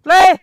Play.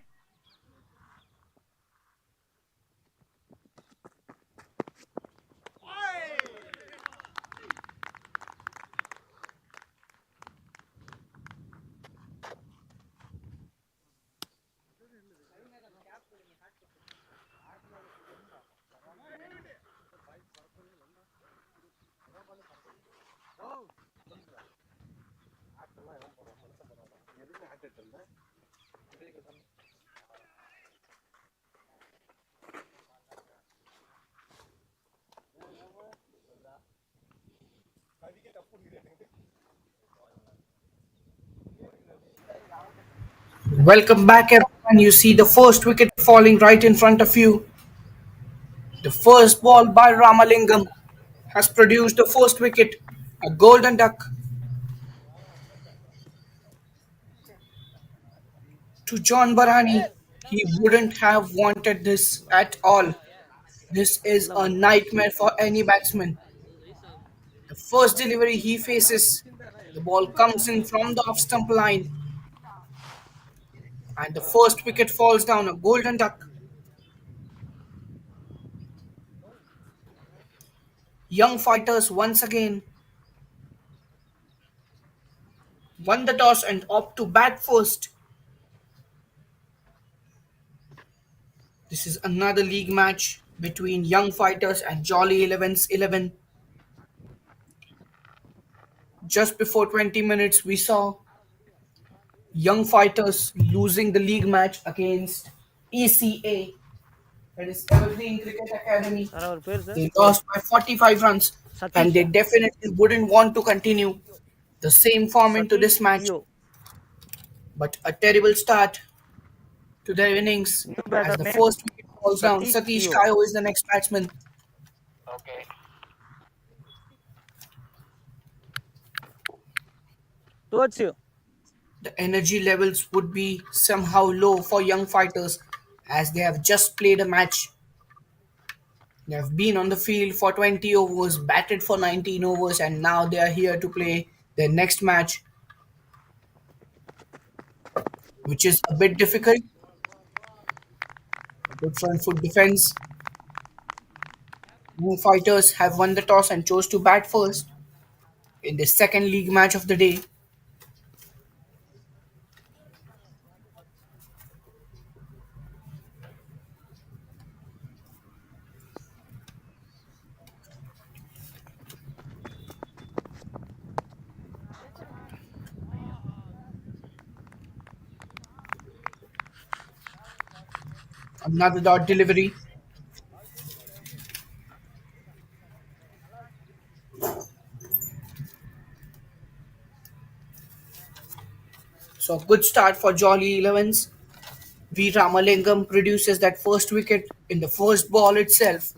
Welcome back, everyone. You see the first wicket falling right in front of you. The first ball by Ramalingam has produced the first wicket, a golden duck. To John Barani, he wouldn't have wanted this at all. This is a nightmare for any batsman. The first delivery he faces, the ball comes in from the off stump line, and the first wicket falls down, a golden duck. Young fighters once again won the toss and opt to bat first. This is another league match between Young Fighters and Jolly 11's 11. Just before 20 minutes, we saw Young Fighters losing the league match against ECA, that is Evergreen Cricket Academy. Sir, our pair, sir. They lost by 45 runs and they Satisha. definitely wouldn't want to continue the same form into Satish this match. Yo. But a terrible start to their innings New as batter the name first wicket falls down. Satish Satish Yo. Kayo is the next batsman. Towards you. The energy levels would be somehow low for young fighters as they have just played a match. They have been on the field for 20 overs, batted for 19 overs, and now they are here to play their next match, which is a bit difficult. A good front foot defense. Young fighters have won the toss and chose to bat first in the second league match of the day. Another dot delivery. So a good start for Jolly 11s. V Ramalingam produces that first wicket in the first ball itself,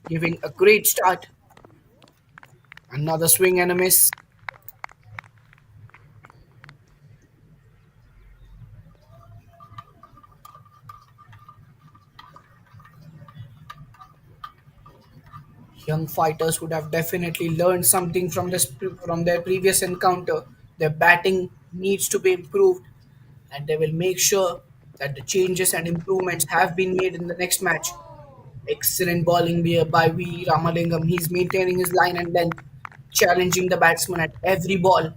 giving a great start. Another swing and a miss. Young fighters would have definitely learned something from their previous encounter. Their batting needs to be improved, and they will make sure that the changes and improvements have been made in the next match. Excellent bowling by V Ramalingam. He's maintaining his line and length, challenging the batsman at every ball.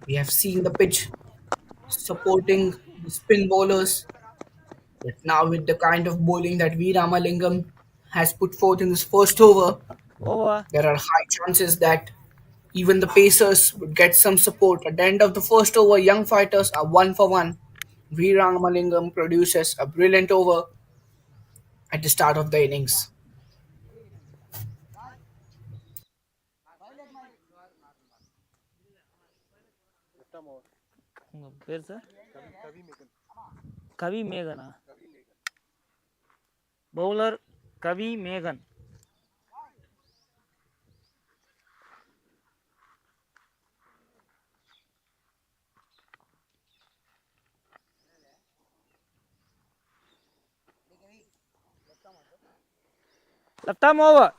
We have seen the pitch supporting the spin bowlers, but now with the kind of bowling that V Ramalingam has put forth in this first over, Over. there are high chances that even the Pacers would get some support. At the end of the first over, young fighters are 1 for 1. V Ramalingam produces a brilliant over at the start of the innings. உங்க பேர் sir கவி மேகனா bowler கவி மேகன் Left arm over.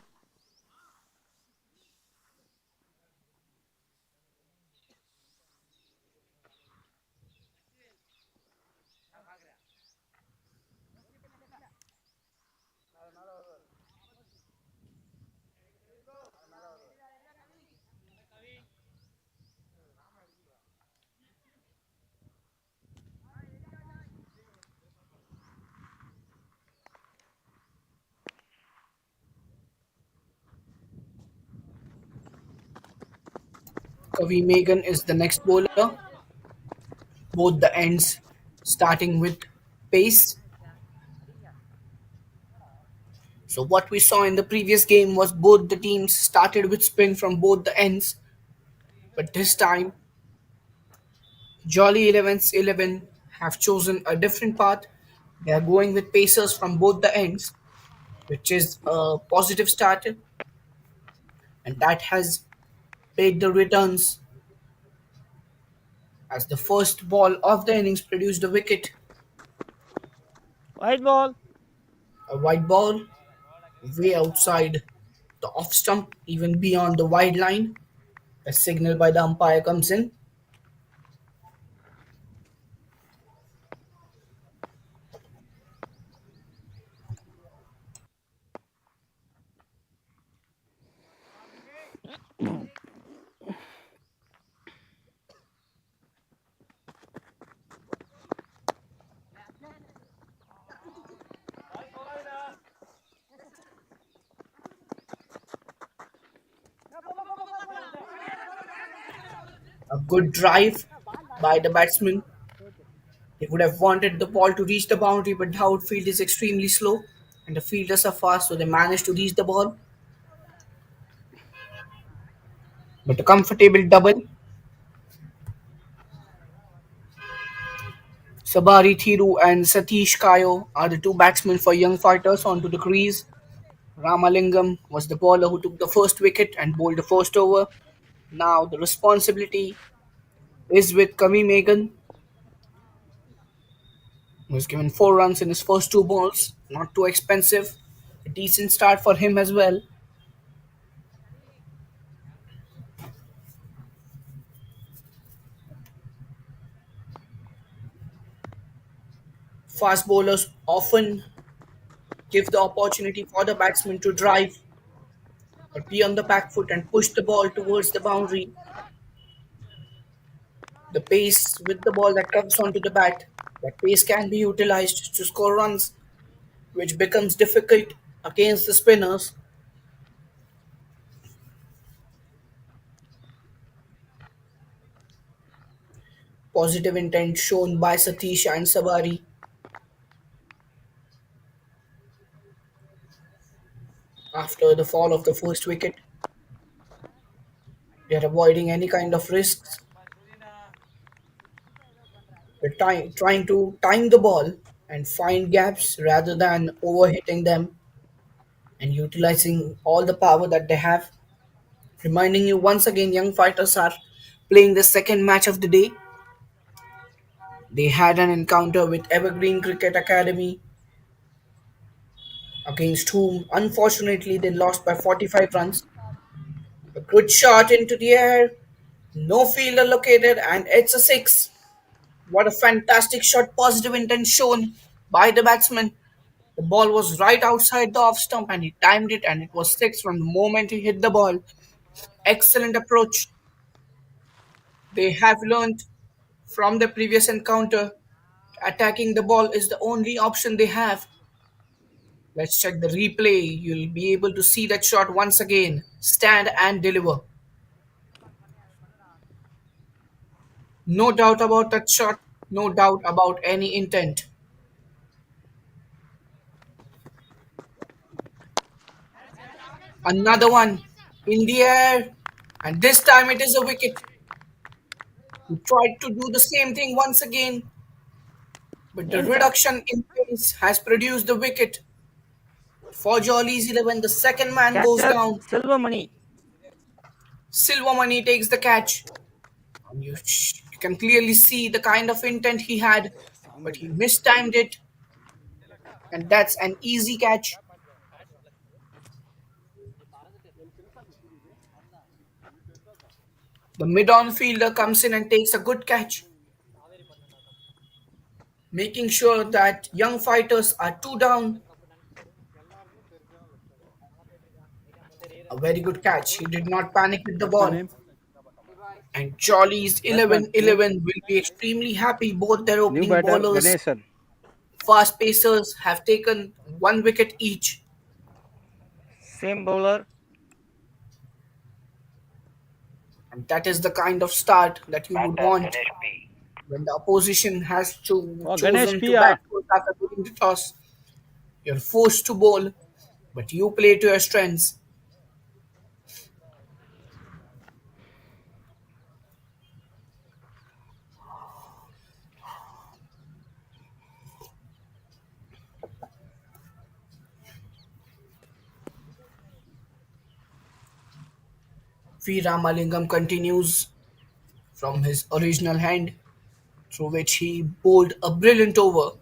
Kavi Megan is the next bowler. Both the ends starting with pace. So what we saw in the previous game was both the teams started with spin from both the ends, but this time Jolly 11's 11 have chosen a different path. They are going with pacers from both the ends, which is a positive start, and that has paid the returns as the first ball of the innings produced a wicket, White ball. a wide ball way outside the off stump, even beyond the wide line. A signal by the umpire comes in. A good drive by the batsman. They would have wanted the ball to reach the boundary, but the outfield is extremely slow and the fielders are fast, so they managed to reach the ball. But a comfortable double. Sabari Thiru and Satish Kayo are the two batsmen for young fighters onto the crease. Ramalingam was the bowler who took the first wicket and bowled the first over. Now the responsibility is with Kami Megan, who was given 4 runs in his first two balls. Not too expensive. A decent start for him as well. Fast bowlers often give the opportunity for the batsman to drive or be on the back foot and push the ball towards the boundary. The pace with the ball that comes onto the bat, that pace can be utilized to score runs, which becomes difficult against the spinners. Positive intent shown by Satish and Sabari after the fall of the first wicket. They are avoiding any kind of risks. They're trying to time the ball and find gaps rather than overhitting them and utilizing all the power that they have. Reminding you once again, young fighters are playing the second match of the day. They had an encounter with Evergreen Cricket Academy, against whom, unfortunately, they lost by 45 runs. A good shot into the air, no fielder located, and it's a six. What a fantastic shot, positive intent shown by the batsman. The ball was right outside the off stump, and he timed it, and it was six from the moment he hit the ball. Excellent approach. They have learned from the previous encounter. Attacking the ball is the only option they have. Let's check the replay. You'll be able to see that shot once again. Stand and deliver. No doubt about that shot. No doubt about any intent. Another one in the air. And this time it is a wicket. He tried to do the same thing once again, but the Yes, sir. reduction in pace has produced the wicket. For Jolly's 11, the second man goes Catcher down. Silver Money. Silvermoney takes the catch. And you can clearly see the kind of intent he had, but he mistimed it, and that's an easy catch. The mid-on fielder comes in and takes a good catch, making sure that young fighters are two down. A very good catch. He did not panic with the Batsman ball. name? And Jolly's Batsman 11-11 name? will be extremely happy. Both their New opening batter bowlers, Ganesan. fast pacers, have taken one wicket each. Same bowler. And that is the kind of start that you would want when the opposition has Oh, Ganesh chosen to Pia. bat first after winning the toss. You're forced to bowl, but you play to your strengths. V. Ramalingam continues from his original hand, through which he bowled a brilliant over,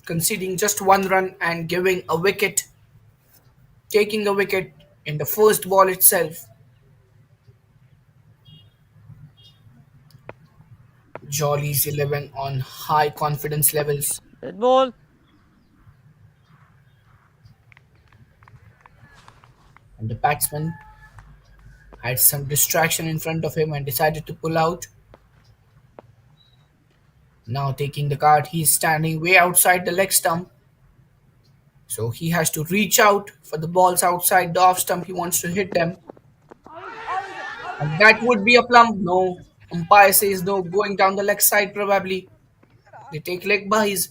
conceding just one run and giving a wicket, taking a wicket in the first ball itself. Jolly's 11 on high confidence levels, Dead ball. and the batsman had some distraction in front of him and decided to pull out. Now taking the card, he's standing way outside the leg stump, so he has to reach out for the balls outside the off stump. He wants to hit them, and that would be a plump. No, umpire says no, going down the leg side probably. They take leg buys,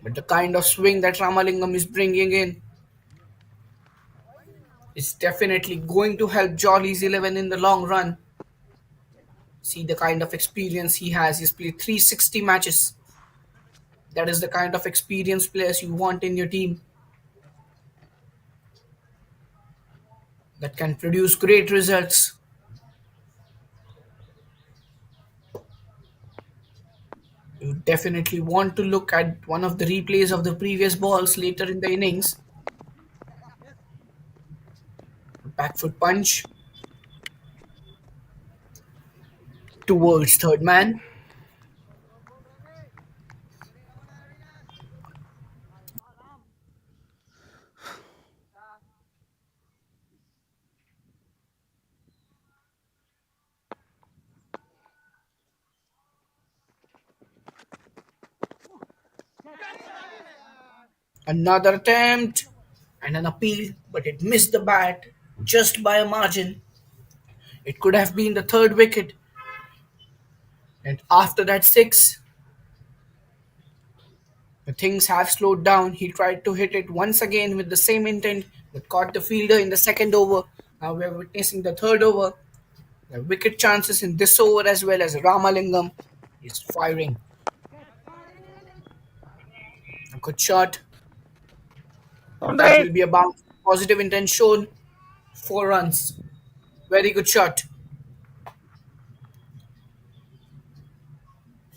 but the kind of swing that Ramalingam is bringing in is definitely going to help Jolly's 11 in the long run. See the kind of experience he has. He's played 360 matches. That is the kind of experienced players you want in your team that can produce great results. You definitely want to look at one of the replays of the previous balls later in the innings. Back foot punch towards third man. Another attempt and an appeal, but it missed the bat just by a margin. It could have been the third wicket. And after that six, the things have slowed down. He tried to hit it once again with the same intent, but caught the fielder in the second over. Now we're witnessing the third over. There are wicket chances in this over as well as Ramalingam is firing. A good shot. That Boundary. will be a bounce. Positive intent shown. 4 runs. Very good shot.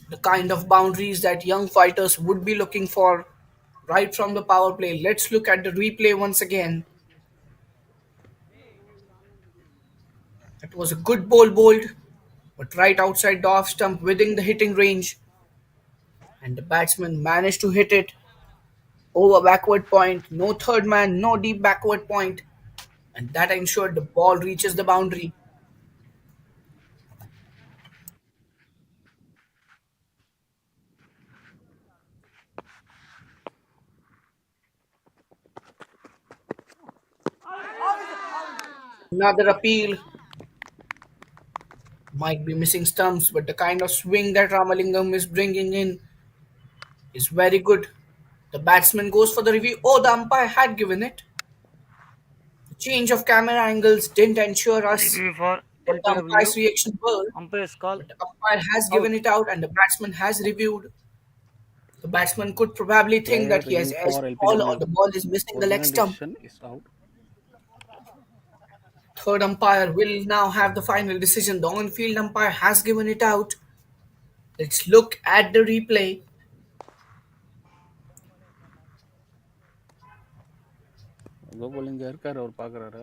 The kind of boundaries that young fighters would be looking for right from the power play. Let's look at the replay once again. It was a good ball bowled, but right outside the off stump within the hitting range. And the batsman managed to hit it over backward point. No third man, no deep backward point. And that ensured the ball reaches the boundary. Another appeal. Might be missing stumps, but the kind of swing that Ramalingam is bringing in is very good. The batsman goes for the review. Oh, the umpire had given it. The change of camera angles didn't ensure us Review for what the LPW. umpire's reaction were, Umpire's call. but the umpire has Out. given it out and the batsman has reviewed. The batsman could probably think Player that he has review edged for the ball or LPW. the ball is missing the leg Original stump. decision is out. Third umpire will now have the final decision. The on-field umpire has given it out. Let's look at the replay. Go bowling இருக்காரு அவர் பார்க்குறாரு.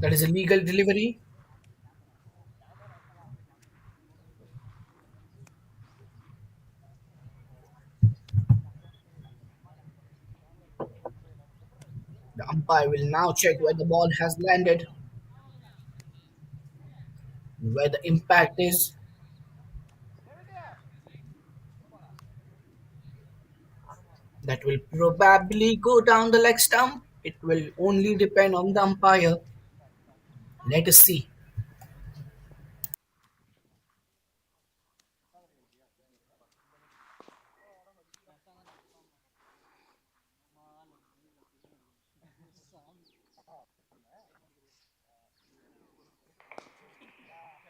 That is a legal delivery. The umpire will now check where the ball has landed, where the impact is. That will probably go down the leg stump. It will only depend on the umpire. Let us see.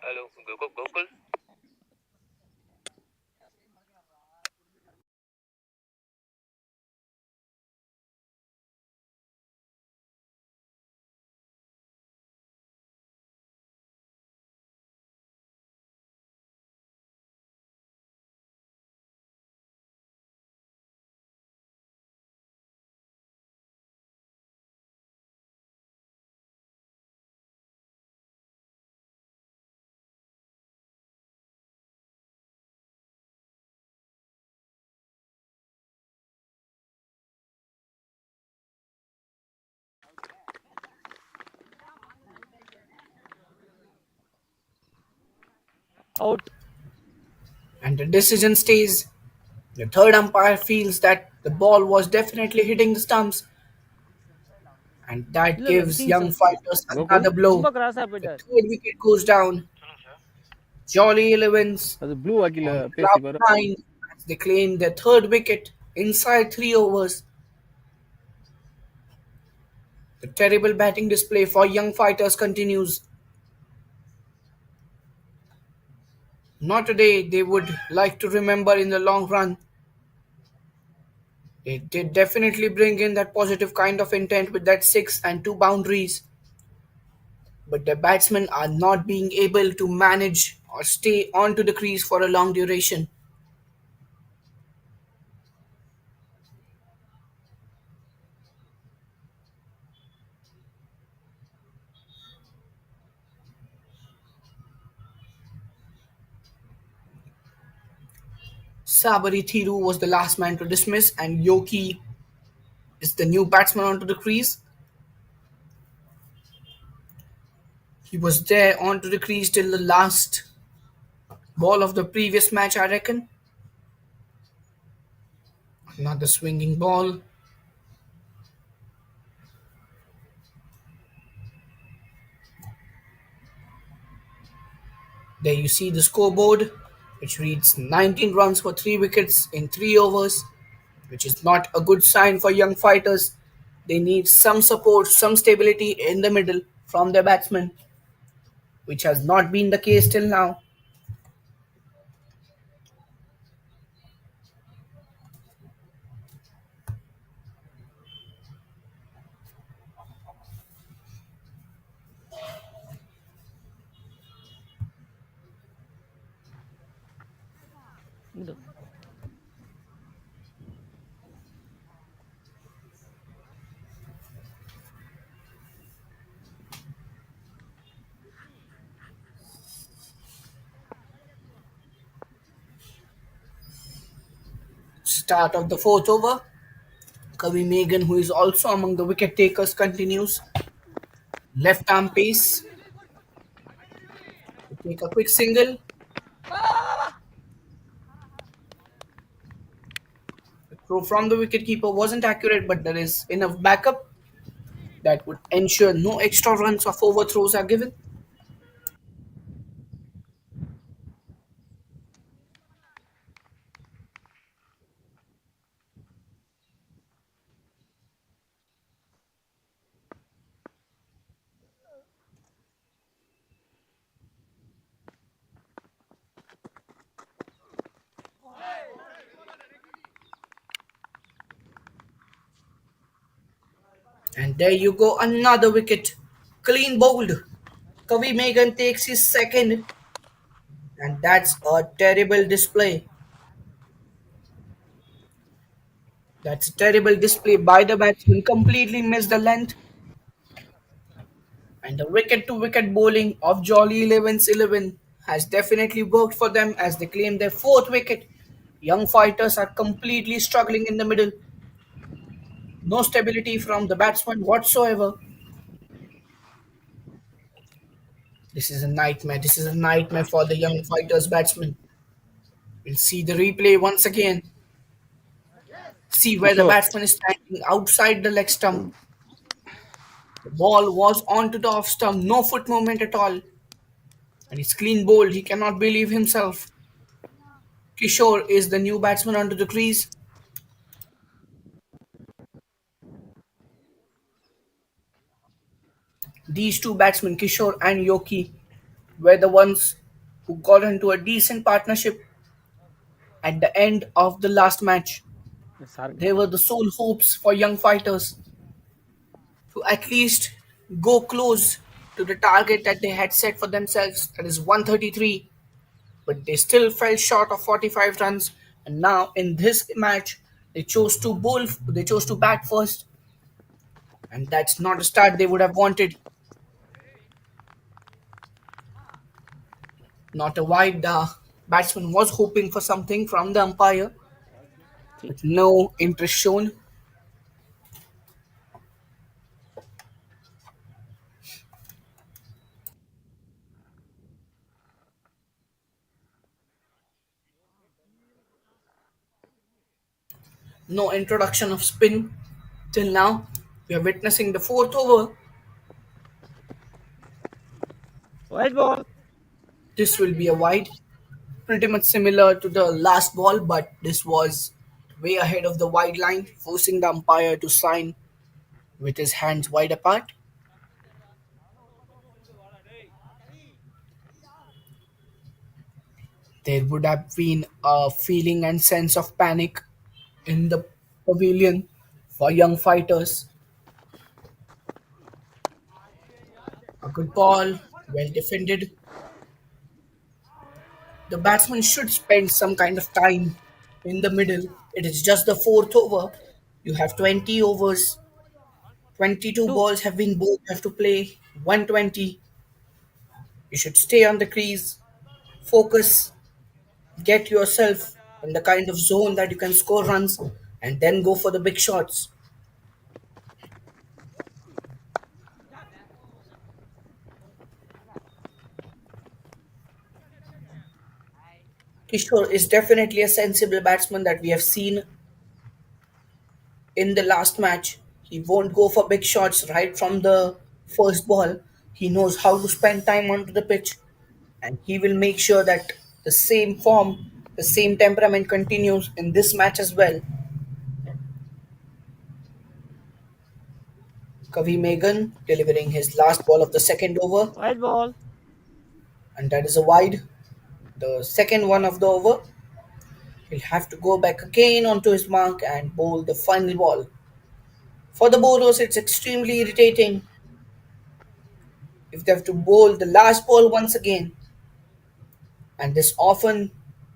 Hello, Google. Out. And the decision stays. The third umpire feels that the ball was definitely hitting the stumps, and that ಇಲ್ಲ ಇಲ್ಲ gives wicking young fighters Gokul another blow. ತುಂಬಾ cross The ಆಗ್ಬಿಟ್ಟೆ. third wicket goes down. Jolly Elevens ಅದು blue ಆಗಿಲ್ಲ on phase cloud ಇವರು. nine as they claim their third wicket inside 3 overs. The terrible batting display for young fighters continues. Not a day they would like to remember in the long run. They did definitely bring in that positive kind of intent with that six and two boundaries, but the batsmen are not being able to manage or stay onto the crease for a long duration. Sabari Thiru was the last man to dismiss, and Yoki is the new batsman onto the crease. He was there onto the crease till the last ball of the previous match, I reckon. Another swinging ball. There you see the scoreboard, which reads 19 runs for 3 wickets in 3 overs, which is not a good sign for young fighters. They need some support, some stability in the middle from their batsmen, which has not been the case till now. ಇದು Start of the fourth over. Kavi Megan, who is also among the wicket takers, continues. Left arm pace to take a quick single. The throw from the wicketkeeper wasn't accurate, but there is enough backup that would ensure no extra runs or overthrows are given. And there you go, another wicket. Clean bowled. Kavi Megan takes his second, and that's a terrible display. That's a terrible display by the batsman. Completely missed the length, And the wicket to wicket bowling of Jolly 11's 11 has definitely worked for them as they claim their fourth wicket. Young fighters are completely struggling in the middle. No stability from the batsman whatsoever. This is a nightmare. This is a nightmare for the young fighters batsmen. We'll see the replay once again. See where the Kishore. batsman is standing outside the leg stump. The ball was onto the off stump, no foot movement at all. And it's clean bowled. He cannot believe himself. Kishore is the new batsman onto the crease. These two batsmen, Kishore and Yoki, were the ones who got into a decent partnership at the end of the last match. They were the sole hopes for young fighters to at least go close to the target that they had set for themselves, that is 133. But they still fell short of 45 runs. And now in this match, they chose to bat first, and that's not a start they would have wanted. Not a wide batsman was hoping for something from the umpire, but no interest shown. No introduction of spin till now. We are witnessing the fourth over. White ball. This will be a wide, pretty much similar to the last ball, but this was way ahead of the wide line, forcing the umpire to sign with his hands wide apart. There would have been a feeling and sense of panic in the pavilion for young fighters. A good ball, well defended. The batsman should spend some kind of time in the middle. It is just the fourth over. You have 20 overs, 22 Two. balls have been bowled, you have to play 120. You should stay on the crease, focus, get yourself in the kind of zone that you can score runs, and then go for the big shots. Kishore is definitely a sensible batsman that we have seen in the last match. He won't go for big shots right from the first ball. He knows how to spend time onto the pitch, and he will make sure that the same form, the same temperament continues in this match as well. Kavi Megan delivering his last ball of the second over, White ball. and that is a wide. The second one of the over. He'll have to go back again onto his mark and bowl the final ball. For the bowlers, it's extremely irritating if they have to bowl the last ball once again. And this often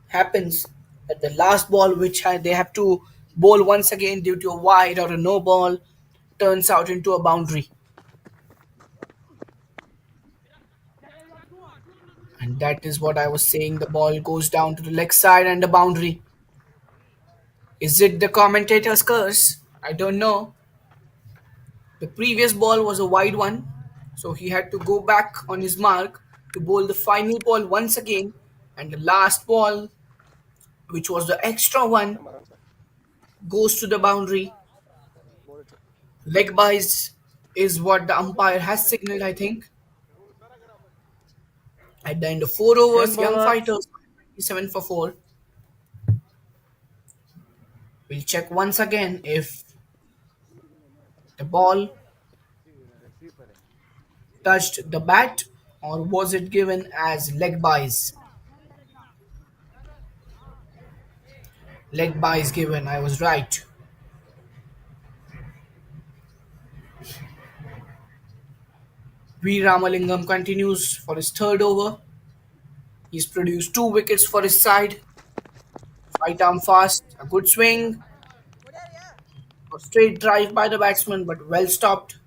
happens that the last ball, which they have to bowl once again due to a wide or a no ball, turns out into a boundary. And that is what I was saying. The ball goes down to the leg side and the boundary. Is it the commentator's curse? I don't know. The previous ball was a wide one, so he had to go back on his mark to bowl the final ball once again. And the last ball, which was the extra one, goes to the boundary. Leg buys is what the umpire has signaled, I think. At the end of four Ten overs, young bowlers. fighters 27 for 4. We'll check once again if the ball touched the bat or was it given as leg buys. Leg buys given, I was right. V Ramalingam continues for his third over. He's produced 2 wickets for his side. Right arm fast, a good swing, a straight drive by the batsman, but well stopped.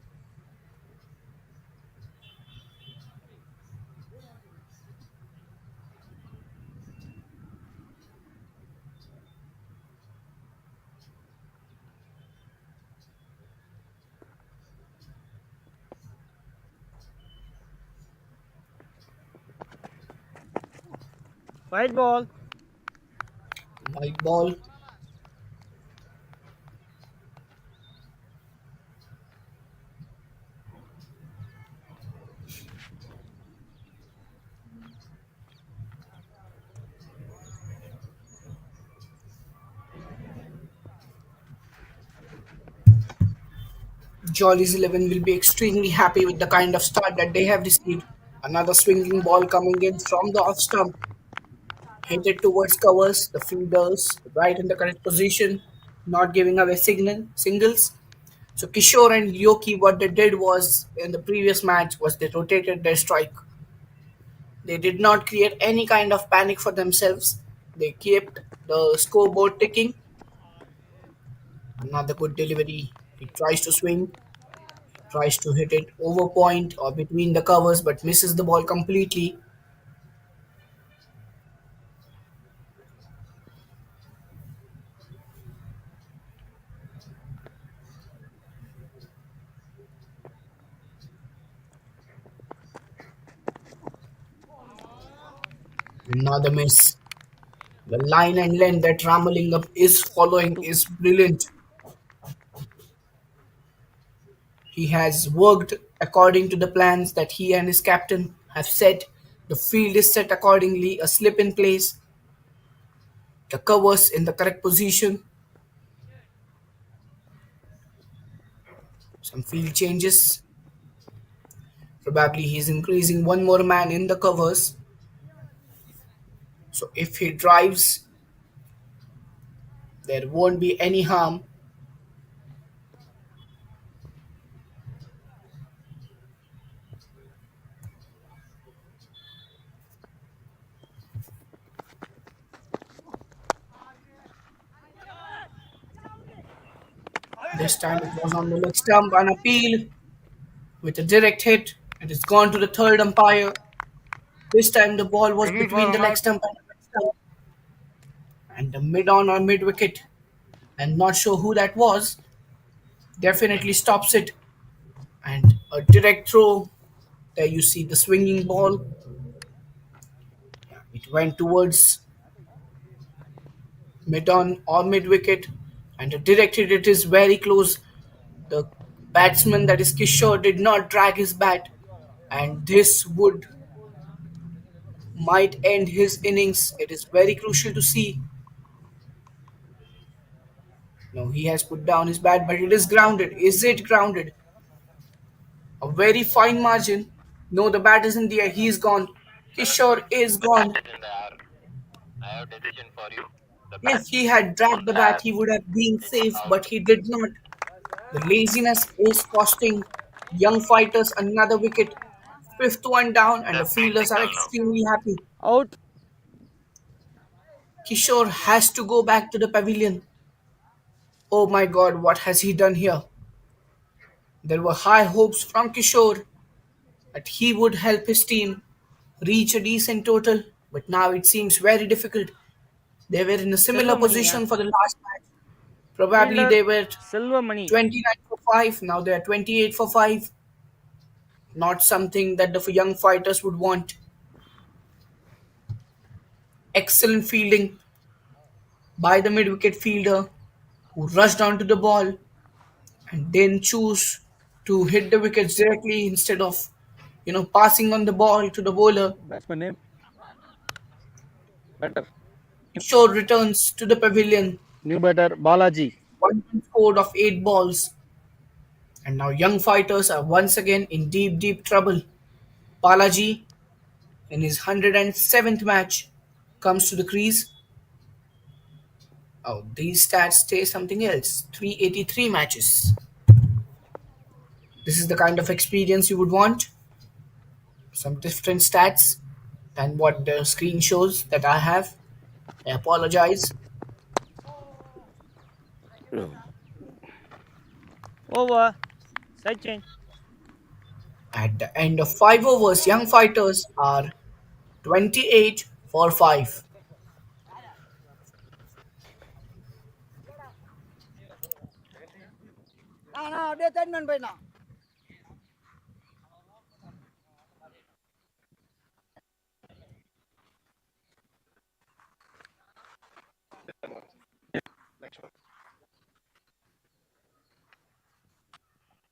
White ball. White ball. Jolly's 11 will be extremely happy with the kind of start that they have received. Another swinging ball coming in from the off stump, headed towards covers, the fielders right in the correct position, not giving away singles. So Kishore and Yoki, what they did was in the previous match was they rotated their strike. They did not create any kind of panic for themselves. They kept the scoreboard ticking. Another good delivery. He tries to swing, tries to hit it over point or between the covers, but misses the ball completely. Another miss. The line and length that Ramalingam is following Two. is brilliant. He has worked according to the plans that he and his captain have set. The field is set accordingly, a slip in place, the covers in the correct position, some field changes. Probably he's increasing one more man in the covers. So if he drives, there won't be any harm. This time it was on the leg stump, an appeal with a direct hit. It is gone to the third umpire. This time the ball was Ready between for the leg hot. stump and the leg stump and the mid on or mid wicket. And not sure who that was. Definitely stops it. And a direct throw. There you see the swinging ball. It went towards mid on or mid wicket. And the direct hit, it is very close. The batsman, that is Kishore, did not drag his bat. And this would might end his innings. It is very crucial to see. No, he has put down his bat, but it is grounded. Is it grounded? A very fine margin. No, the bat is in the air. He is gone. Sir, Kishore is the bat gone. is in the air. I have decision for you. The bat If he is had on dragged the the bat, air. he would have been It is safe, out. but he did not. The laziness is costing young fighters another wicket. Fifth one down, and The the green fielders are signal now. extremely happy. Out. Kishore has to go back to the pavilion. Oh my god, what has he done here? There were high hopes from Kishore that he would help his team reach a decent total, but now it seems very difficult. They were in a similar Silver money. Yeah. position for the last match. Probably Fielder. they were Silver money. 29 for 5, now they are 28 for 5. Not something that the young fighters would want. Excellent fielding by the mid wicket fielder who rushed onto the ball and then choose to hit the wickets directly instead of passing on the ball to the bowler. Batsman name. Better. Shore returns to the pavilion. New batter. Balaji. One run scored of 8 balls. And now young fighters are once again in deep, deep trouble. Balaji, in his 107th match, comes to the crease. Oh, these stats say something else. 383 matches. This is the kind of experience you would want. Some different stats than what the screen shows that I have. I apologize. Over. Side change. At the end of 5 overs, young fighters are 28 for 5.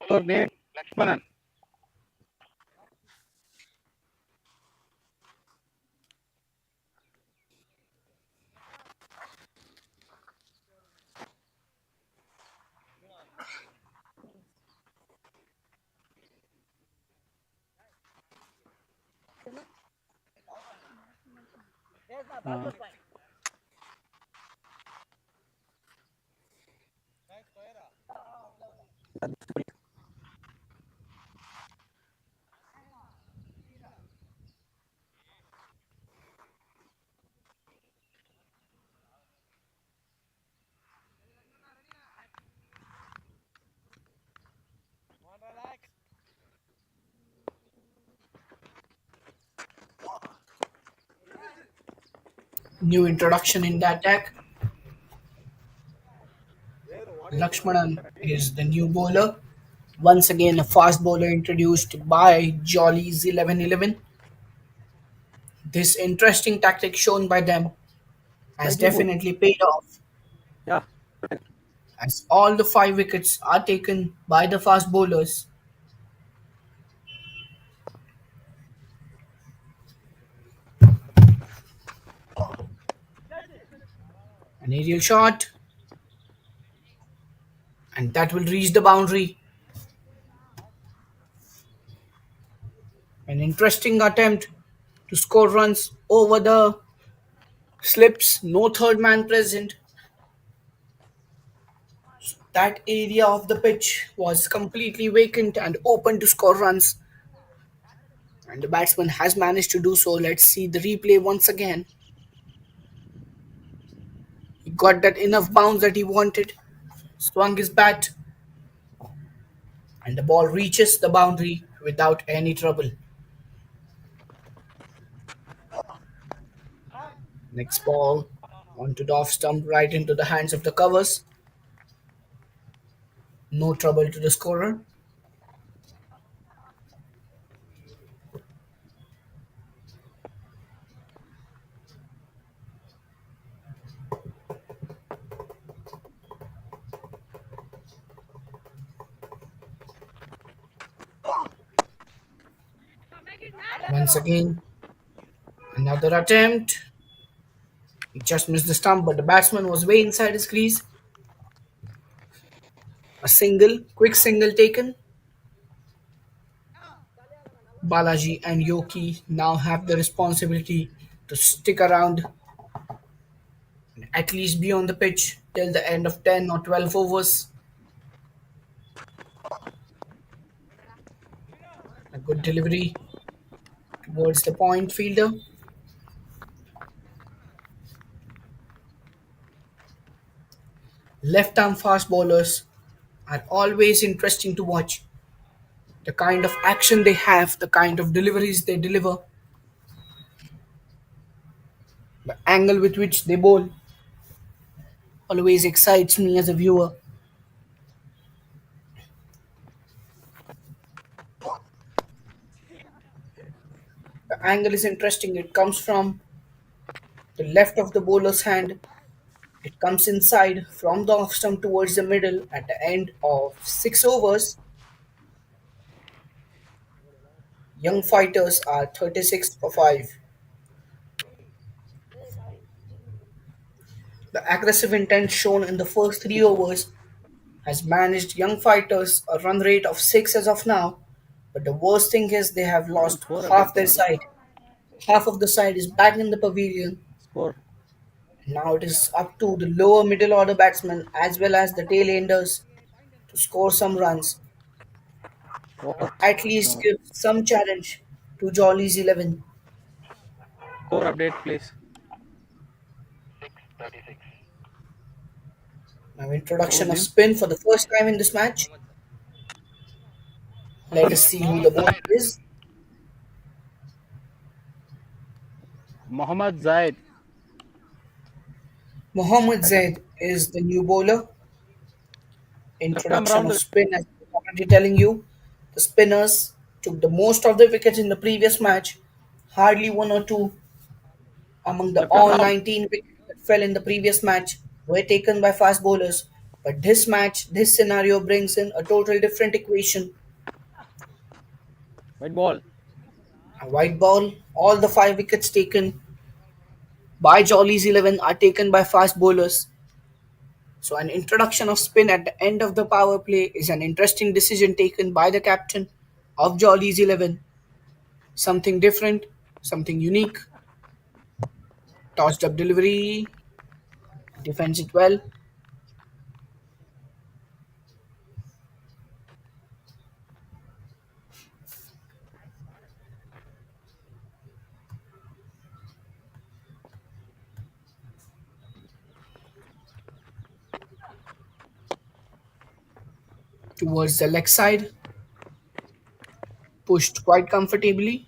TOURNAMENT. Lakshmanan. Uh, New introduction in the attack. Lakshmanan is the new bowler. Once again, a fast bowler introduced by Jolly's 1111. This interesting tactic shown by them has Slightly good. definitely paid off, Yeah. as all the 5 wickets are taken by the fast bowlers. An aerial shot, and that will reach the boundary. An interesting attempt to score runs over the slips, no third man present. That area of the pitch was completely vacant and open to score runs, and the batsman has managed to do so. Let's see the replay once again. He got that enough bounce that he wanted, swung his bat, and the ball reaches the boundary without any trouble. Next ball onto the off stump, right into the hands of the covers. No trouble to the scorer. Once again, another attempt. He just missed the stump, but the batsman was way inside his crease. A single, quick single taken. Balaji and Yoki now have the responsibility to stick around and at least be on the pitch till the end of 10 or 12 overs. A good delivery towards the point fielder. Left arm fast bowlers are always interesting to watch. The kind of action they have, the kind of deliveries they deliver, the angle with which they bowl always excites me as a viewer. The angle is interesting. It comes from the left of the bowler's hand. It comes inside from the off stump towards the middle at the end of 6 overs. Young fighters are 36 for 5. The aggressive intent shown in the first 3 overs has managed young fighters a run rate of 6 as of now. But the worst thing is they have lost Score half update their madam. side. Half of the side is back in the pavilion. Score. Now it is up to the lower middle order batsmen as well as the tail enders to score some runs or What? at least give some challenge to Jolly's 11. Score update, please. 6:36. Now Score introduction of name. spin for the first time in this match. Let us see who the bowler is. Mohammad Zaid. Mohammad Zaid is the new bowler. Left arm Introduction round of the spin, as I'm already telling you, the spinners took the most of the wickets in the previous match. Hardly one or two among the left arm all round. 19 wickets that fell in the previous match. were taken by fast bowlers. But this match, this scenario brings in a total different equation. White ball. A white ball, all the 5 wickets taken by Jolly's 11 are taken by fast bowlers. So, an introduction of spin at the end of the power play is an interesting decision taken by the captain of Jolly's 11. Something different, something unique. Tossed up delivery, defends it well. Towards the leg side, pushed quite comfortably.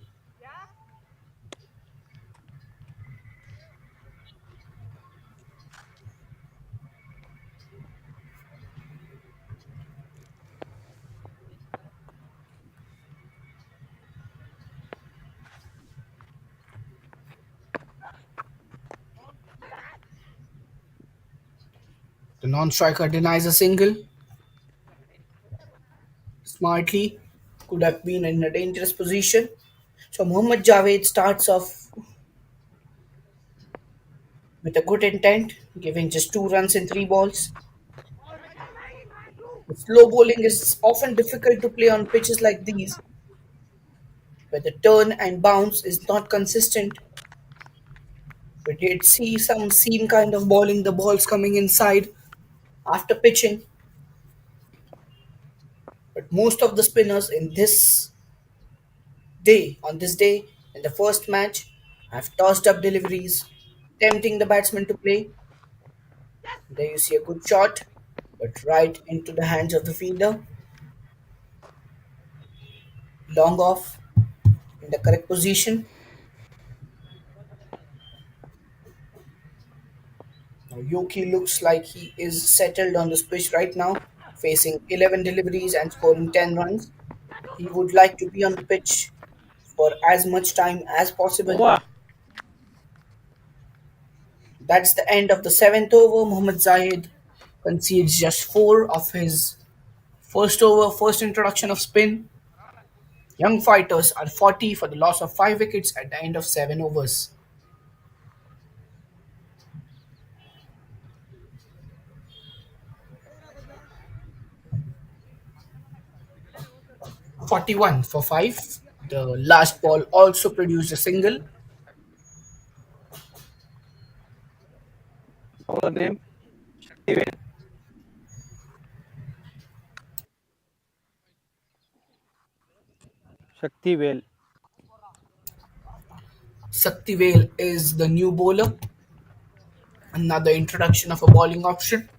The non striker denies a single. Smartly, could have been in a dangerous position. So Mohammad Javed starts off with a good intent, giving just 2 runs in 3 balls. Slow bowling is often difficult to play on pitches like these, where the turn and bounce is not consistent. We did see some seam kind of bowling, the balls coming inside after pitching, but most of the spinners on this day, in the first match, have tossed up deliveries, tempting the batsman to play. There you see a good shot, but right into the hands of the fielder. Long off in the correct position. Now Yoki looks like he is settled on this pitch right now, facing 11 deliveries and scoring 10 runs. He would like to be on the pitch for as much time as possible. Over. That's the end of the seventh over. Mohammad Zahid concedes just 4 of his first over, first introduction of spin. Young fighters are 40 for the loss of 5 wickets at the end of 7 overs. 41 for 5. The last ball also produced a single. Our name. Shaktivel. Shaktivel. Saktivel is the new bowler. Another introduction of a bowling option.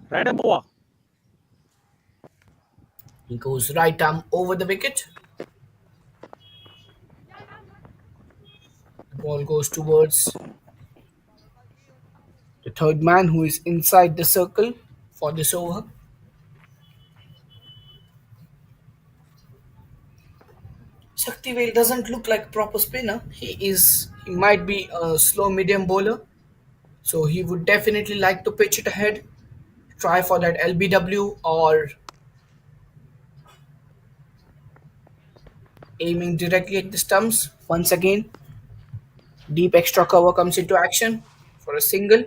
Right and over. He goes right arm over the wicket. The ball goes towards the third man who is inside the circle for this over. Shaktivel doesn't look like a proper spinner. He might be a slow medium bowler. So he would definitely like to pitch it ahead, try for that LBW or aiming directly at the stumps. Once again, deep extra cover comes into action for a single.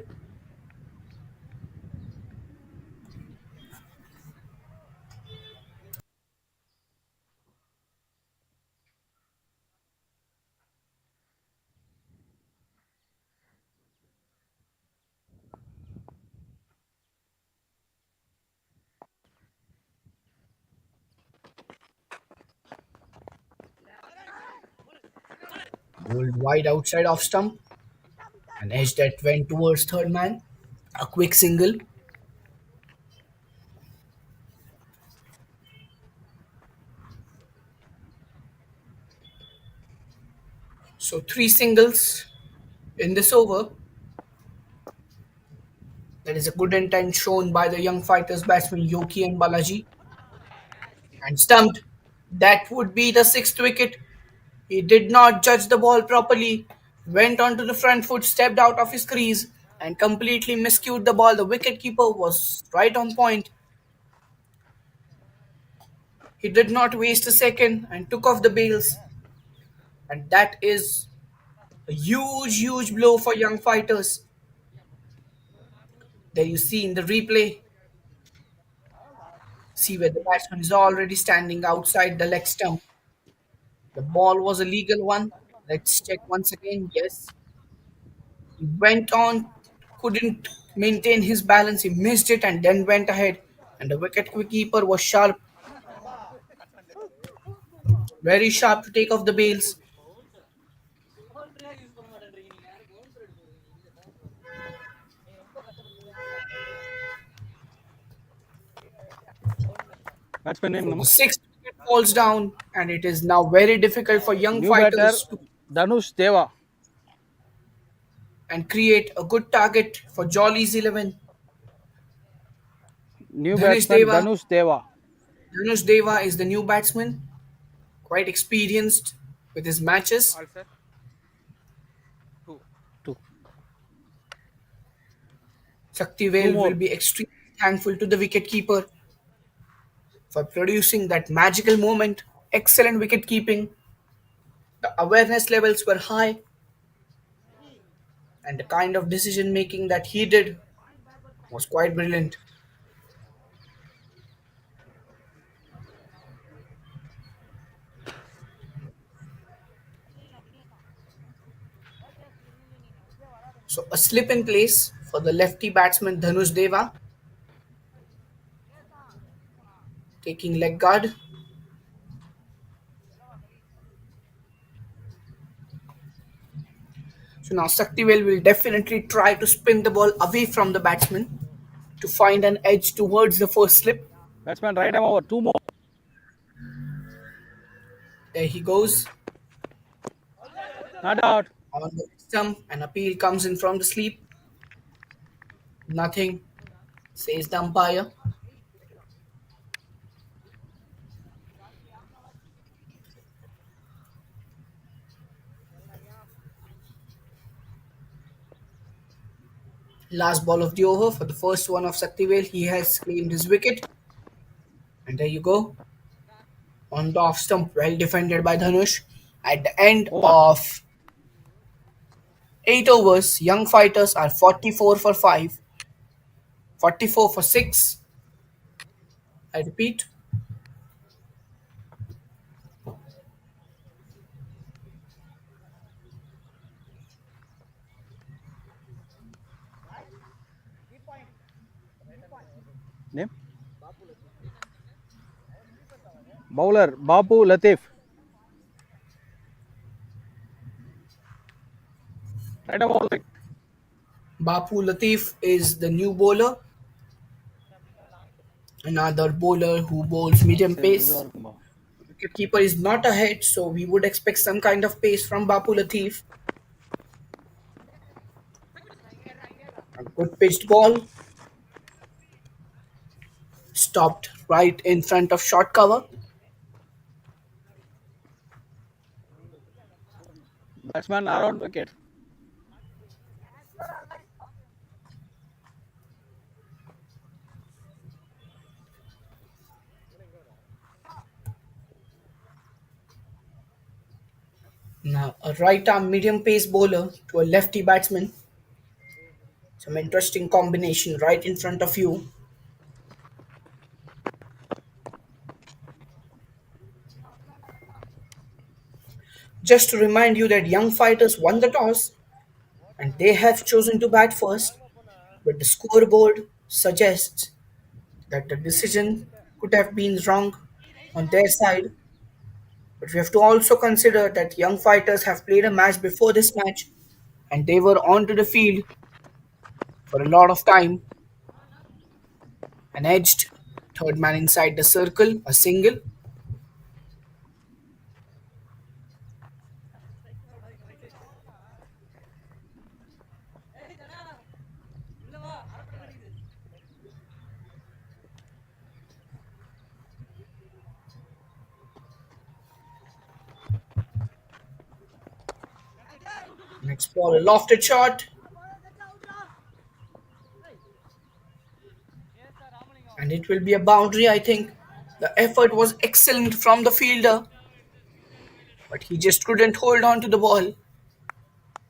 Bowled wide outside off stump. An edge that went towards third man. A quick single. So 3 singles in this over. That is a good intent shown by the young fighters batsmen Yoki and Balaji. and stumped. That would be the sixth wicket. He did not judge the ball properly, went onto the front foot, stepped out of his crease, and completely miscued the ball. The wicketkeeper was right on point. He did not waste a second and took off the bails. And that is a huge, huge blow for young fighters. There you see in the replay, see where the batsman is already standing outside the leg stump. The ball was a legal one. Let's check once again. Yes. He went on, couldn't maintain his balance. He missed it and then went ahead. And the wicket keeper was sharp, very sharp to take off the bails. Batsman name So the number. sixth wicket falls down, and it is now very difficult for young New batter fighters to Dhanush Deva. and create a good target for Jolly's 11. New Dhanush batsman Deva. Dhanush Deva. Dhanush Deva is the new batsman, quite experienced with his matches. Two. Two Shaktivel will more. be extremely thankful to the wicketkeeper for producing that magical moment. Excellent wicket keeping. The awareness levels were high, and the kind of decision making that he did was quite brilliant. So a slip in place for the lefty batsman Dhanush Deva, taking leg guard. So now Saktivel will definitely try to spin the ball away from the batsman to find an edge towards the first slip. Batsman right arm over. Two more. There he goes Not out. on the stump. An appeal comes in from the sleep. Nothing, says the umpire. Last ball of the over for the first one of Saktivel. He has claimed his wicket. And there you go. On the off stump, well defended by Dhanush. At the end Over. of 8 overs, young fighters are 44 for 5, 44 for 6. I repeat, Name. Bowler Bapu Latif. Right arm over. Bapu Latif is the new bowler, another bowler who bowls medium pace. Wicketkeeper is not ahead, so we would expect some kind of pace from Bapu Latif. A good pitched ball, stopped right in front of short cover. Batsman around wicket. Now, a right arm medium pace bowler to a lefty batsman. Some interesting combination right in front of you. Just to remind you that young fighters won the toss and they have chosen to bat first, but the scoreboard suggests that the decision could have been wrong on their side. But we have to also consider that young fighters have played a match before this match and they were onto the field for a lot of time. An edged third man inside the circle, a single. Next ball, a lofted shot, and it will be a boundary, I think. The effort was excellent from the fielder, but he just couldn't hold on to the ball.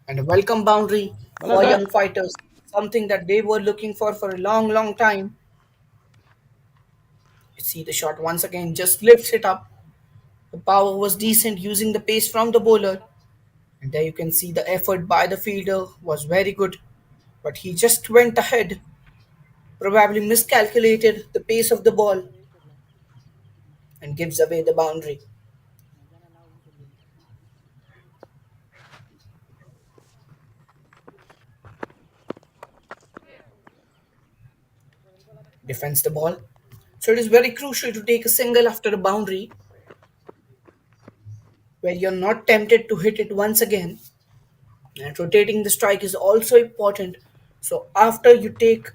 And a welcome boundary Bowler for there. young fighters, something that they were looking for a long, long time. You see the shot once again, just lifts it up. The power was decent using the pace from the bowler. And there you can see the effort by the fielder was very good. But he just went ahead, probably miscalculated the pace of the ball and gives away the boundary. Defends the ball. So it is very crucial to take a single after a boundary where you're not tempted to hit it once again. And rotating the strike is also important. So after you take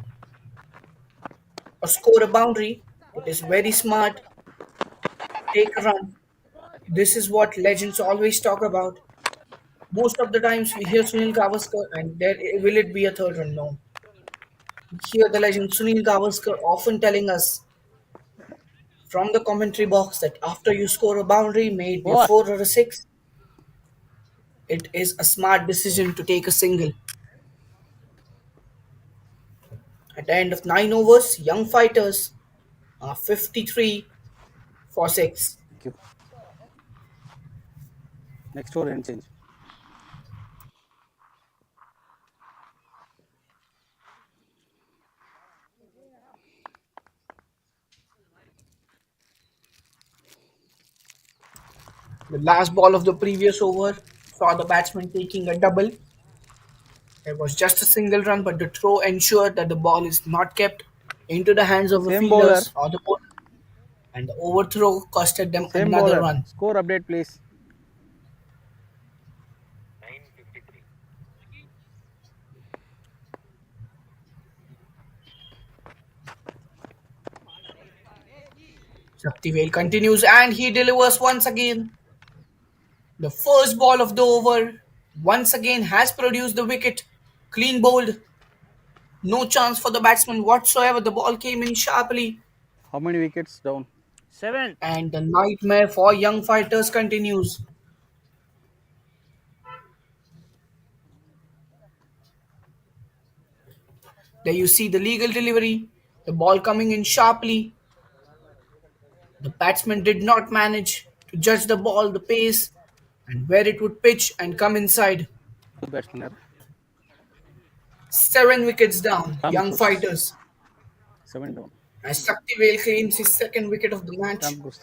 or score a boundary, it is very smart to take a run. This is what legends always talk about. Most of the times we hear Sunil Gavaskar and there will it be a third run? No. We hear the legend Sunil Gavaskar often telling us from the commentary box that after you score a boundary, may it be a Four. 4 or a 6, it is a smart decision to take a single. At the end of 9 overs, young fighters are 53 for 6. Thank you. Next over and change. The last ball of the previous over saw the batsman taking a double. It was just a single run, but the throw ensured that the ball is not kept into the hands of the Same bowler. fielders or the bowler, and the overthrow costed them Same another bowler. run. Score update, please. 953. Shaktivel continues and he delivers once again. The first ball of the over once again has produced the wicket. Clean bowled. No chance for the batsman whatsoever. The ball came in sharply. How many wickets down? 7. And the nightmare for young fighters continues. There you see the legal delivery. The ball coming in sharply. The batsman did not manage to judge the ball, the pace, and where it would pitch and come inside. Two batsmen. 7 wickets down, Tom young Cruise. fighters. 7 down. As Shaktivel claims his second wicket of the match. Tom Cruise.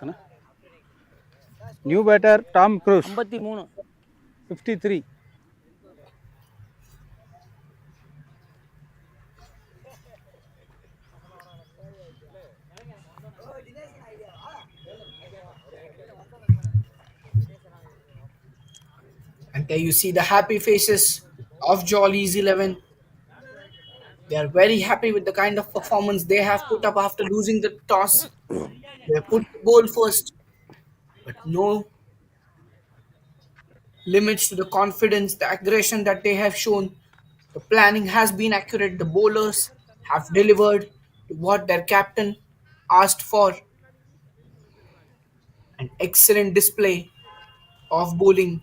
New batter Tom Cruise. 53. And there you see the happy faces of Jolly's 11. They are very happy with the kind of performance they have put up after losing the toss. They put the ball first, but no limits to the confidence, the aggression that they have shown. The planning has been accurate. The bowlers have delivered what their captain asked for. An excellent display of bowling.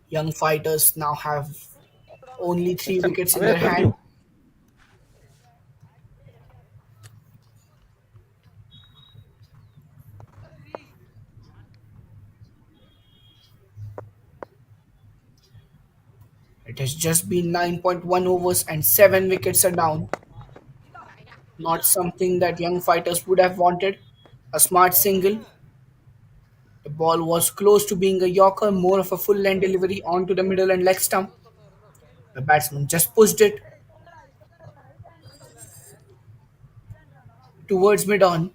Young fighters now have only 3 wickets in Away their from hand. you. It has just been 9.1 overs and 7 wickets are down. Not something that young fighters would have wanted. A smart single. The ball was close to being a yorker, more of a full length delivery onto the middle and leg stump. The batsman just pushed it towards mid on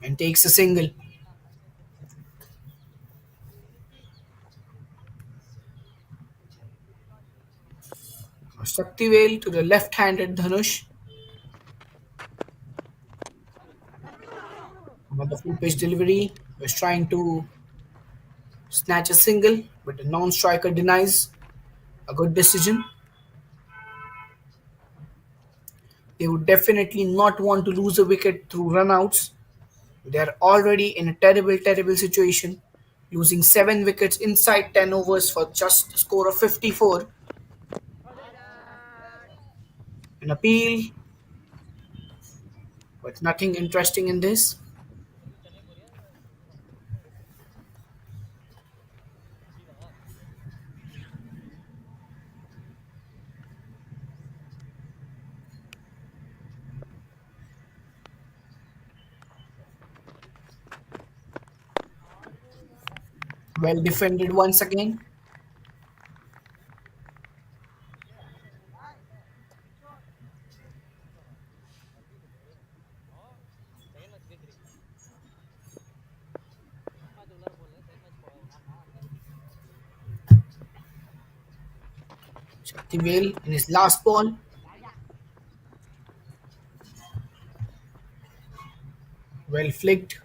and takes a single. Shaktivel to the left handed Dhanush. Another full pitch delivery. Was trying to snatch a single, but the non-striker denies. A good decision. They would definitely not want to lose a wicket through runouts. They are already in a terrible, terrible situation, losing 7 wickets inside 10 overs for just a score of 54. An appeal, but nothing interesting in this. Well defended once again. Shaktivel in his last ball. Well flicked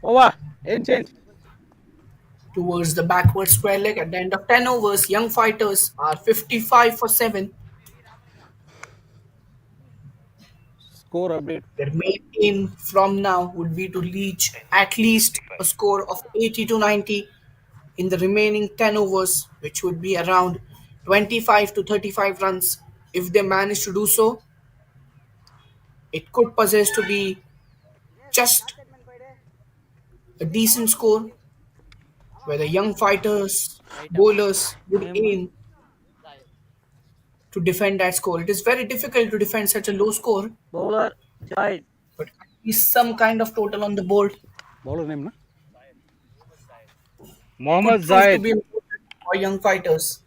Over. End change. towards the backward square leg at the end of 10 overs. Young fighters are 55 for 7. Score update. Their main aim from now would be to reach at least a score of 80 to 90 in the remaining 10 overs, which would be around 25 to 35 runs. If they manage to do so, it could possess to be just a decent score where the young fighters, bowlers would Name aim to defend that score. It is very difficult to defend such a low score, bowler Jai. but at least some kind of total on the board Bowler name na? could Mohammad prove to Zaid. be important for young fighters.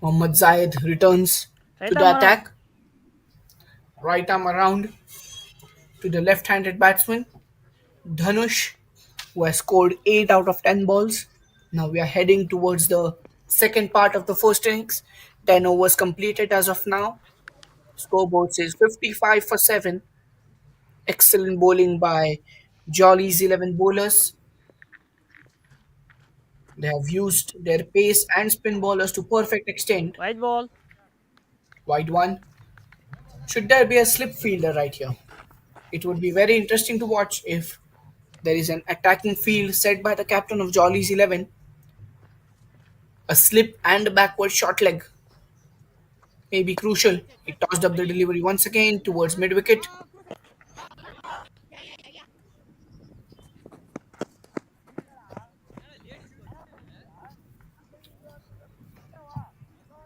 Mohammad Zayed returns to Right the arm. attack, right arm around to the left-handed batsman Dhanush, who has scored 8 out of 10 balls. Now we are heading towards the second part of the first innings. 10 overs completed as of now. Scoreboard says 55 for 7. Excellent bowling by Jolly's 11 bowlers. They have used their pace and spin bowlers to perfect extent. White ball. Wide one. Should there be a slip fielder right here? It would be very interesting to watch if there is an attacking field set by the captain of Jolly's 11. A slip and a backward short leg may be crucial. He tossed up the delivery once again towards mid wicket.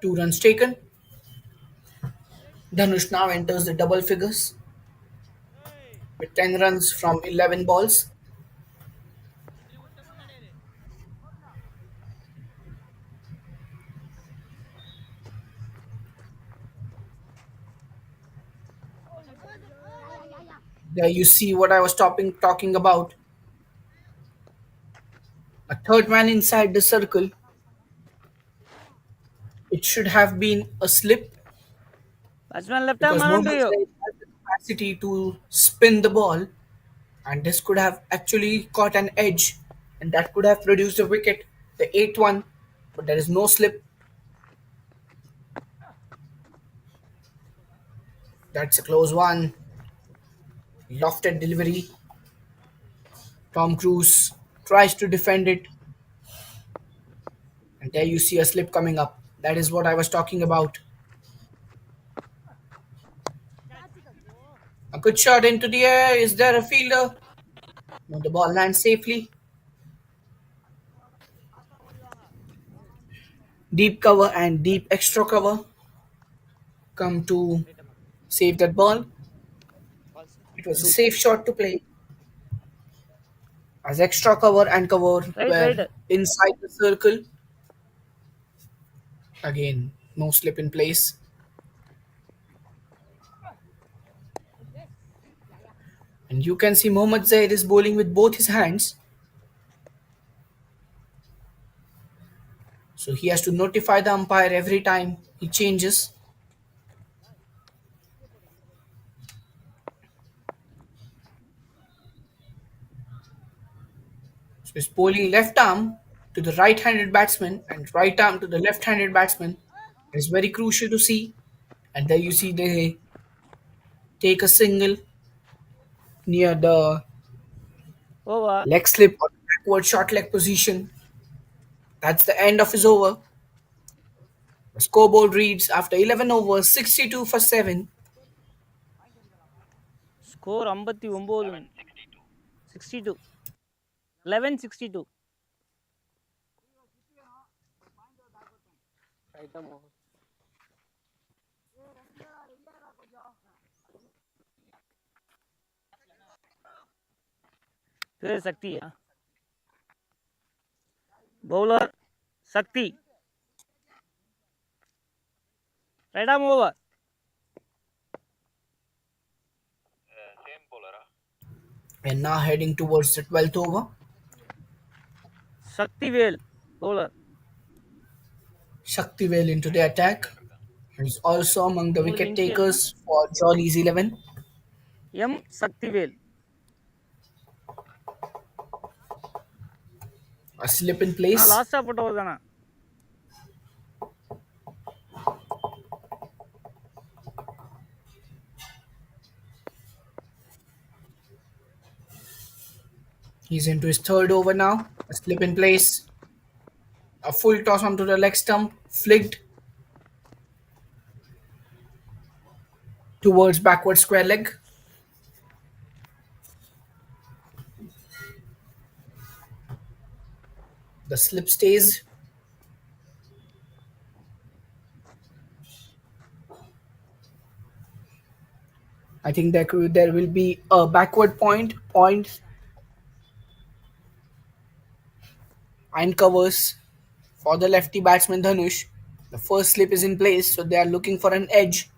2 runs taken. Dhanush now enters the double figures with 10 runs from 11 balls. There you see what I was talking about. A third man inside the circle. It should have been a slip Batsman left arm because around to Mohammad you. Zaid has the capacity to spin the ball, and this could have actually caught an edge, and that could have produced a wicket, the eighth one, but there is no slip. That's a close one. Lofted delivery. Tom Cruise tries to defend it, and there you see a slip coming up. That is what I was talking about. A good shot into the air. Is there a fielder? No, the ball lands safely. Deep cover and deep extra cover come to save that ball. It was a safe shot to play as extra cover and cover Right, were right. inside the circle. Again, no slip in place. And you can see Mohammad Zaid is bowling with both his hands. So he has to notify the umpire every time he changes. Is bowling left arm to the right-handed batsman and right arm to the left-handed batsman is very crucial to see. And there you see they take a single near the Over. leg slip or backward short leg position. That's the end of his over. The scoreboard reads after 11 overs, 62 for 7. Score 59. 62. 11-62. There is Sakti. Bowler Sakti. Right arm over. Same bowler. And now heading towards the 12th over. Sakti Vel. Bowler. Shaktivel into the attack. He's also among the Ungal wicket link enna? takers for Jolly's 11. M. Sakti Vel. A slip in place. Last put over dana. He's into his third over now. A slip in place. A full toss onto the leg stump. Flicked towards backward square leg. The slip stays. I think there will be a backward point and covers for the lefty batsman Dhanush. The first slip is in place, so they are looking for an edge.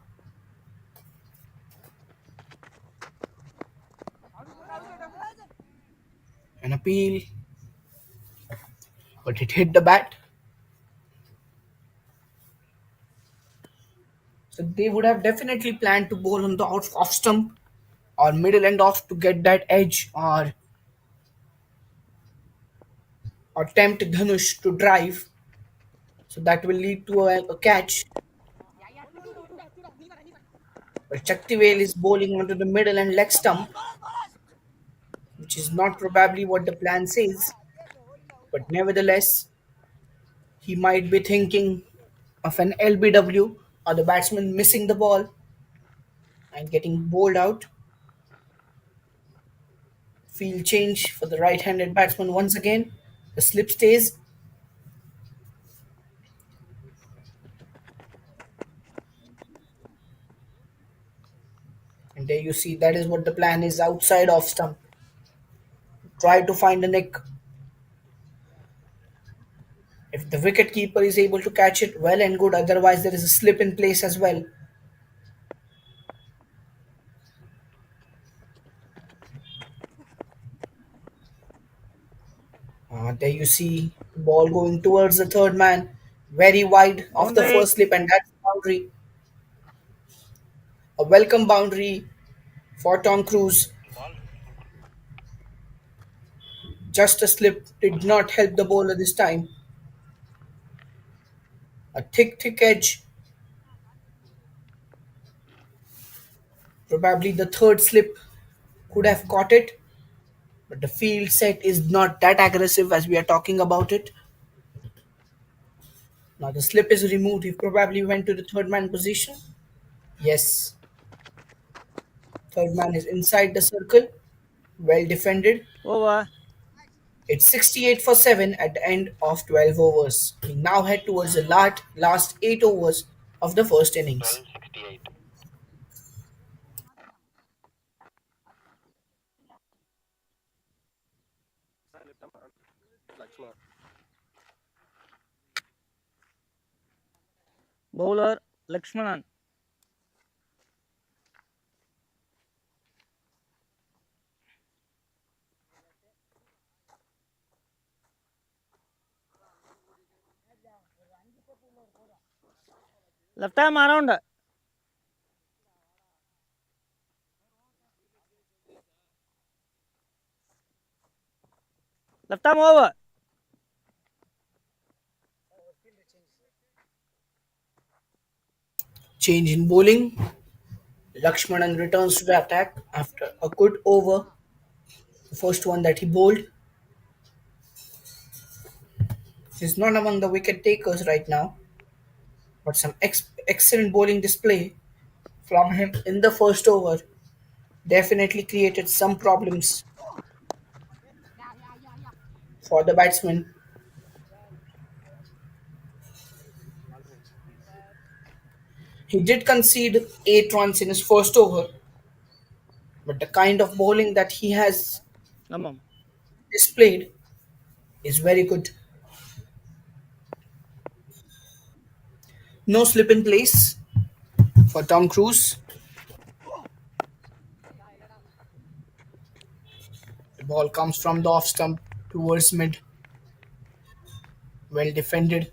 An appeal, but it hit the bat. So they would have definitely planned to bowl on the off stump or middle end off to get that edge or tempt Dhanush to drive. So that will lead to a catch. But Shaktivel is bowling onto the middle and leg stump, which is not probably what the plan says. But nevertheless, he might be thinking of an LBW or the batsman missing the ball and getting bowled out. Field change for the right handed batsman once again. The slip stays. And there you see that is what the plan is outside off stump. Try to find a nick. If the wicket keeper is able to catch it, well and good. Otherwise, there is a slip in place as well. There you see the ball going towards the third man, very wide of the Boundary. first slip, and that's boundary. A welcome boundary for Tom Cruise. Ball. Just a slip did not help the bowler this time. A thick edge. Probably the third slip could have caught it, but the field set is not that aggressive as we are talking about it. Now the slip is removed. He probably went to the third man position. Yes, third man is inside the circle. Well defended. Over. It's 68 for 7 at the end of 12 overs. We now head towards the last 8 overs of the first innings. 12:68. Bowler Lakshmanan. Left arm around. Left arm over. Change in bowling. Lakshmanan returns to the attack after a good over, the first one that he bowled. He's not among the wicket takers right now, but some excellent bowling display from him in the first over definitely created some problems for the batsman. He did concede 8 runs in his first over, but the kind of bowling that he has Amam. displayed is very good. No slip in place for Tom Cruise. The ball comes from the off stump towards mid. Well defended.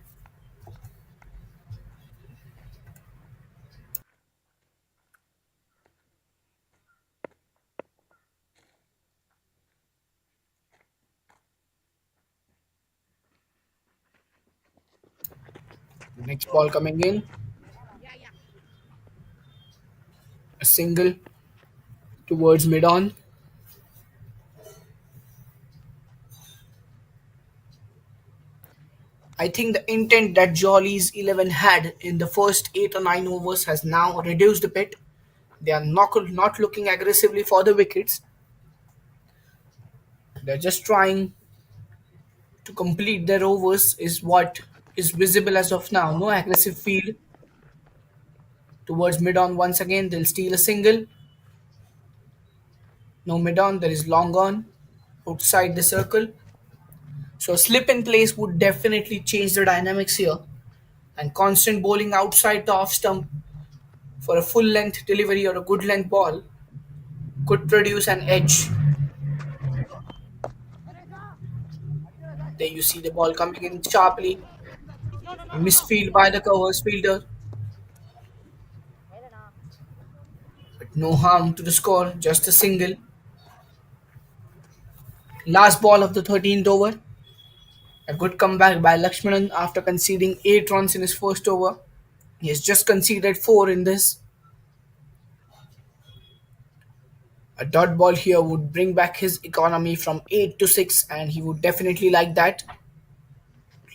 Next ball coming in. A single towards mid on. I think the intent that Jolly's 11 had in the first 8 or 9 overs has now reduced a bit. They are not looking aggressively for the wickets. They're just trying to complete their overs, is what is visible as of now. No aggressive field towards mid on once again. They'll steal a single. No mid on, there is long on outside the circle. So a slip in place would definitely change the dynamics here. And constant bowling outside the off stump for a full length delivery or a good length ball could produce an edge. There you see the ball coming in sharply. A misfield by the covers fielder, but no harm to the score, just a single. Last ball of the 13th over. A good comeback by Lakshmanan after conceding 8 runs in his first over. He has just conceded 4 in this. A dot ball here would bring back his economy from 8 to 6, and he would definitely like that.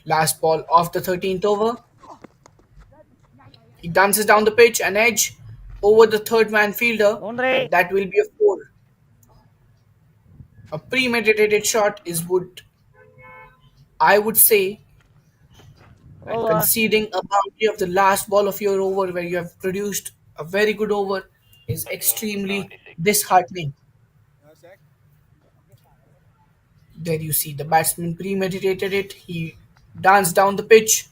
Last ball of the 13th over. He dances down the pitch, an edge over the third man fielder, Boundary. and that will be a 4. A premeditated shot is what I would say, and Over. conceding a boundary of the last ball of your over where you have produced a very good over is over extremely 76. disheartening. There you see the batsman premeditated it. He danced down the pitch.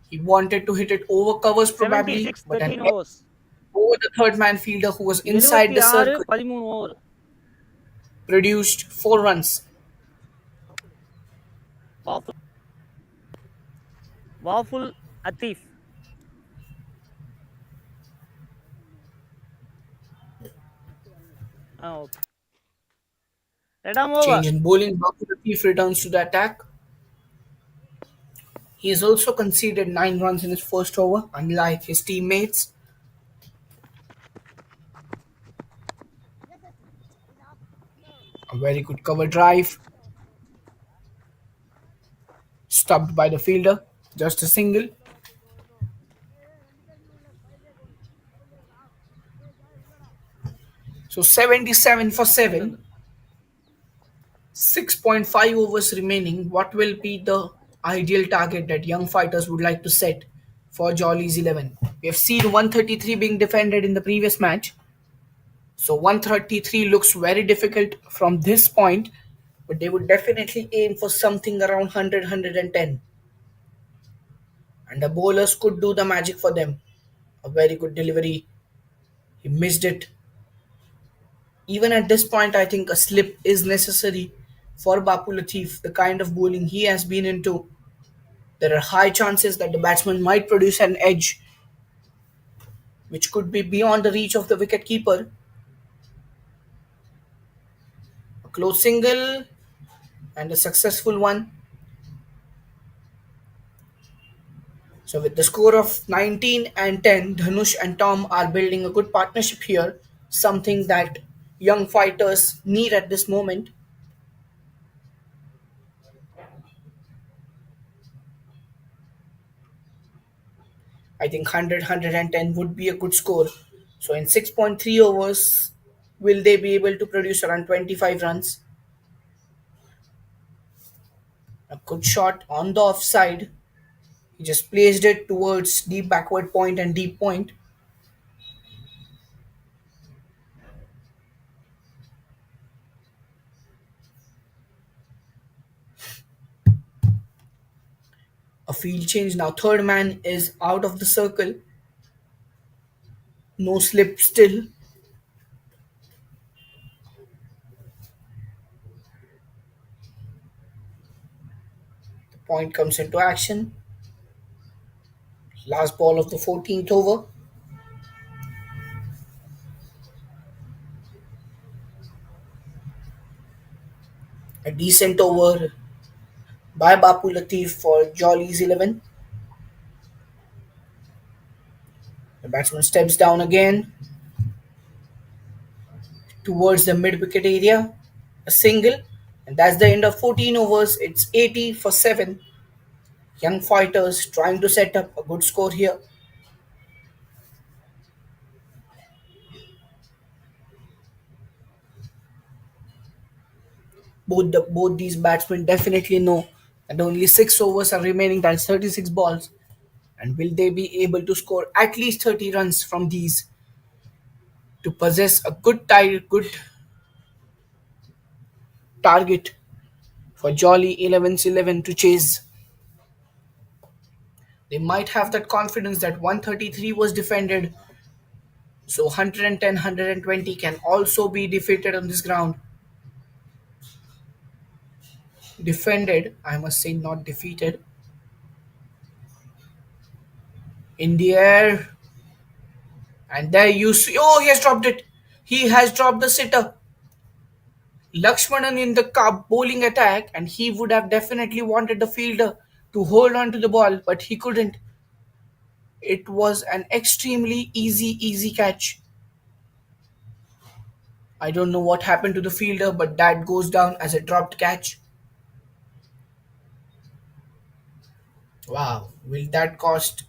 He wanted to hit it over covers probably, 76 but an 13 edge overs. over the third man fielder who was inside the 76 circle 13 over. produced 4 runs. Waffle. Waffle Atif. Okay. Red arm over. Change in bowling, Baku Latif returns to the attack. He has also conceded 9 runs in his first over, unlike his teammates. A very good cover drive, stopped by the fielder, just a single. So 77 for 7, 6.5 overs remaining. What will be the ideal target that young fighters would like to set for Jolly's 11? We have seen 133 being defended in the previous match. So 133 looks very difficult from this point, but they would definitely aim for something around 100, and the bowlers could do the magic for them. A very good delivery. He missed it. Even at this point, I think a slip is necessary for Bapu Latif, the kind of bowling he has been into. There are high chances that the batsman might produce an edge which could be beyond the reach of the wicket keeper. A close single, and a successful one. So, with the score of 19 and 10, Dhanush and Tom are building a good partnership here, something that young fighters need at this moment. I think 100 would be a good score. So, in 6.3 overs, will they be able to produce around 25 runs? A good shot on the offside. He just placed it towards deep backward point and deep point. A field change now. Third man is out of the circle. No slip still. The point comes into action. Last ball of the 14th over. A decent over by Bapu Latif for Jolly's 11. The batsman steps down again towards the mid wicket area. A single. And that's the end of 14 overs. It's 80 for 7. Young fighters trying to set up a good score here. Both these batsmen definitely know that only 6 overs are remaining. That's 36 balls. And will they be able to score at least 30 runs from these to possess a good target for Jolly 11's 11 to chase? They might have that confidence that 133 was defended, so 110, 120 can also be defeated on this ground. Defended, I must say, not defeated. In the air, and there you see. Oh, he has dropped it. He has dropped the sitter. Lakshmanan in the bowling attack, and he would have definitely wanted the fielder to hold on to the ball, but he couldn't. It was an extremely easy catch. I don't know what happened to the fielder, but that goes down as a dropped catch. Wow, will that cost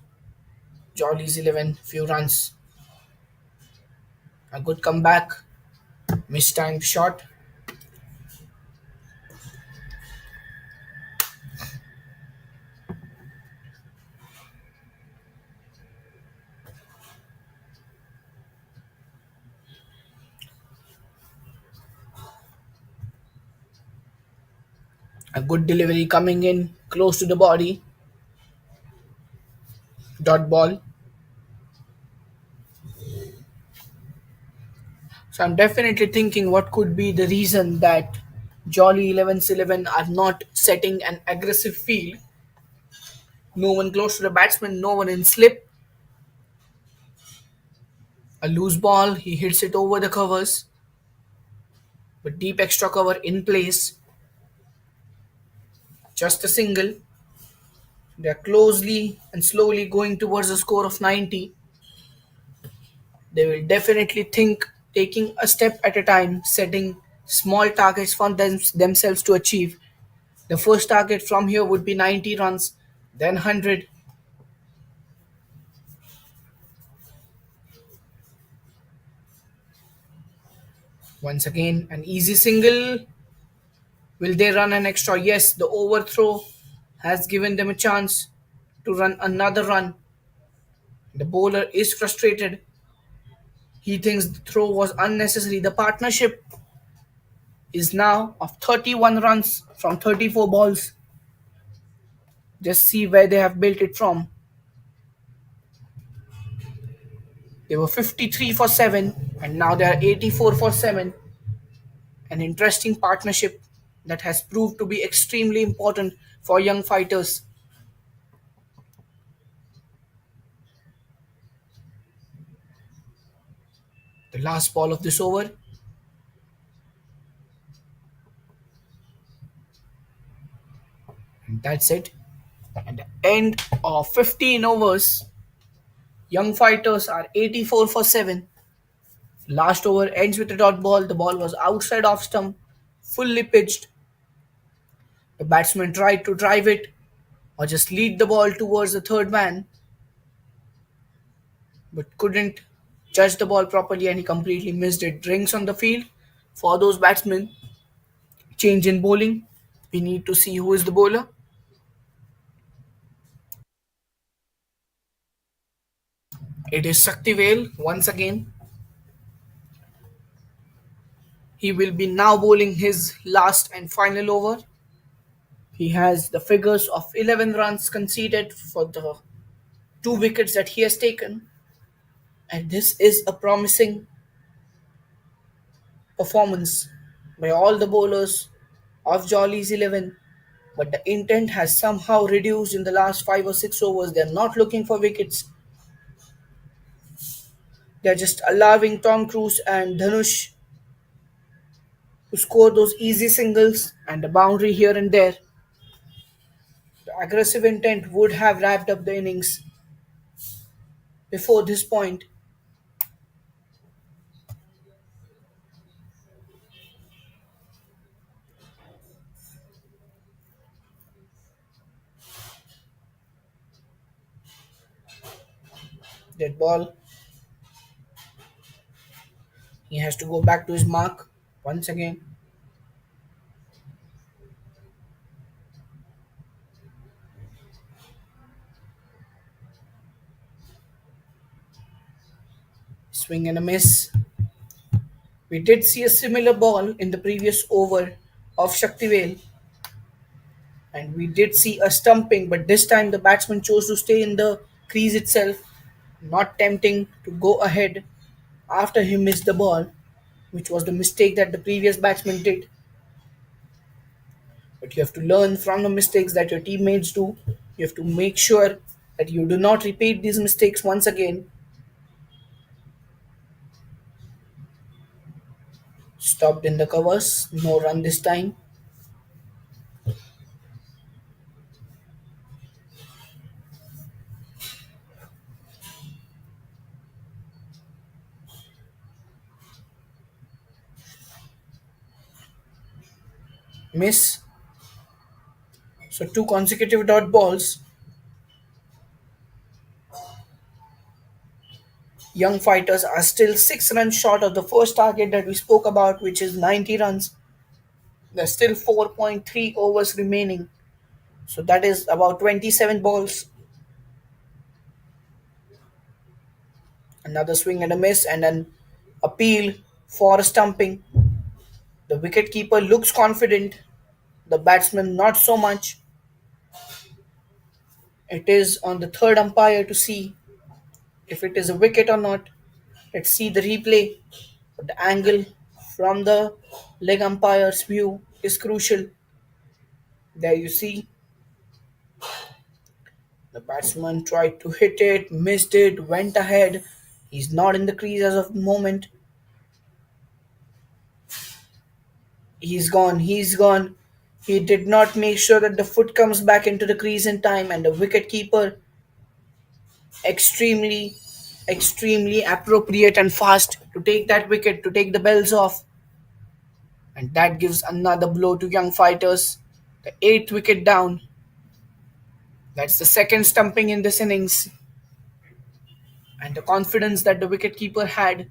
Jolly's 11 few runs? A good comeback, mistimed shot. A good delivery coming in close to the body. Dot ball. So I'm definitely thinking what could be the reason that Jolly 11's 11 are not setting an aggressive field. No one close to the batsman, no one in slip. A loose ball, he hits it over the covers. But deep extra cover in place. Just a single. They are closely and slowly going towards a score of 90. They will definitely think taking a step at a time, setting small targets for themselves to achieve. The first target from here would be 90 runs, then 100. Once again, an easy single. Will they run an extra? Yes, the overthrow has given them a chance to run another run. The bowler is frustrated. He thinks the throw was unnecessary. The partnership is now of 31 runs from 34 balls. Just see where they have built it from. They were 53 for 7 and now they are 84 for 7. An interesting partnership that has proved to be extremely important for young fighters. The last ball of this over. And that's it. At the end of 15 overs, young fighters are 84 for 7. Last over ends with a dot ball. The ball was outside off stump, fully pitched. The batsman tried to drive it or just lead the ball towards the third man, but couldn't judge the ball properly and he completely missed it. Drinks on the field for those batsmen. Change in bowling. We need to see who is the bowler. It is Shaktivel once again. He will be now bowling his last and final over. He has the figures of 11 runs conceded for the two wickets that he has taken. And this is a promising performance by all the bowlers of Jolly's 11. But the intent has somehow reduced in the last 5 or 6 overs. They're not looking for wickets. They're just allowing Tom Cruise and Dhanush to score those easy singles and a boundary here and there. The aggressive intent would have wrapped up the innings before this point. Dead ball. He has to go back to his mark once again. Swing and a miss. We did see a similar ball in the previous over of Shaktivel, and we did see a stumping, but this time the batsman chose to stay in the crease itself, not tempting to go ahead after he missed the ball, which was the mistake that the previous batsman did. But you have to learn from the mistakes that your teammates do. You have to make sure that you do not repeat these mistakes once again. Stopped in the covers, no run this time. Miss. So two consecutive dot balls. Young fighters are still 6 runs short of the first target that we spoke about, which is 90 runs. There's still 4.3 overs remaining. So that is about 27 balls. Another swing and a miss, and an appeal for a stumping. The wicketkeeper looks confident. The batsman, not so much. It is on the third umpire to see if it is a wicket or not. Let's see the replay. But the angle from the leg umpire's view is crucial. There you see the batsman tried to hit it, missed it, went ahead. He's not in the crease as of the moment. He's gone, he's gone. He did not make sure that the foot comes back into the crease in time, and the wicketkeeper extremely, extremely appropriate and fast to take that wicket, to take the bells off. And that gives another blow to young fighters. The eighth wicket down. That's the second stumping in this innings. And the confidence that the wicketkeeper had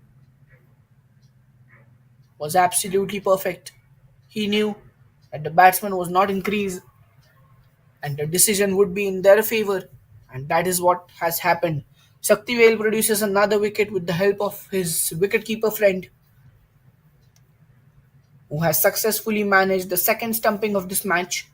was absolutely perfect. He knew that the batsman was not in crease and the decision would be in their favor. And that is what has happened. Shaktivel produces another wicket with the help of his wicketkeeper friend, who has successfully managed the second stumping of this match.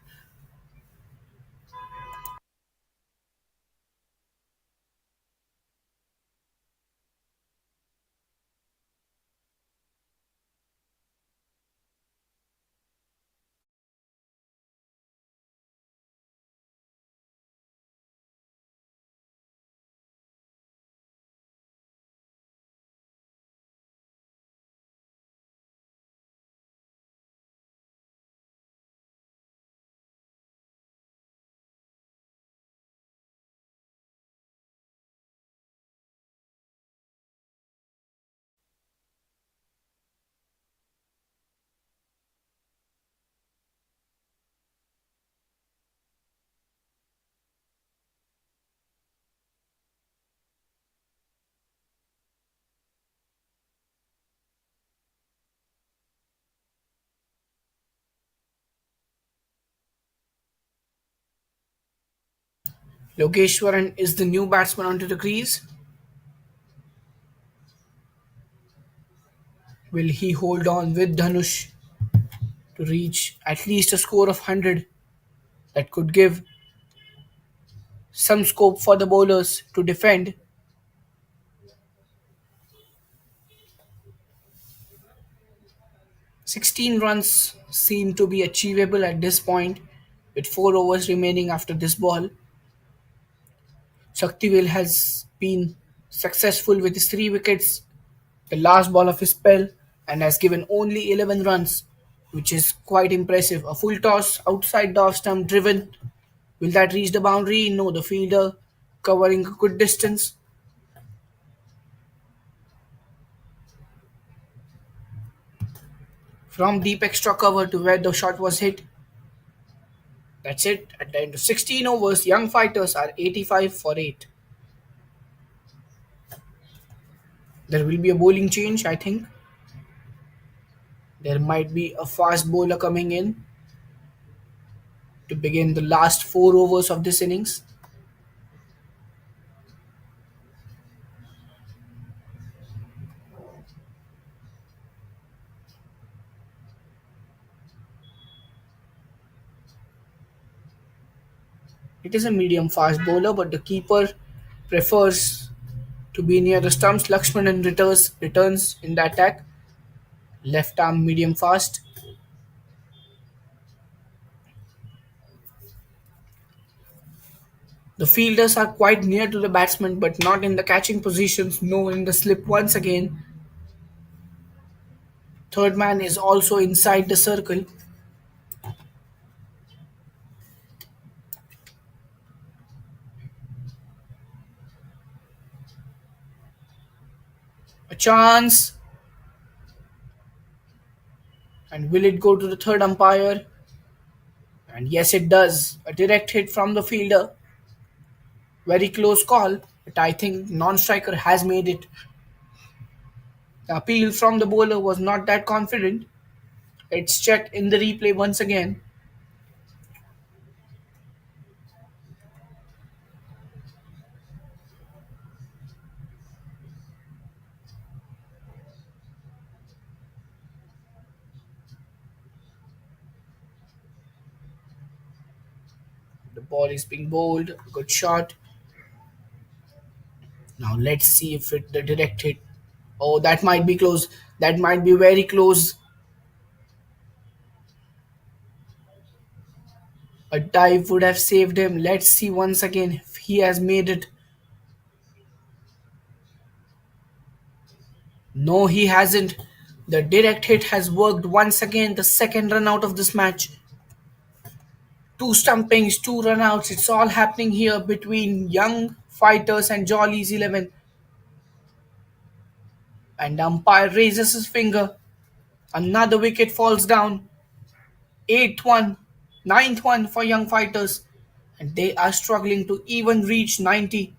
Yogeshwaran is the new batsman onto the crease. Will he hold on with Dhanush to reach at least a score of 100 that could give some scope for the bowlers to defend? 16 runs seem to be achievable at this point with 4 overs remaining after this ball. Shaktivel has been successful with his 3 wickets, the last ball of his spell, and has given only 11 runs, which is quite impressive. A full toss outside the off stump driven. Will that reach the boundary? No, the fielder covering a good distance. From deep extra cover to where the shot was hit. That's it. At the end of 16 overs, young fighters are 85 for 8. There will be a bowling change, I think. There might be a fast bowler coming in to begin the last 4 overs of this innings. It is a medium fast bowler, but the keeper prefers to be near the stumps. Lakshmanan returns in the attack. Left arm medium fast. The fielders are quite near to the batsman but not in the catching positions. No in the slip once again. Third man is also inside the circle. A chance. And will it go to the third umpire? And yes, it does. A direct hit from the fielder. Very close call, but I think non-striker has made it. The appeal from the bowler was not that confident. It's checked in the replay once again. The ball is being bowled. Good shot. Now let's see if the direct hit. Oh, that might be close. That might be very close. A dive would have saved him. Let's see once again if he has made it. No, he hasn't. The direct hit has worked once again. The second run out of this match. 2 stumpings, 2 runouts. It's all happening here between young fighters and Jolly's 11. And umpire raises his finger. Another wicket falls down. 8th one, 9th one for young fighters. And they are struggling to even reach 90.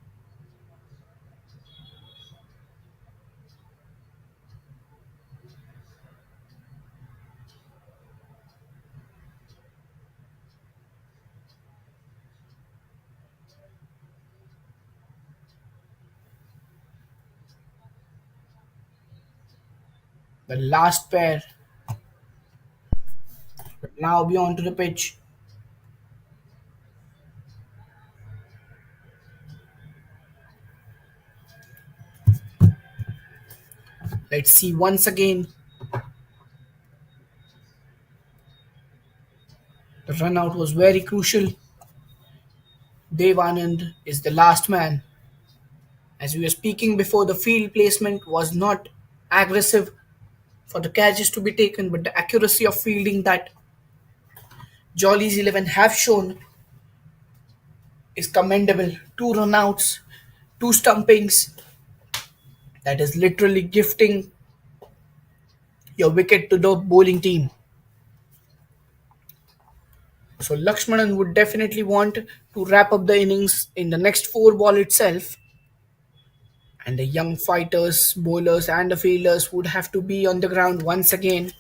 The last pair will now be onto the pitch. Let's see once again. The run out was very crucial. Dev Anand is the last man. As we were speaking before, the field placement was not aggressive for the catches to be taken, but the accuracy of fielding that Jolly's 11 have shown is commendable. 2 runouts, 2 stumpings. That is literally gifting your wicket to the bowling team. So Lakshmanan would definitely want to wrap up the innings in the next 4 ball itself. And the young fighters, bowlers and the fielders would have to be on the ground once again.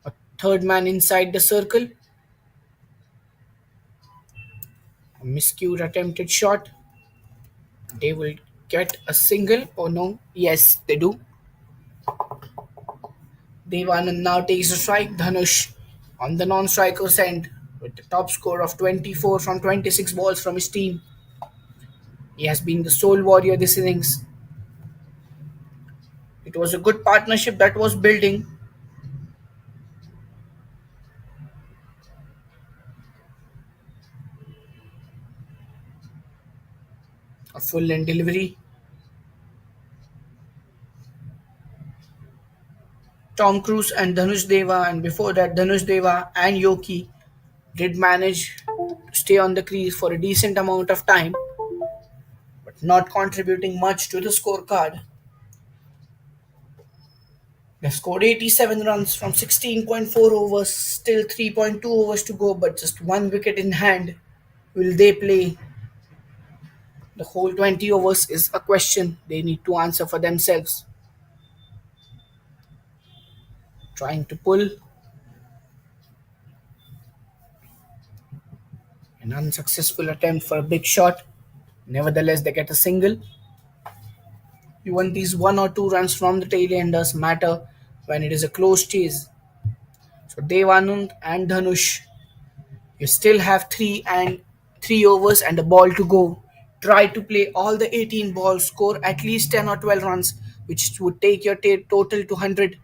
A third man inside the circle. Miscued attempted shot. They will get a single or no? Yes, they do. Devanand now takes a strike. Dhanush on the non-striker's end with the top score of 24 from 26 balls from his team. He has been the sole warrior this innings. It was a good partnership that was building. A full length delivery. Tom Cruise and Dhanush Deva, and before that, Dhanush Deva and Yoki did manage to stay on the crease for a decent amount of time, but not contributing much to the scorecard. They scored 87 runs from 16.4 overs, still 3.2 overs to go, but just one wicket in hand. Will they play the whole 20 overs? Is a question they need to answer for themselves. Trying to pull an unsuccessful attempt for a big shot. Nevertheless, they get a single. Even these one or two runs from the tail enders matter when it is a close chase. So Devanand and Dhanush, you still have 3 overs and a ball to go. Try to play all the 18 balls, score at least 10 or 12 runs, which would take your total to 100.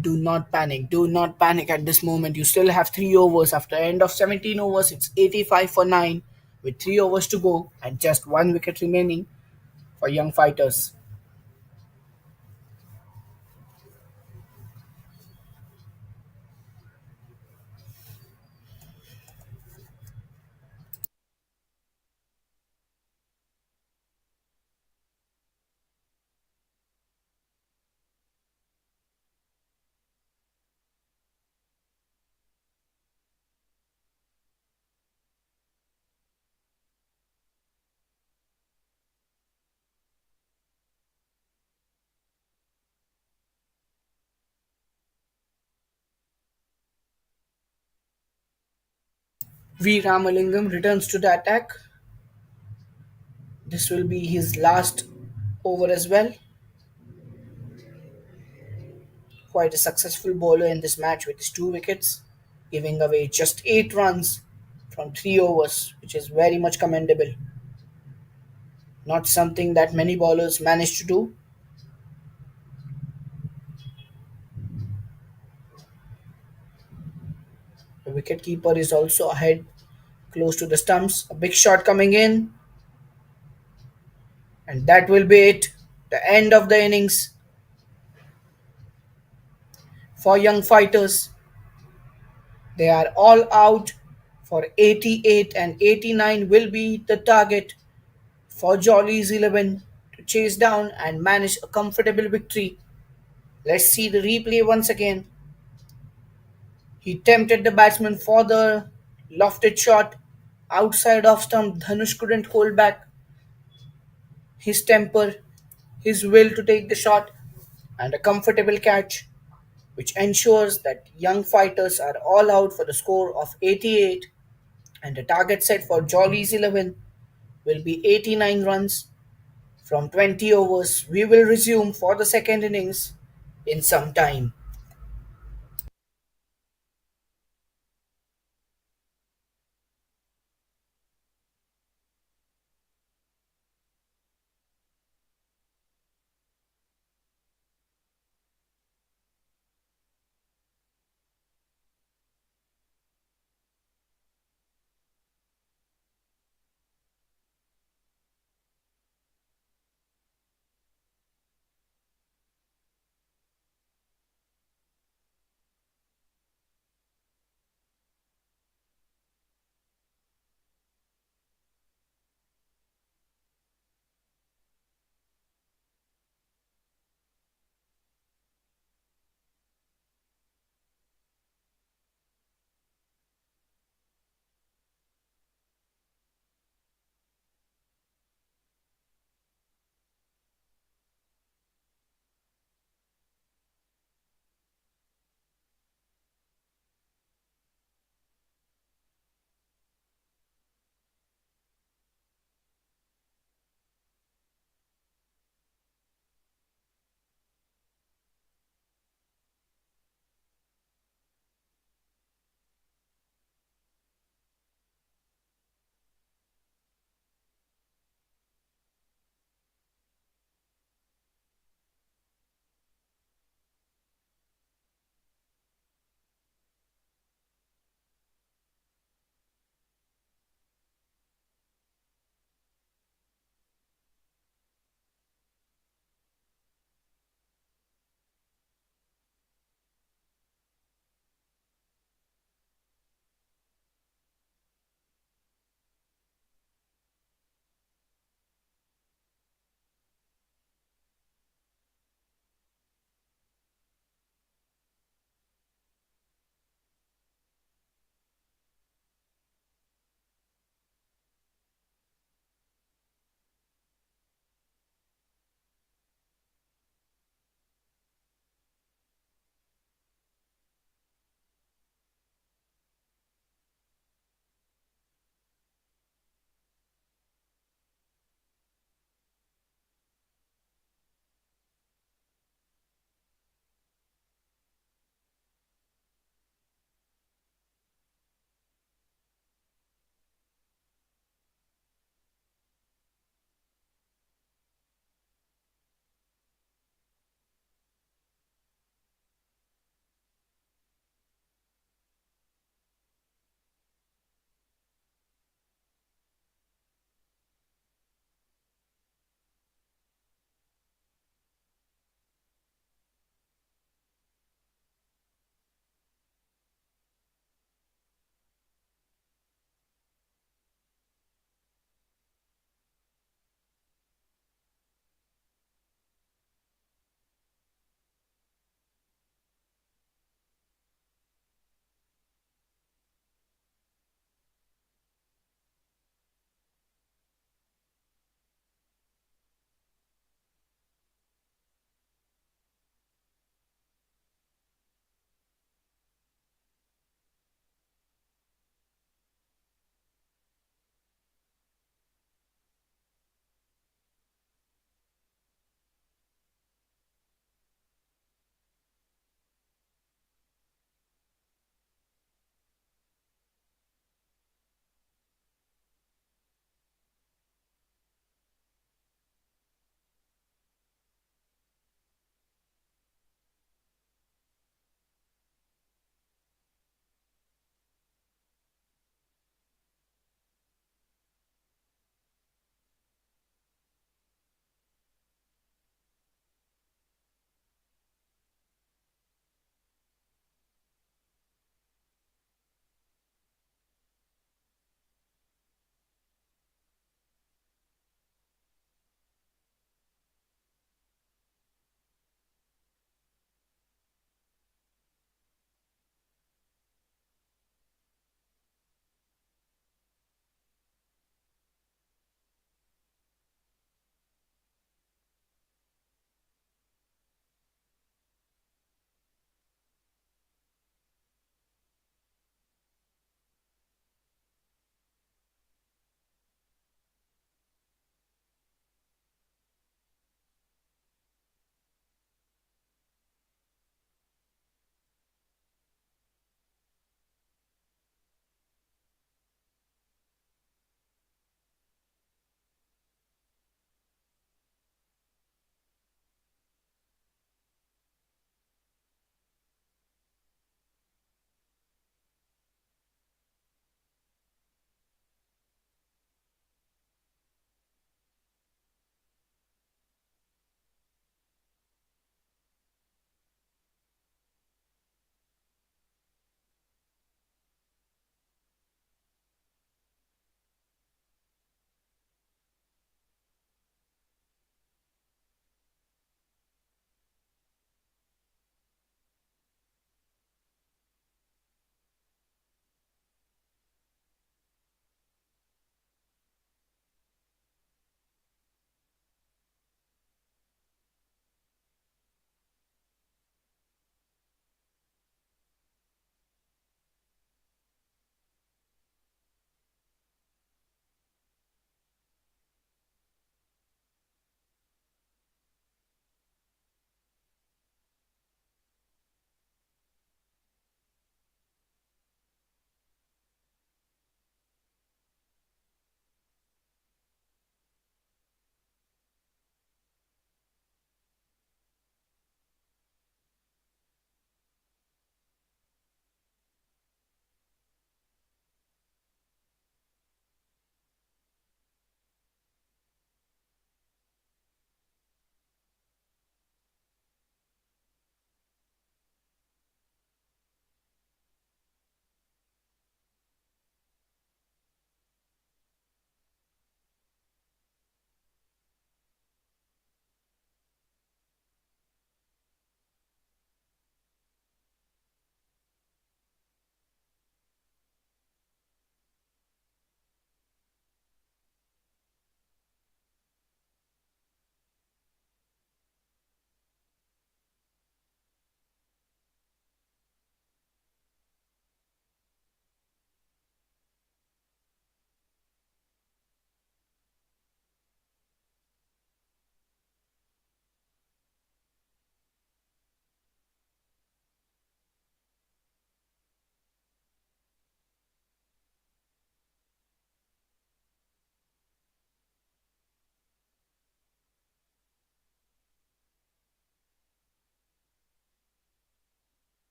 Do not panic. Do not panic at this moment. You still have 3 overs. After end of 17 overs, it's 85 for 9 with 3 overs to go and just one wicket remaining for young fighters. V. Ramalingam returns to the attack. This will be his last over as well. Quite a successful bowler in this match with his 2 wickets, giving away just 8 runs from 3 overs, which is very much commendable. Not something that many bowlers manage to do. The wicketkeeper is also ahead, close to the stumps. A big shot coming in, and that will be it. The end of the innings for young fighters. They are all out for 88, and 89 will be the target for Jolly's 11 to chase down and manage a comfortable victory. Let's see the replay once again. He tempted the batsman for the lofted shot outside off stump. Dhanush couldn't hold back his temper, his will to take the shot, and a comfortable catch, which ensures that young fighters are all out for the score of 88, and the target set for Jolly's 11 will be 89 runs from 20 overs. We will resume for the second innings in some time.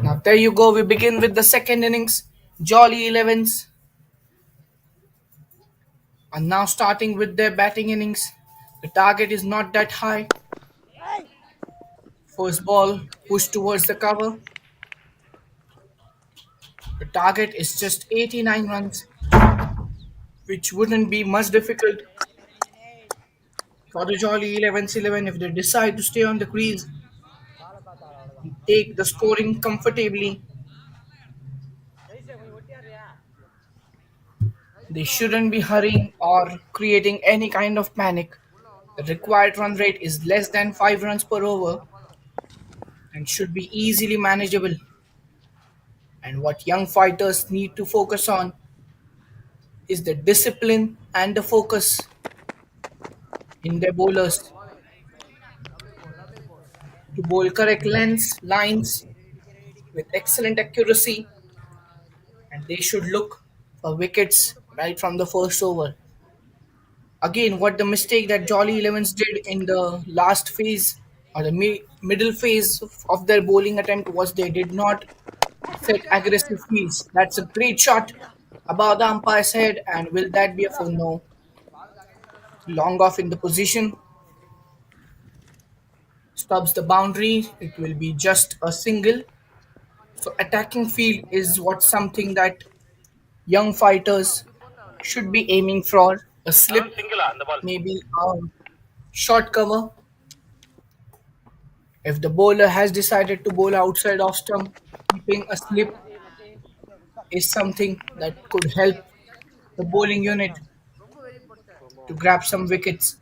Now there you go. We begin with the second innings. Jolly 11s are now starting with their batting innings. The target is not that high. First ball pushed towards the cover. The target is just 89 runs, which wouldn't be much difficult for the Jolly 11s 11 if they decide to stay on the crease and take the scoring comfortably. They shouldn't be hurrying or creating any kind of panic. The required run rate is less than 5 runs per over and should be easily manageable. And what young fighters need to focus on is the discipline and the focus in their bowlers to bowl correct lines with excellent accuracy, and they should look for wickets right from the first over. Again, what the mistake that Jolly 11s did in the last phase or the middle phase of their bowling attempt was they did not set aggressive fields. That's a great shot above the umpire's head, and will that be a full no? Long off in the position, stops the boundary. It will be just a single. So attacking field is what something that young fighters should be aiming for. A slip, Arun single on the ball. maybe a short cover. If the bowler has decided to bowl outside off stump, keeping a slip is something that could help the bowling unit to grab some wickets.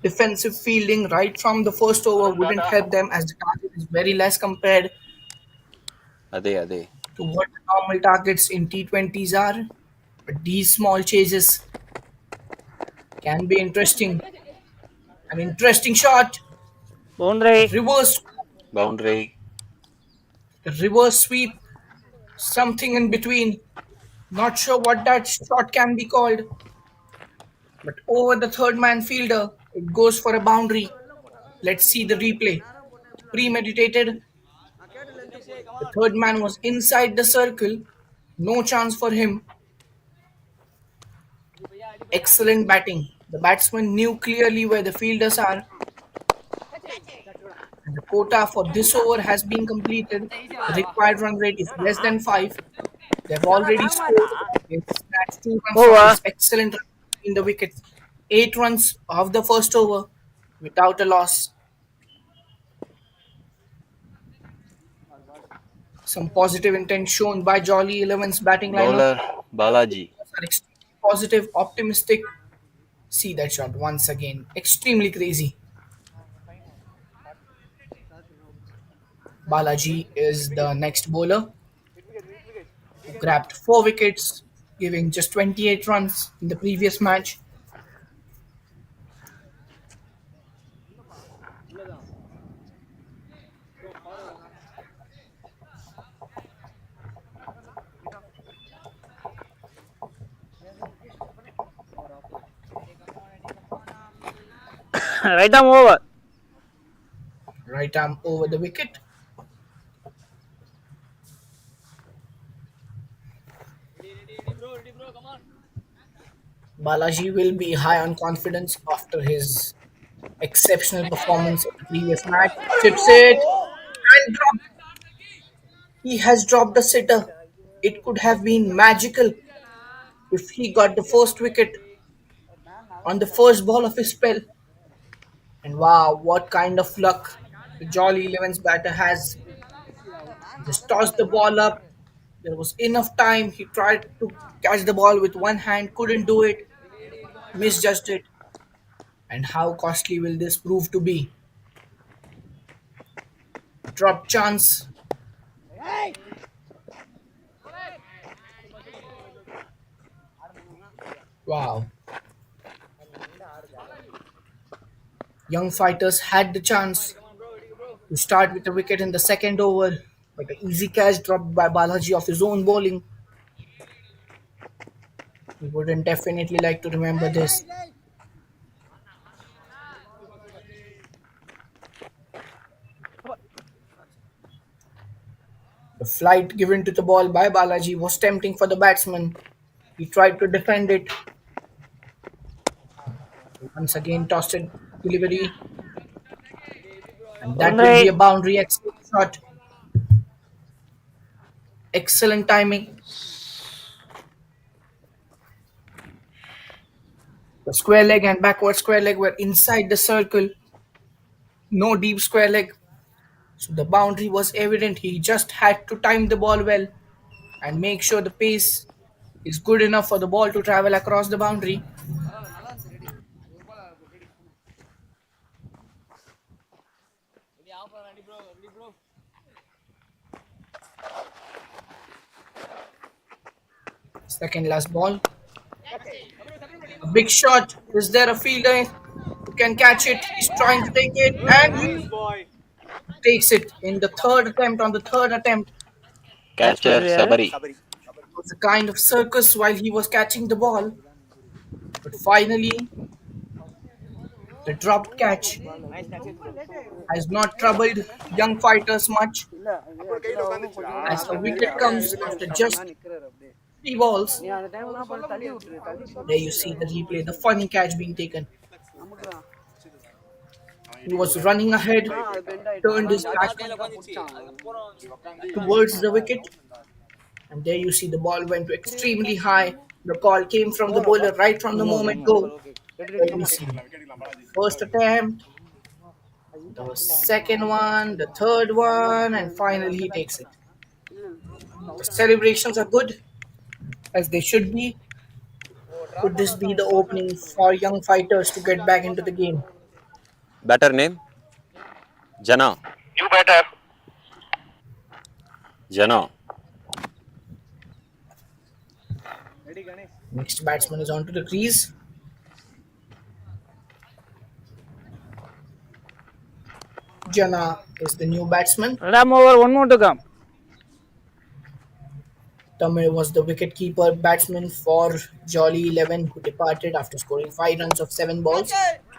Defensive fielding right from the first over Arun wouldn't Tata. help them as the target is very less compared అదే అదే to what the normal targets in T20s are. But these small chases can be interesting. An interesting shot, boundary reverse, boundary reverse sweep, something in between. Not sure what that shot can be called, but over the third man fielder, it goes for a boundary. Let's see the replay. Premeditated, the third man was inside the circle, no chance for him. Excellent batting. The batsman knew clearly where the fielders are, and the quota for this over has been completed. The required run rate is less than 5. They've already scored. They've snatched 2 runs from ova this excellent run in the wickets. 8 runs of the first over without a loss. Some positive intent shown by Jolly 11's batting lineup. Bowler Balaji Are extremely positive, optimistic. See that shot once again. Extremely crazy. Balaji is the next bowler who grabbed 4 wickets, giving just 28 runs in the previous match. Right arm over Right arm over the wicket. Balaji will be high on confidence after his exceptional performance in the previous match. Chips it and drops. He has dropped the sitter. It could have been magical if he got the first wicket on the first ball of his spell. And wow, what kind of luck the Jolly 11's batter has. Just tossed the ball up. There was enough time. He tried to catch the ball with one hand, couldn't do it, misjudged it. And how costly will this prove to be? Drop chance. Wow. Young fighters had the chance to start with a wicket in the second over, but an easy catch dropped by Balaji of his own bowling. We wouldn't definitely like to remember this. The flight given to the ball by Balaji was tempting for the batsman. He tried to defend it. Once again, tossed it delivery, and that will be Boundary. a boundary. Excellent shot, excellent timing. The square leg and backward square leg were inside the circle. No deep square leg. So the boundary was evident. He just had to time the ball well and make sure the pace is good enough for the ball to travel across the boundary. Second last ball. A big shot. Is there a fielder who can catch it? He's trying to take it and he takes it in the third attempt. On the third attempt, Catcher Catcher யாரு? Sabari. it was a kind of circus while he was catching the ball. But finally, the dropped catch has not troubled young fighters much as a wicket comes after just three balls. There you see the replay, the funny catch being taken. He was running ahead, turned his back towards the wicket, and there you see the ball went extremely high. The call came from the bowler right from the moment go. There you see first attempt, the second one, the third one, and finally he takes it. The celebrations are good as they should be. Could this be the opening for young fighters to get back into the game? Batter name? Jana. You better. Jana. Next batsman is onto the crease. Jana is the new batsman. Ram over, one more to come. Tamil was the wicket-keeper batsman for Jolly 11 who departed after scoring 5 runs of 7 balls.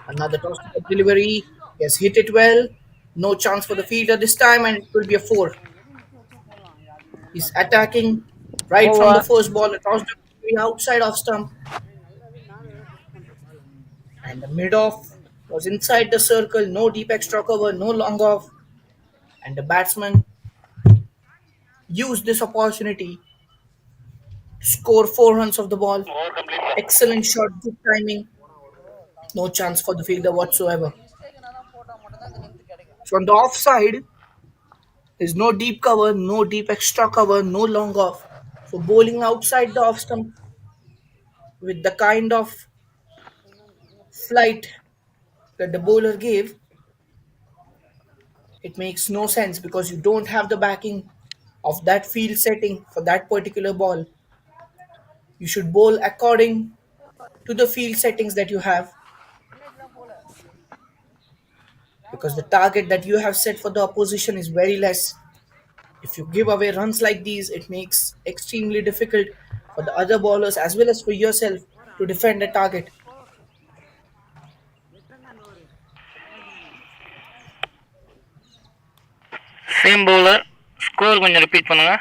Another toss to the delivery. He has hit it well. No chance for the fielder this time and it will be a 4. He's attacking right from the Over. first ball. A toss to the outside off stump. And the mid-off was inside the circle. No deep extra cover, no long off. And the batsman used this opportunity to score 4 runs of the ball. Excellent shot, good timing. No chance for the fielder whatsoever. So on the offside, there's no deep cover, no deep extra cover, no long off. So bowling outside the off stump with the kind of flight that the bowler gave, it makes no sense because you don't have the backing of that field setting for that particular ball. You should bowl according to the field settings that you have because the target that you have set for the opposition is very less. If you give away runs like these, it makes extremely difficult for the other bowlers as well as for yourself to defend the target. Same bowler. Score கொஞ்சம் repeat பண்ணுங்க.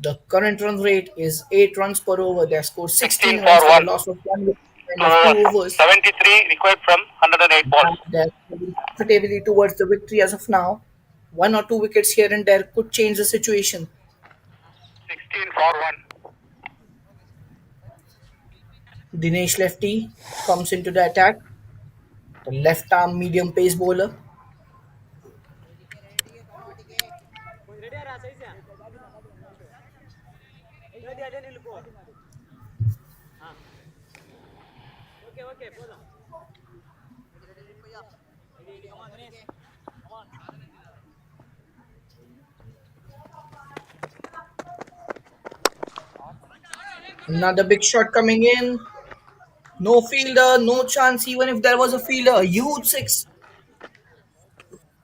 The current run rate is 8 runs per over. They have scored 16 16 runs for for a 1. loss of 1 wicket and of 2 overs. 73 required from 108 balls. They're moving comfortably towards the victory as of now. 1 or 2 wickets here and there could change the situation. 16 for 1. Dinesh Lefty comes into the attack. The left arm medium pace bowler. Another big shot coming in. No fielder, no chance. Even if there was a fielder, a huge 6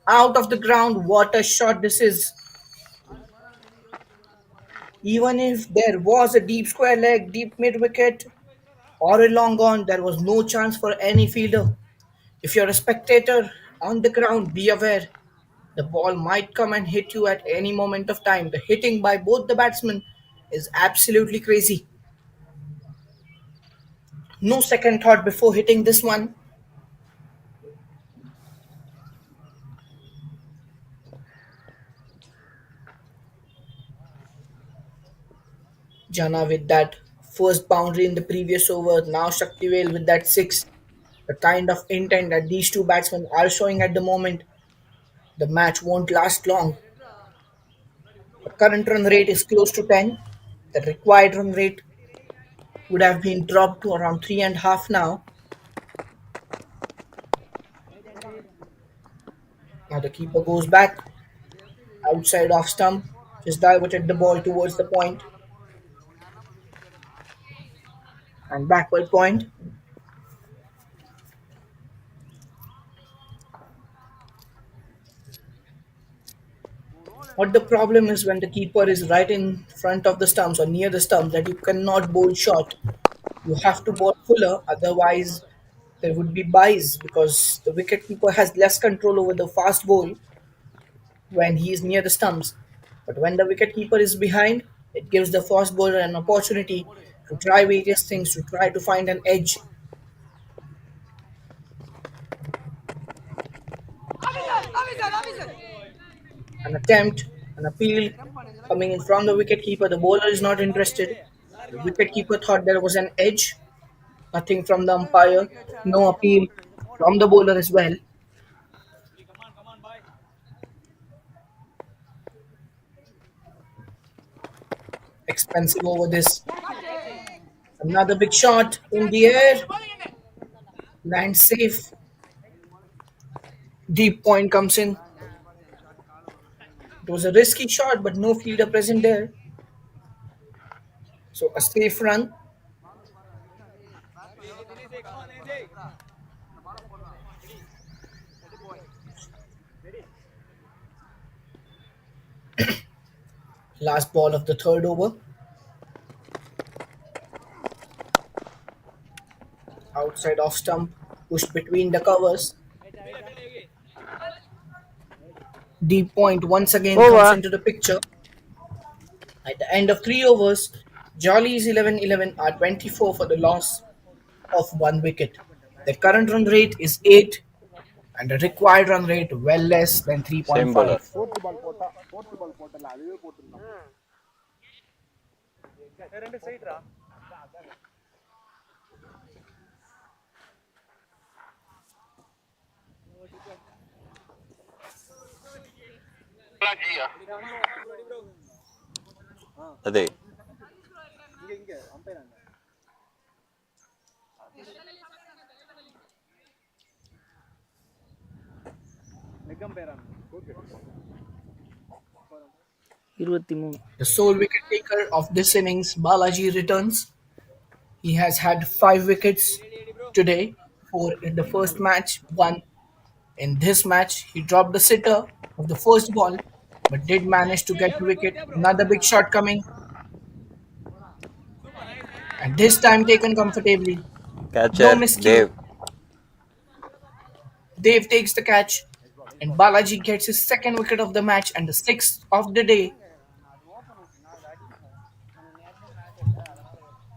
out of the ground. What a shot this is. Even if there was a deep square leg, deep mid wicket, or a long on, there was no chance for any fielder. If you're a spectator on the ground, be aware The ball might come and hit you at any moment of time. The hitting by both the batsmen is absolutely crazy. No second thought before hitting this one. Jana with that first boundary in the previous over. Now Shaktivel with that six. The kind of intent that these two batsmen are showing at the moment, the match won't last long. The current run rate is close to 10. The required run rate would have been dropped to around 3.5 now. Now the keeper goes back outside off stump, just diverted the ball towards the point and backward point. What the problem is when the keeper is right in front of the stumps or near the stumps that you cannot bowl short. You have to bowl fuller, otherwise there would be buys because the wicket keeper has less control over the fast ball when he is near the stumps. But when the wicket keeper is behind, it gives the fast bowler an opportunity to try various things to try to find an edge. An attempt, an appeal coming in from the wicket keeper. The bowler is not interested. The wicket keeper thought there was an edge. Nothing from the umpire. No appeal from the bowler as well. Expensive over this. Another big shot in the air. Lands safe. Deep point comes in. It was a risky shot, but no fielder present there. So a safe run. Last ball of the third over. Outside off stump. Pushed between the covers. Deep point once again comes Over. into the picture. At the end of 3 overs, Jolly's 11-11 are 24 for the loss of 1 wicket. The current run rate is 8 and the required run rate well less than Same bowler. 3.5. అదే The sole wicket taker of this innings, Balaji, returns. He has had 5 wickets today, 4 in the first match, 1 in this match. He dropped the sitter of the first ball, but did manage to get the wicket. Another big shot coming, and this time taken comfortably. No catcher miscue. Dave. Dave takes the catch, and Balaji gets his second wicket of the match and the sixth of the day.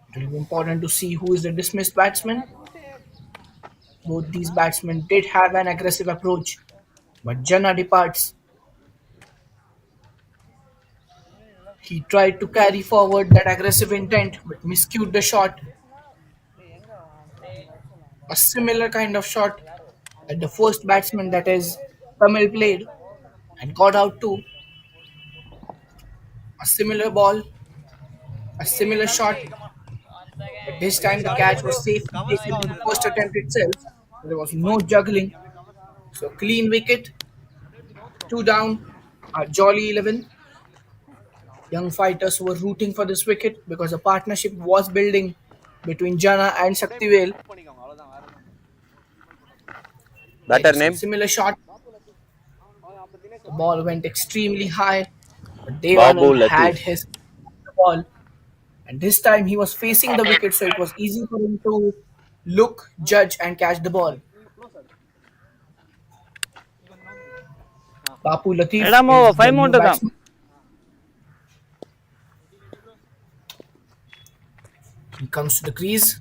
It will be important to see who is the dismissed batsman. Both these batsmen did have an aggressive approach, but Jana departs. He tried to carry forward that aggressive intent but miscued the shot. A similar kind of shot that the first batsman, that is Tamil, played and got out too. A similar ball, a similar shot, but this time the catch was safely taken in the first attempt itself. There was no juggling. So clean wicket, 2 down. Our Jolly 11 young fighters were rooting for this wicket because a partnership was building between Jana and Shaktivel. There batter is a name similar shot. The ball went extremely high, but Babu Devanand had Latif. his ball, and this time he was facing the wicket, so it was easy for him to look, judge, and catch the ball. Bapu Latif Madam, is the 5 new more to come. batsman. He comes to the crease.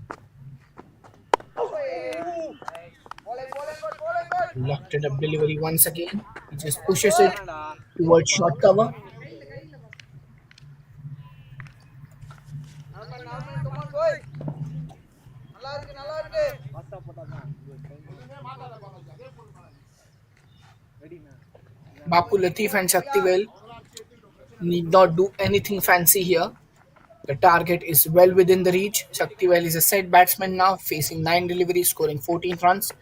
Lofted up delivery once again. He just pushes it towards short cover. Bapu Latif and Shaktivel need not do anything fancy here. The target is well within the reach. Shaktivel is a set batsman now, facing 9 deliveries, scoring 14 runs.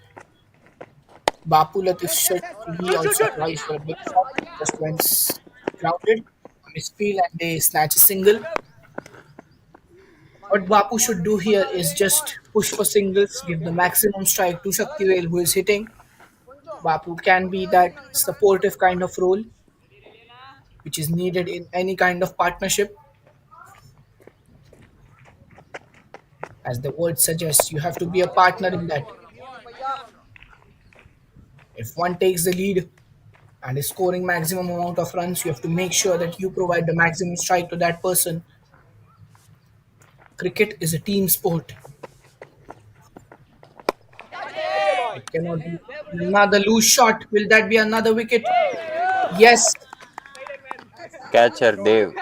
Bapu Latif should he also tries for a big shot, just went grounded on his field and they snatch a single. What Bapu should do here is just push for singles, give the maximum strike to Shaktivel who is hitting. Bapu can be that supportive kind of role which is needed in any kind of partnership. As the word suggests, you have to be a partner in that. If one takes the lead and is scoring maximum amount of runs, you have to make sure that you provide the maximum strike to that person. Cricket is a team sport. It cannot be another loose shot. Will that be another wicket? Yes, Catcher Dave.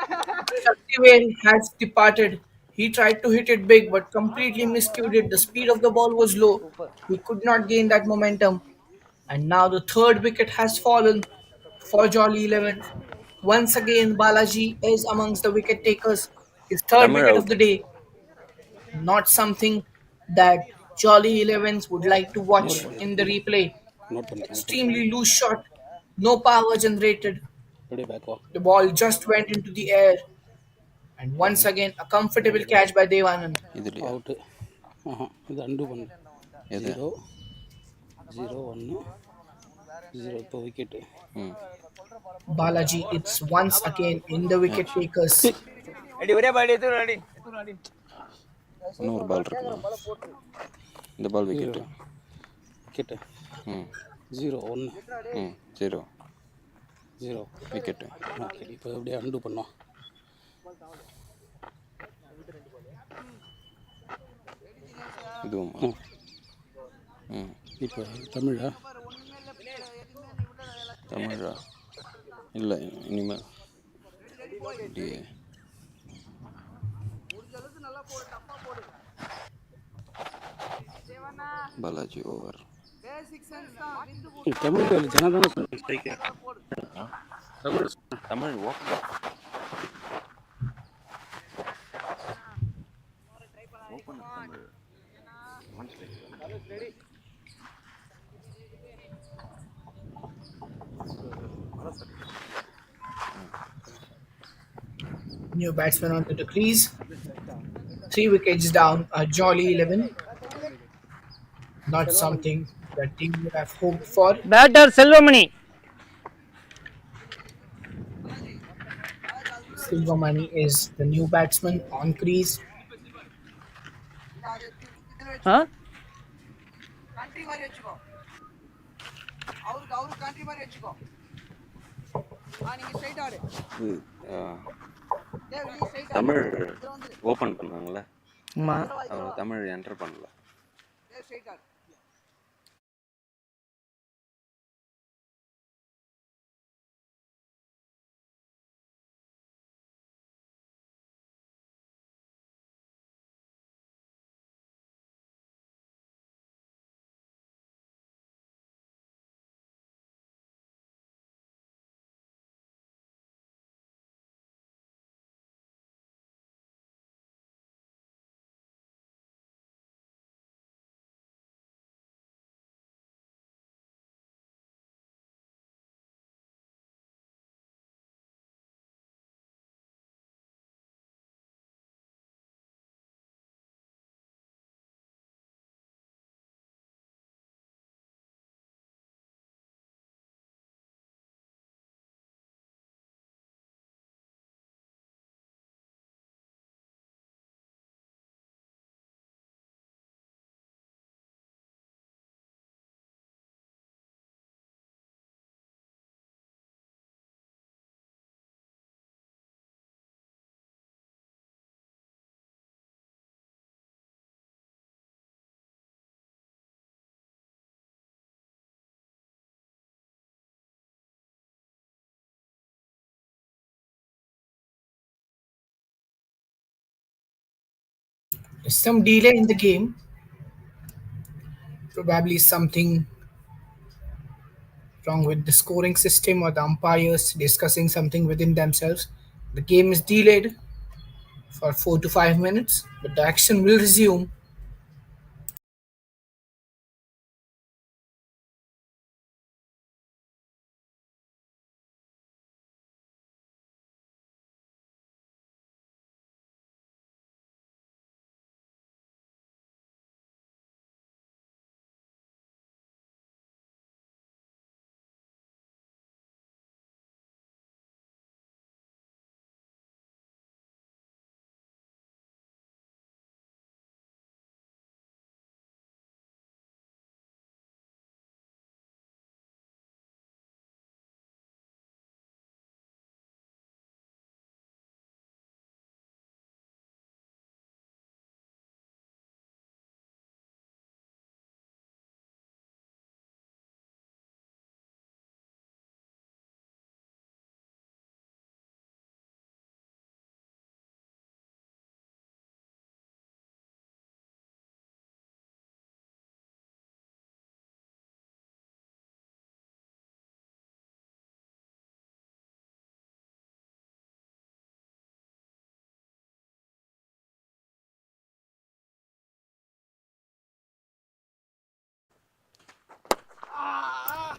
Shaktivel has departed. He tried to hit it big but completely miscued it. The speed of the ball was low. He could not gain that momentum. And now the third wicket has fallen for Jolly 11. Once again, Balaji is amongst the wicket takers. His third Tamil wicket of out. the day. Not something that Jolly 11s would like to watch in the replay. Extremely loose shot, no power generated. The ball just went into the air. And once again, a comfortable catch by Devanand. இதுலையா out இது அண்டு பண்ணு எது 0 0 1 0 இப்போ wicket. ம் Balaji, it's once again in the wicket match takers. இன்னொரு பால் இருக்குண்ணா இந்த பால் விக்கெட்டு விக்கெட்டு ம் 0 1 ம் 0 0. விக்கெட்டு ஓகே, இப்போ அப்படியே அண்டு பண்ணோம். இதுவும் ம் ம் இப்போ தமிழா தமிழா இல்லை இனிமேல் இல்லையே பாலாஜி ஓவர் தமிழ் ஜனதான strike Tamil over New batsman onto the crease. 3 wickets down, a jolly 11. Not something that team would have hoped for. Batter Selvamani. Silvamani is the new batsman on crease. Huh? Tamil open பண்ணாங்களே ஆமாம். அவர் Tamil enter பண்ணல. There's some delay in the game, probably something wrong with the scoring system or the umpires discussing something within themselves. The game is delayed for 4 to 5 minutes, but the action will resume.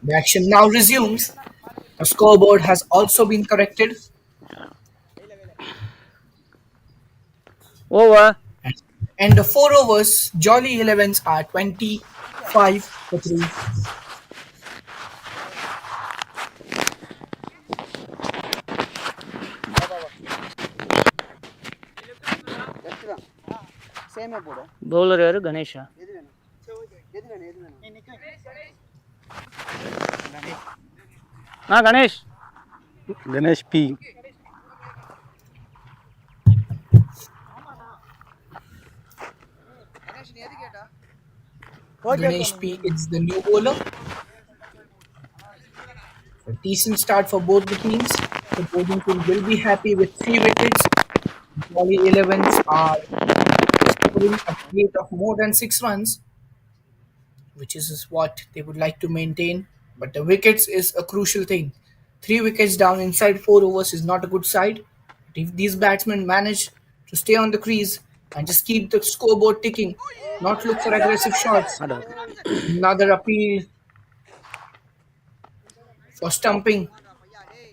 The action now resumes. The scoreboard has also been corrected. Over. And the 4 overs, Jolly 11s are 25 for 3. Bowler ಯಾರು Ganesha Ganesh Ganesh P Ganesh P is the new bowler. A decent start for both the teams. The bowling team will be happy with 3 wickets. Jolly 11s are scoring at a rate of more than 6 runs, which is what they would like to maintain. But the wickets is a crucial thing. 3 wickets down inside 4 overs is not a good side. But if these batsmen manage to stay on the crease and just keep the scoreboard ticking, not look for aggressive shots, another appeal for stumping.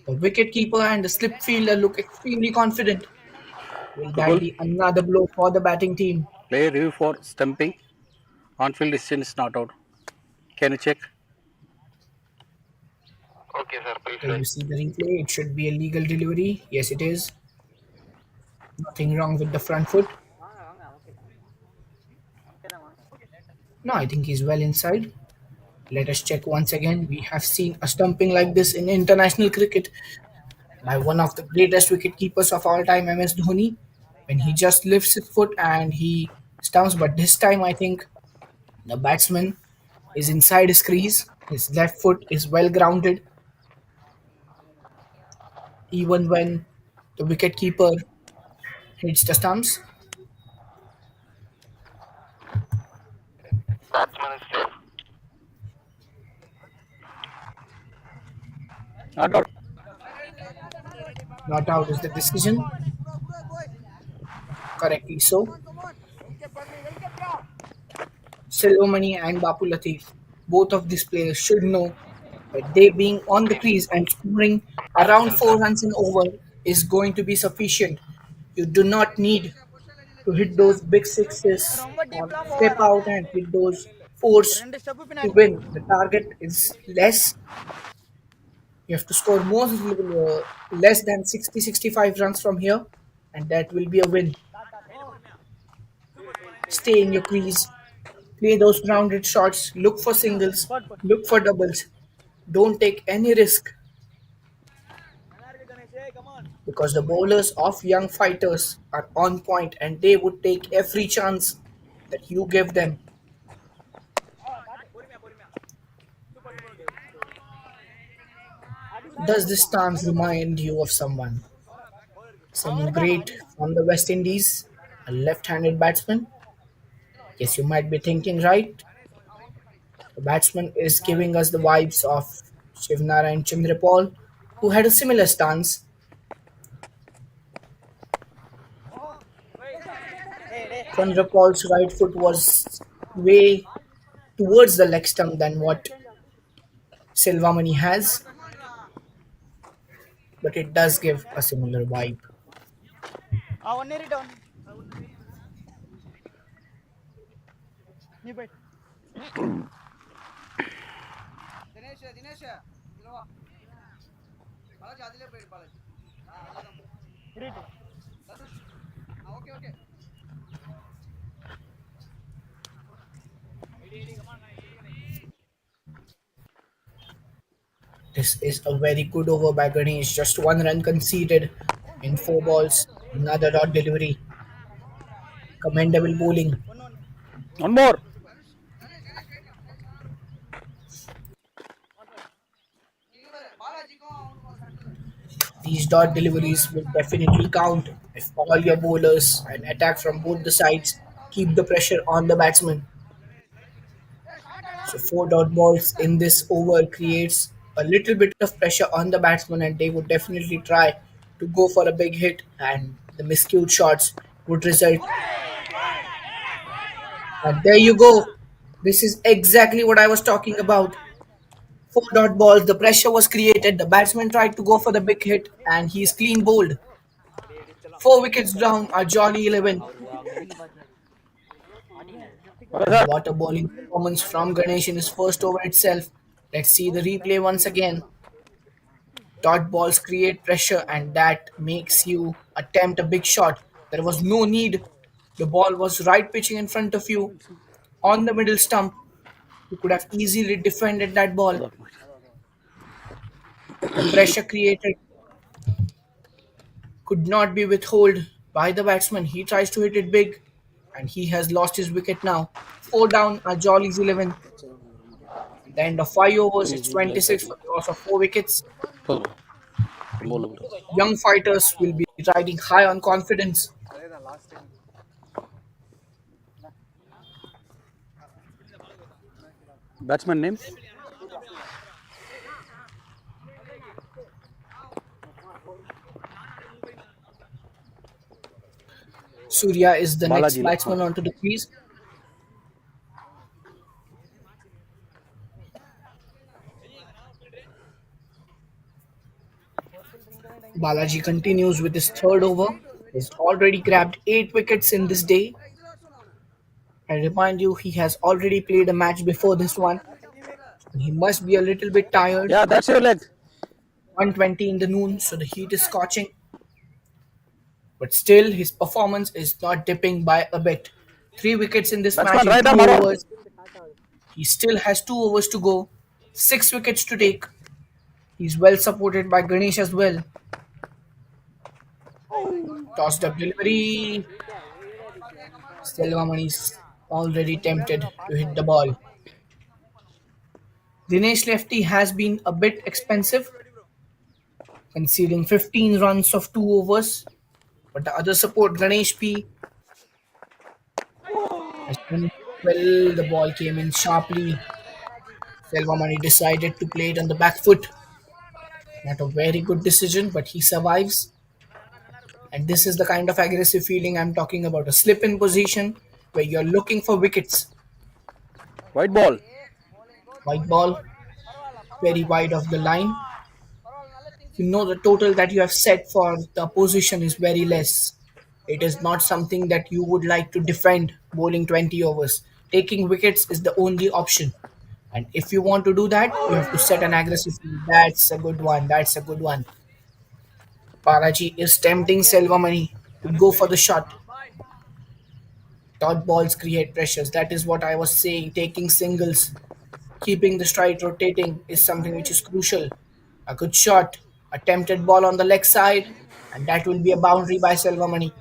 The wicketkeeper and the slip fielder look extremely confident. Will that Google, be another blow for the batting team? play review for stumping. On-field decision is not out. Can you check? Okay, sir, please Okay, wait. you see the replay. It should be a legal delivery. Yes, it is. Nothing wrong with the front foot. No, I think he's well inside. Let us check once again. We have seen a stumping like this in international cricket by one of the greatest wicket keepers of all time, MS Dhoni, when he just lifts his foot and he stumps. But this time, I think the batsman is inside his crease. His left foot is well grounded, even when the wicket keeper hits the stumps. Batsman is safe. Not out. Not out is the decision. Correctly so. Silvamani and Bapu Latif, both of these players should know that they being on the crease and scoring around 4 runs and over is going to be sufficient. You do not need to hit those big sixes or step out and hit those fours to win. The target is less. You have to score less than 60-65 runs from here, and that will be a win. Stay in your crease, play those grounded shots, look for singles, look for doubles. Don't take any risk because the bowlers of young fighters are on point and they would take every chance that you give them. Does this stance remind you of someone? Someone great from the West Indies, a left handed batsman? Yes, you might be thinking right. The batsman is giving us the vibes of Shivnara and Chandrapal, who had a similar stance. Chandrapal's right foot was way towards the leg stump than what Silvamani has, but it does give a similar vibe. This is a very good over by Ganesh. Just one run conceded in four balls. Another dot delivery. Commendable bowling. One more. These dot deliveries will definitely count if all your bowlers and attack from both the sides keep the pressure on the batsman. So four dot balls in this over creates a little bit of pressure on the batsman, and they would definitely try to go for a big hit, and the miscued shots would result. And there you go. This is exactly what I was talking about. Four dot balls, the pressure was created, the batsman tried to go for the big hit, and he's clean bowled. 4 wickets down, a jolly 11. And what a bowling performance from Ganesh in his first over itself. Let's see the replay once again. Dot balls create pressure, and that makes you attempt a big shot. There was no need. The ball was right pitching in front of you on the middle stump. You could have easily defended that ball. The pressure created could not be withheld by the batsman. He tries to hit it big, and he has lost his wicket now. Four down, a Jolly's 11. At the end of 5 overs, it's 26 for the loss of 4 wickets. Young fighters will be riding high on confidence. Batsman name? Surya is the next Balaji batsman Lakshman. onto the crease. Balaji continues with his third over. He's already grabbed 8 wickets in this day. I remind you, he has already played a match before this one. He must be a little bit tired. Yeah, that's your leg. 1:20 in the noon, so the heat is scorching. But still, his performance is not dipping by a bit. 3 wickets in this match Batsman in right two arm around. overs. He still has 2 overs to go. 6 wickets to take. He's well supported by Ganesh as well. Tossed up delivery. Selvamani's already tempted to hit the ball. Dinesh Lefty has been a bit expensive, conceding 15 runs of 2 overs. But the other support, Ganesh P, has done well. The ball came in sharply. Selvamani decided to play it on the back foot. Not a very good decision, but he survives. And this is the kind of aggressive feeling I'm talking about. A slip in position where you're looking for wickets. White ball. White ball, very wide of the line. You know the total that you have set for the opposition is very less. It is not something that you would like to defend bowling 20 overs. Taking wickets is the only option. And if you want to do that, you have to set an aggressive field. That's a good one. That's a good one. Paraji is tempting Selvamani to go for the shot. Dot balls create pressures. That is what I was saying. Taking singles, keeping the stride rotating is something which is crucial. A good shot, attempted ball on the leg side, and that will be a boundary by Selvamani.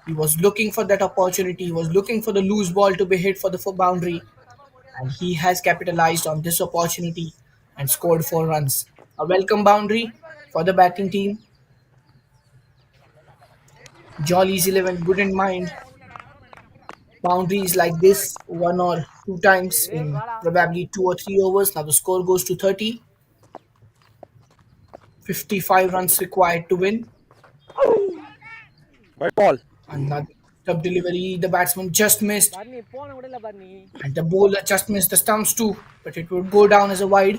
He was looking for that opportunity. He was looking for the loose ball to be hit for the boundary, and he has capitalized on this opportunity and scored 4 runs. A welcome boundary for the batting team. Jolly's 11 good in mind. boundaries like this one or two times in probably 2 or 3 overs. Now the score goes to 30. 55 runs required to win. White ball. Another top delivery. The batsman just missed, Bharani போன விடல Bharani. and the bowler just missed the stumps too, but it would go down as a wide.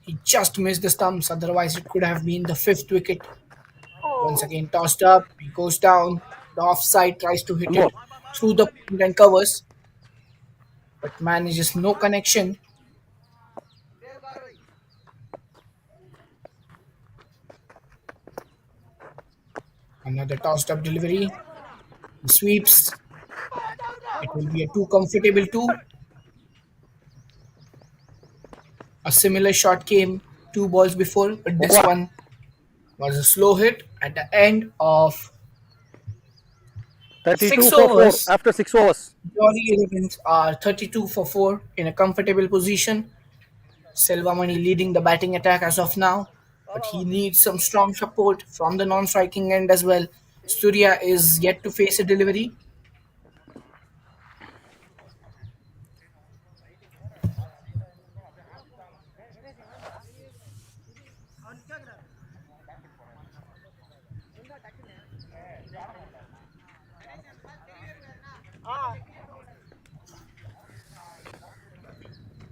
He just missed the stumps, otherwise, it could have been the fifth wicket. Once again, tossed up, he goes down. The offside tries to hit One it more. through the point and covers, but manages no connection. Another tossed up delivery. He sweeps. It will be a too comfortable two. A similar shot came 2 balls before, but this Wow. one was a slow hit at the end of 32 six for 4 overs. after 6 overs. Jolly Elephants are 32 for 4 in a comfortable position. Selvamani leading the batting attack as of now, but he needs some strong support from the non-striking end as well. Surya is yet to face a delivery.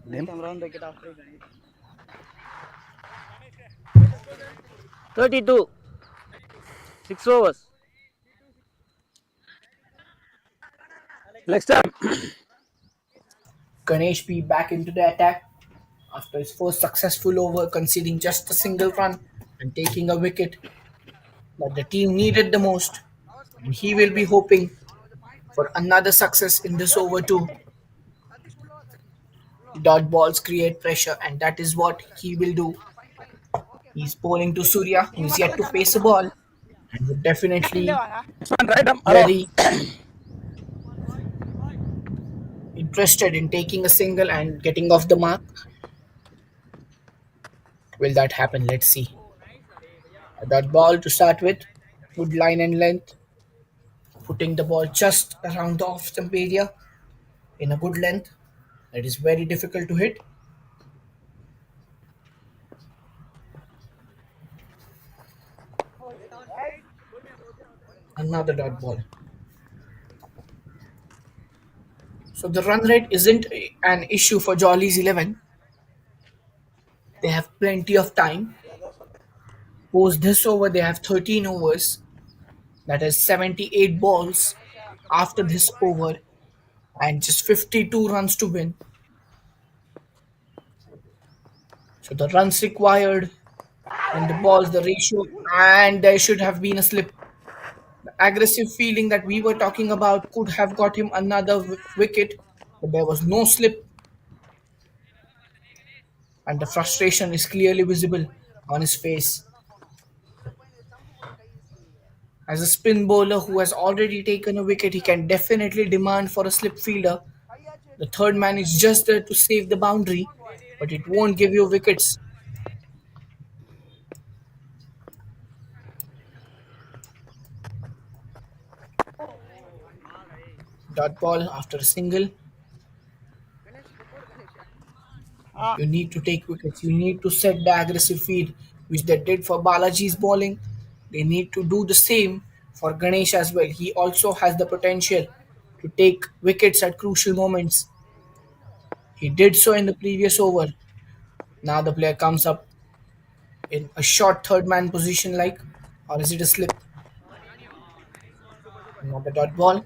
Name? 32. 6 overs. Next time. Ganesh P back into the attack after his first successful over, conceding just a single run and taking a wicket that the team needed the most. And he will be hoping for another success in this over too. Dot balls create pressure, and that is what he will do. He's bowling to Surya, who is yet to face a ball, and would definitely One right arm. Hello. very interested in taking a single and getting off the mark. Will that happen? Let's see. A dot ball to start with. Good line and length. Putting the ball just around the off stump area in a good length. That is very difficult to hit. Another dot ball. So the run rate isn't an issue for Jolly's 11. They have plenty of time. Post this over, they have 13 overs. That is 78 balls after this over and just 52 runs to win. So the runs required and the balls, the ratio, and there should have been a slip. The aggressive feeling that we were talking about could have got him another wicket, but there was no slip, and the frustration is clearly visible on his face. As a spin bowler who has already taken a wicket, he can definitely demand for a slip fielder. The third man is just there to save the boundary, but it won't give you wickets. Dot ball after a single. You need to take wickets. You need to set the aggressive field, which they did for Balaji's bowling. They need to do the same for Ganesh as well. He also has the potential to take wickets at crucial moments. He did so in the previous over. Now the player comes up in a short third man position, like, or is it a slip? Another dot ball.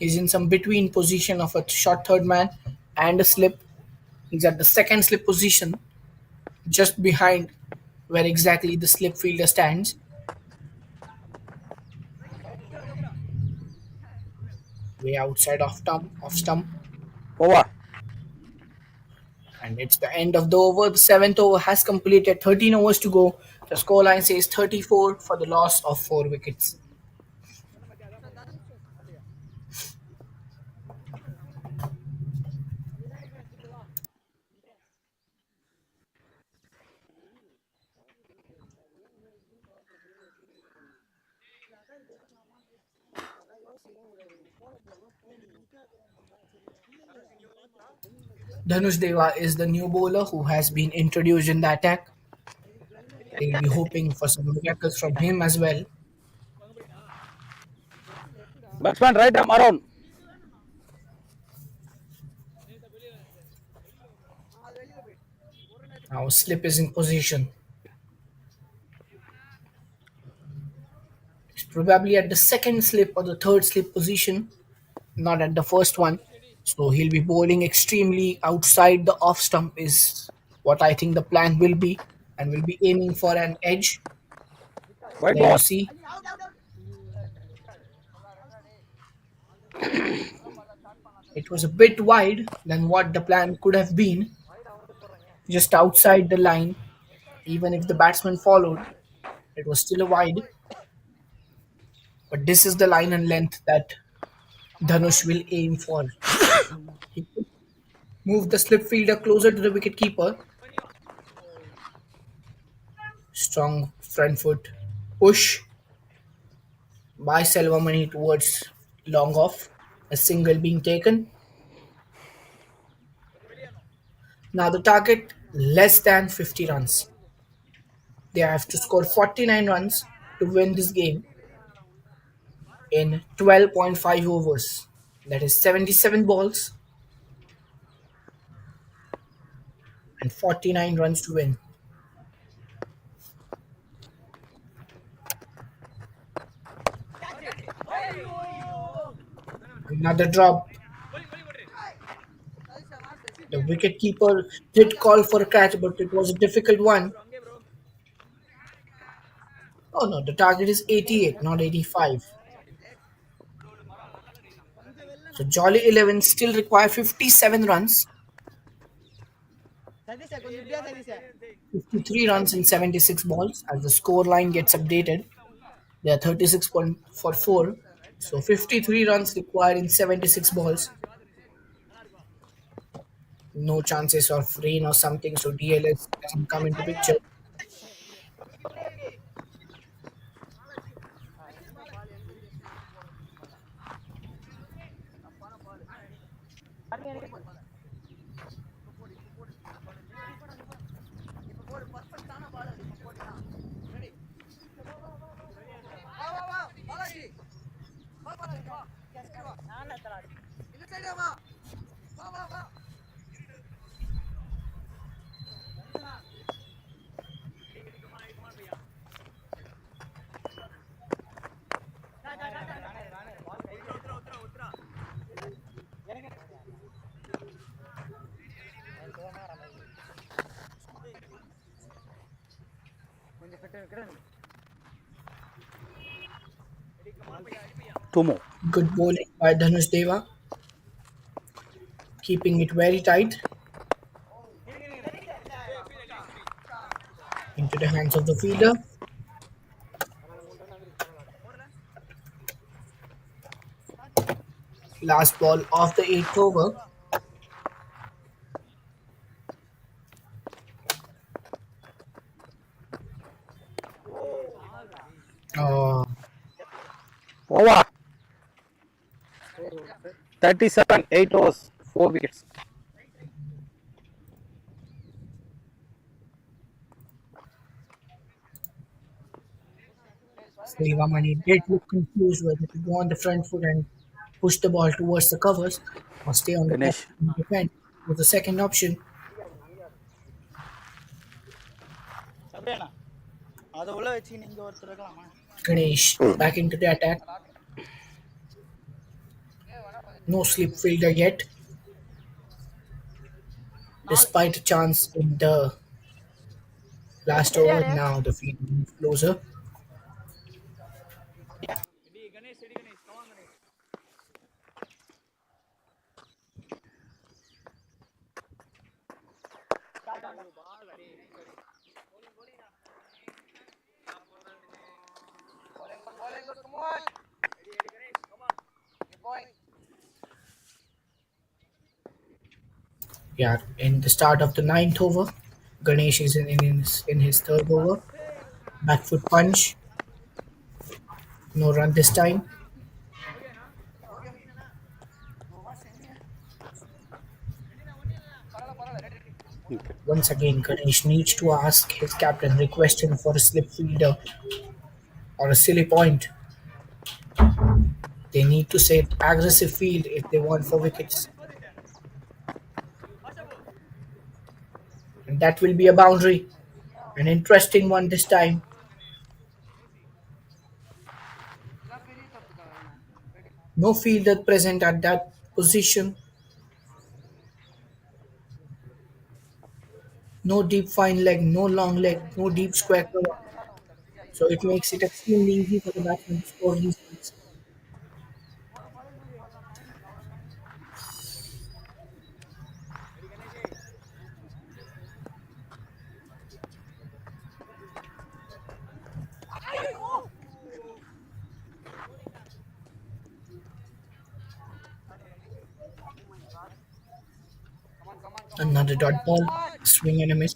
He's in some between position of a short third man and a slip. He's at the second slip position, just behind where exactly the slip fielder stands. Way outside off stump, Over. and it's the end of the over. The seventh over has completed. 13 overs to go. The scoreline says 34 for the loss of 4 wickets. Dhanush Deva is the new bowler who has been introduced in the attack. They'll be hoping for some miracles from him as well. Batsman right arm around. Now slip is in position. It's probably at the second slip or the third slip position, not at the first one. So he'll be bowling extremely outside the off stump is what I think the plan will be, and will be aiming for an edge. White There you ball. see. It was a bit wide than what the plan could have been, just outside the line. Even if the batsman followed, it was still a wide. But this is the line and length that Dhanush will aim for. He could move the slip fielder closer to the wicket keeper. Strong front foot push by Selvamani towards long off. A single being taken. Now the target less than 50 runs. They have to score 49 runs to win this game in 12.5 overs. That is 77 balls and 49 runs to win. Another drop. The wicketkeeper did call for a catch, but it was a difficult one. Oh no, the target is 88, not 85. So Jolly 11 still require 57 runs, 53 runs in 76 balls as the score line gets updated. They are 36.44. So 53 runs required in 76 balls. No chances of rain or something, so DLS doesn't come into picture. Two more. Good bowling by Dhanush Deva, keeping it very tight into the hands of the fielder. Last ball of the eighth over. Uh, Over. 37, 8 overs, 4 wickets. Srivamani did look confused whether to go on the front foot and push the ball towards the covers or stay on the back Ganesh. and defend was the second option. Ganesh back into the attack. No slip fielder yet. Despite a chance in the last over, now the field moves closer. Yeah, in the start of the ninth over, Ganesh is in his third over. Back foot punch. No run this time. Okay. Once again, Ganesh needs to ask his captain, request him for a slip fielder or a silly point. They need to set aggressive field if they want for wickets. And that will be a boundary. An interesting one this time. No fielder present at that position. No deep fine leg, no long leg, no deep square cover. So it makes it extremely easy for the batsman to score these runs. Another dot ball, swing and a miss.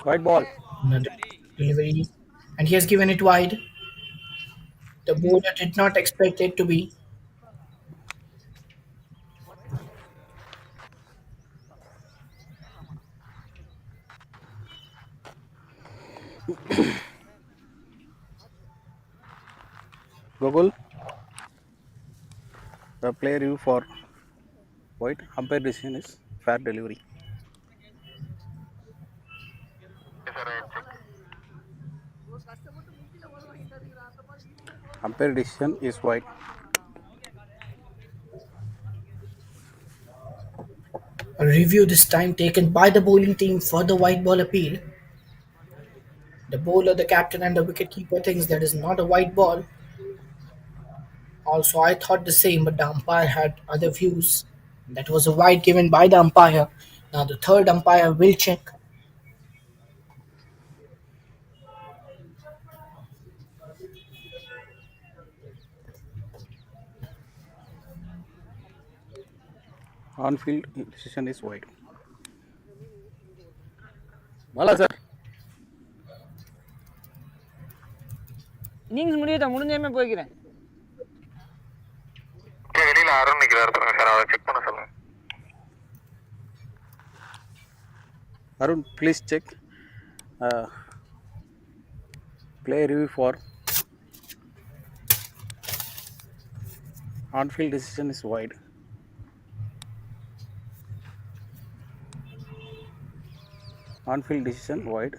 White ball. Another delivery, and he has given it wide. The bowler did not expect it to be. Google. The player review for white. Umpire decision is fair delivery. Yes, sir, I check. Umpire decision is white. A review this time taken by the bowling team for the white ball appeal. The bowler, the captain, and the wicketkeeper thinks that is not a white ball. Also, I thought the same, but the umpire had other views. That was a wide given by the umpire. Now the third umpire will check. On field decision is white. Mala sir. Innings முடியட்டும், முடிஞ்சேமே போய்க்கிறேன். Okay, வெளியில அருண் நிக்கிறாரு sir, அவரை check பண்ண சொல்லுங்க. Arun, please check. Player review for on field decision is wide. On field decision wide.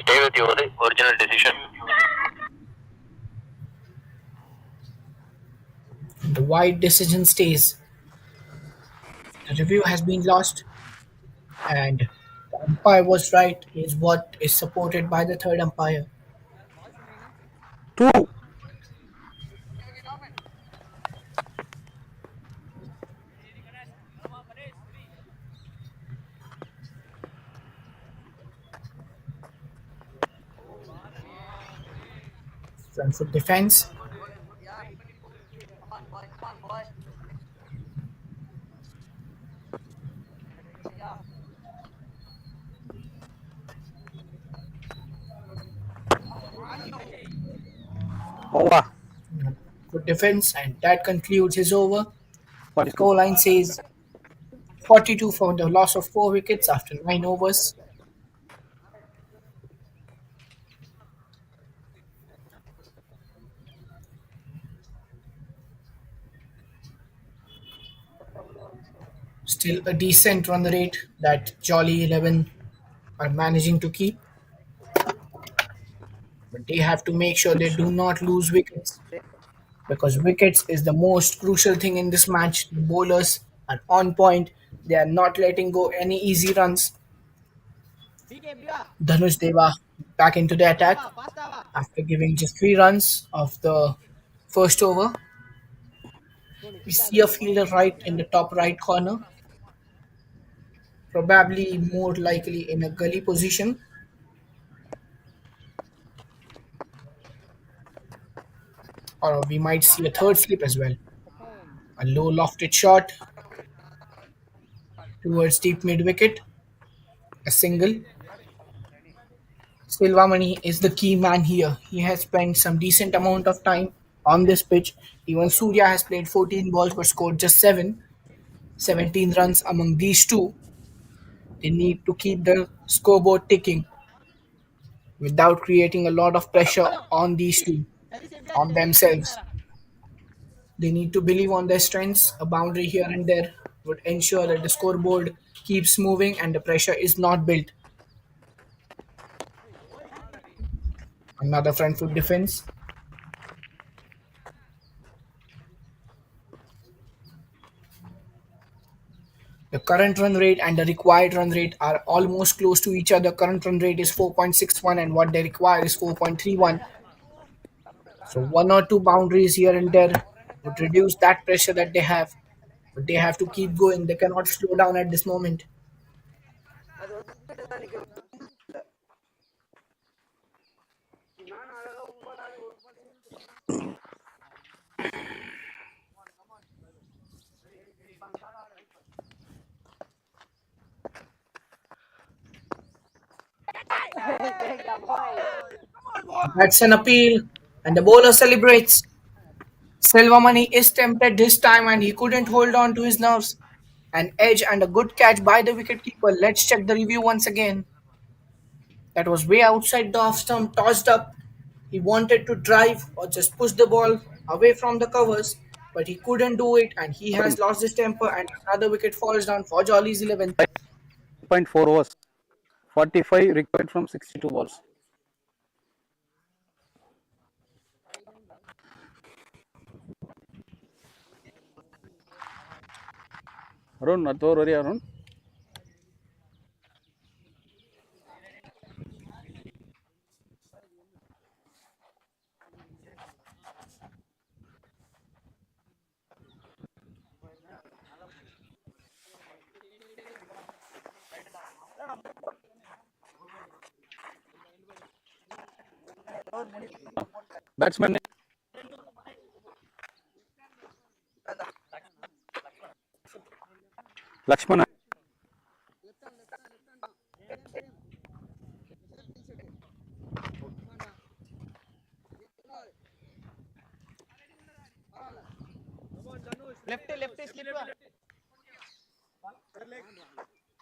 Stay with your original decision. The wide decision stays. The review has been lost, and the umpire was right, is what is supported by the third umpire. 2. Front foot defense. Over. Good defense, and that concludes his over. The 42. scoreline says 42 for the loss of 4 wickets after 9 overs. Still a decent run rate that Jolly 11 are managing to keep. But they have to make sure they do not lose wickets, because wickets is the most crucial thing in this match. The bowlers are on point. They are not letting go any easy runs. Dhanush Deva back into the attack after giving just 3 runs of the first over. We see a fielder right in the top right corner, probably more likely in a gully position, or we might see a third slip as well. A low lofted shot towards deep mid wicket, a single. Silvamani is the key man here. He has spent some decent amount of time on this pitch. Even Surya has played 14 balls but scored just 7, 17 runs among these two. They need to keep the scoreboard ticking without creating a lot of pressure on these two, on themselves. They need to believe on their strengths. A boundary here and there would ensure that the scoreboard keeps moving and the pressure is not built. Another front foot defense. The current run rate and the required run rate are almost close to each other. Current run rate is 4.61 and what they require is 4.31. So one or two boundaries here and there would reduce that pressure that they have. But they have to keep going. They cannot slow down at this moment. That's an appeal, and the bowler celebrates. Silvamani is tempted this time and he couldn't hold on to his nerves. An edge and a good catch by the wicketkeeper. Let's check the review once again. That was way outside the off stump, tossed up. He wanted to drive or just push the ball away from the covers, but he couldn't do it and he has lost his temper and another wicket falls down for Jolly's 11th. 5.4 overs, 45 required from 62 balls. Arun, not to worry, Arun. Batsman, Lakshmana.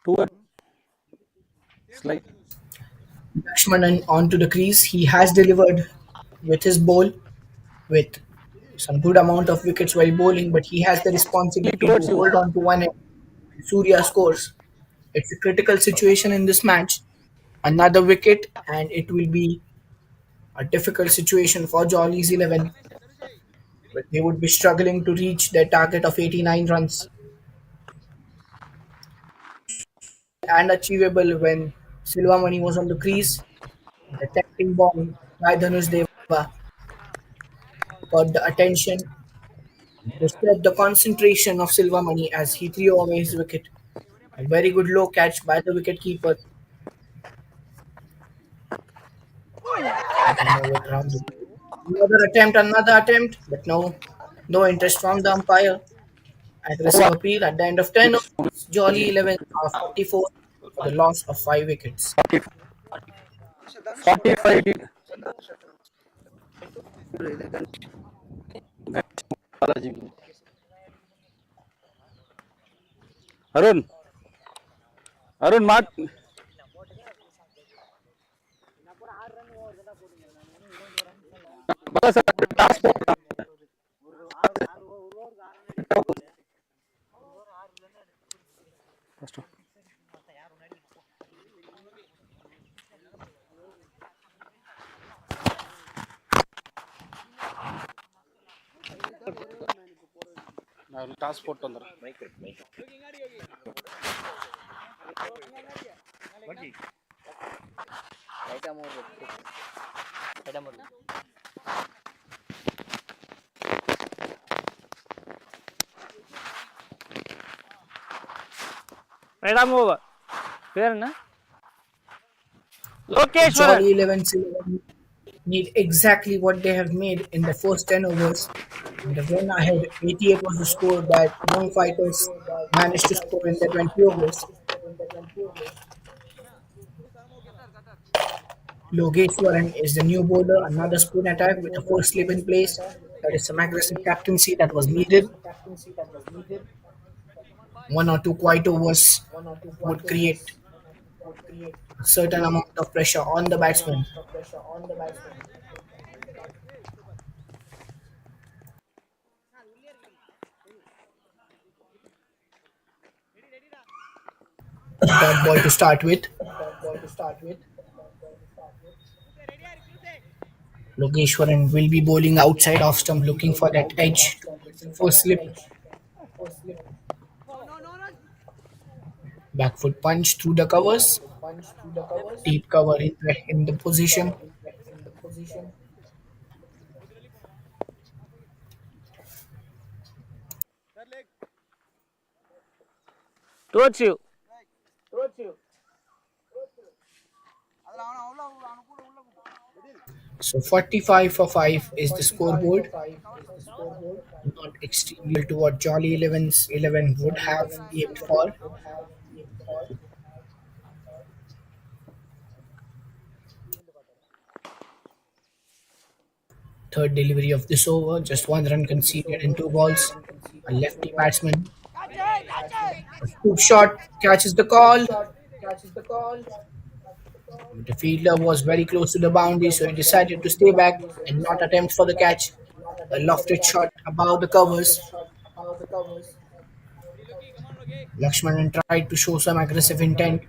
Two slide. Lakshmanan onto the crease. He has delivered with his bowl with some good amount of wickets while bowling, but he has the responsibility to Towards you. hold on to one end. Surya scores. It's a critical situation in this match. Another wicket, and it will be a difficult situation for Jolly's 11. But they would be struggling to reach their target of 89 runs and achievable when Silvamani was on the crease. The tempting ball by Dhanush Deva got the attention, disturbed the concentration of Silvamani as he threw away his wicket. A very good low catch by the wicketkeeper. Let him move it around. Another attempt, but no interest from the umpire. Aggressive appeal at the end of 10 overs. Jolly 11 are 44 for the loss of 5 wickets. 45. Arun, Arun, Mark. நான் toss போட்டு வந்துடுறேன். Right ஆம் over. பேர் என்ன? Logeswaran. Jolly 11 need exactly what they have made in the first 10 overs. And the run ahead, 88 was the score that young fighters managed to score in the 20 overs. Logeshwaran is the new bowler, another spin attack with the first slip in place. That is some aggressive captaincy that was needed. One or two quiet overs would create a certain amount of pressure on the batsman. Dot ball to start with. Logeshwaran will be bowling outside off stump looking for that edge towards the first slip. Back foot punch through the covers. Deep cover in the position. Towards you. So 45 for 5 is the scoreboard. Not extremely to what Jolly 11 would have aimed for. Third delivery of this over, just one run conceded in two balls. A lefty batsman. A scoop shot catches the call. The fielder was very close to the boundary, so he decided to stay back and not attempt for the catch. A lofted shot above the covers. Lakshmanan tried to show some aggressive intent.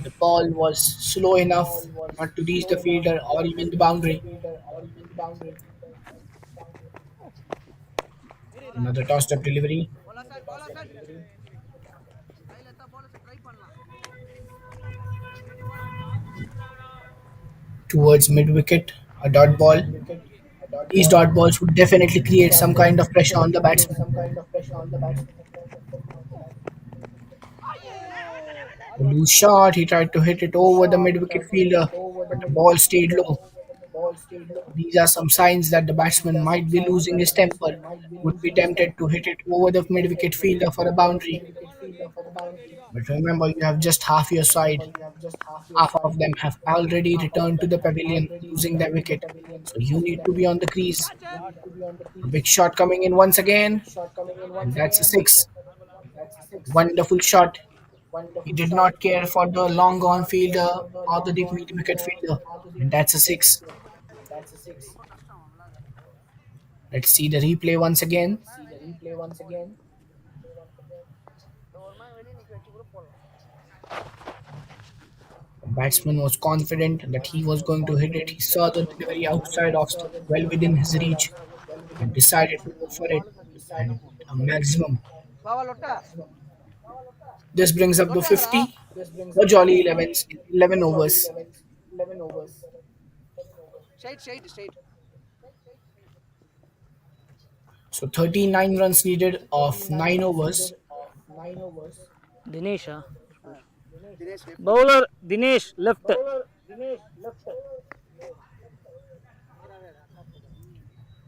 The ball was slow enough not to reach the fielder or even the boundary. Another tossed up delivery. Towards mid wicket, a dot ball. These dot balls would definitely create some kind of pressure on the batsman. A loose shot, he tried to hit it over the mid wicket fielder, but the ball stayed low. These are some signs that the batsman might be losing his temper, would be tempted to hit it over the mid wicket fielder for a boundary. But remember, you have just half your side. Half of them have already returned to the pavilion losing their wicket. So you need to be on the crease. A big shot coming in once again. And that's a six. Wonderful shot. He did not care for the long gone fielder or the deep mid wicket fielder. And that's a six. Let's see the replay once again. The batsman was confident that he was going to hit it. He saw the delivery outside off stump, well within his reach, and decided to go for it at a maximum. This brings up to 50 for Jolly 11s in 11 overs. So 39 runs needed of 9 overs. Dinesh. Bowler Dinesh left.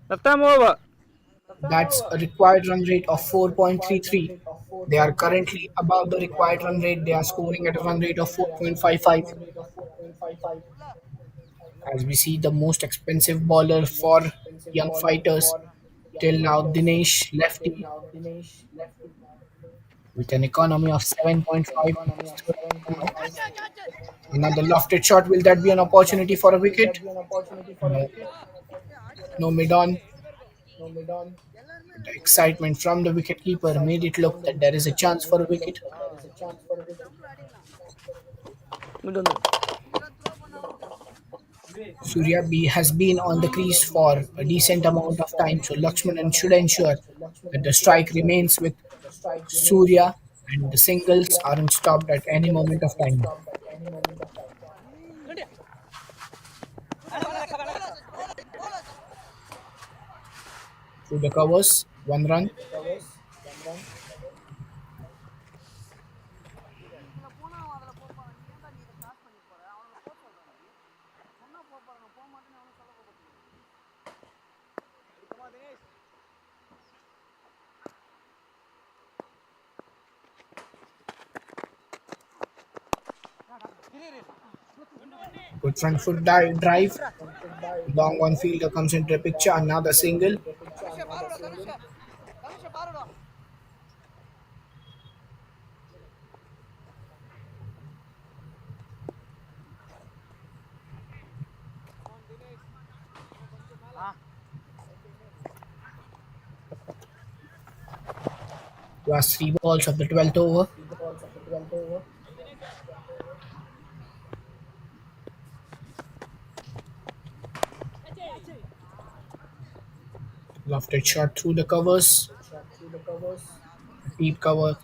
Left arm over. That's a required run rate of 4.33. They are currently above the required run rate. They are scoring at a run rate of 4.55. As we see the most expensive bowler for young fighters till now, Dinesh lefty with an economy of 7.5. Now. Another lofted shot. Will that be an opportunity for a wicket? No. No mid on. The excitement from the wicketkeeper made it look that there is a chance for a wicket. Surya has been on the crease for a decent amount of time, so Lakshmanan should ensure that the strike remains with Surya and the singles aren't stopped at any moment of time. Through the covers, 1 run. Good front foot drive. Long on fielder comes into the picture. Another single. Last 3 balls of the 12th over. Lofted shot through the covers. Deep cover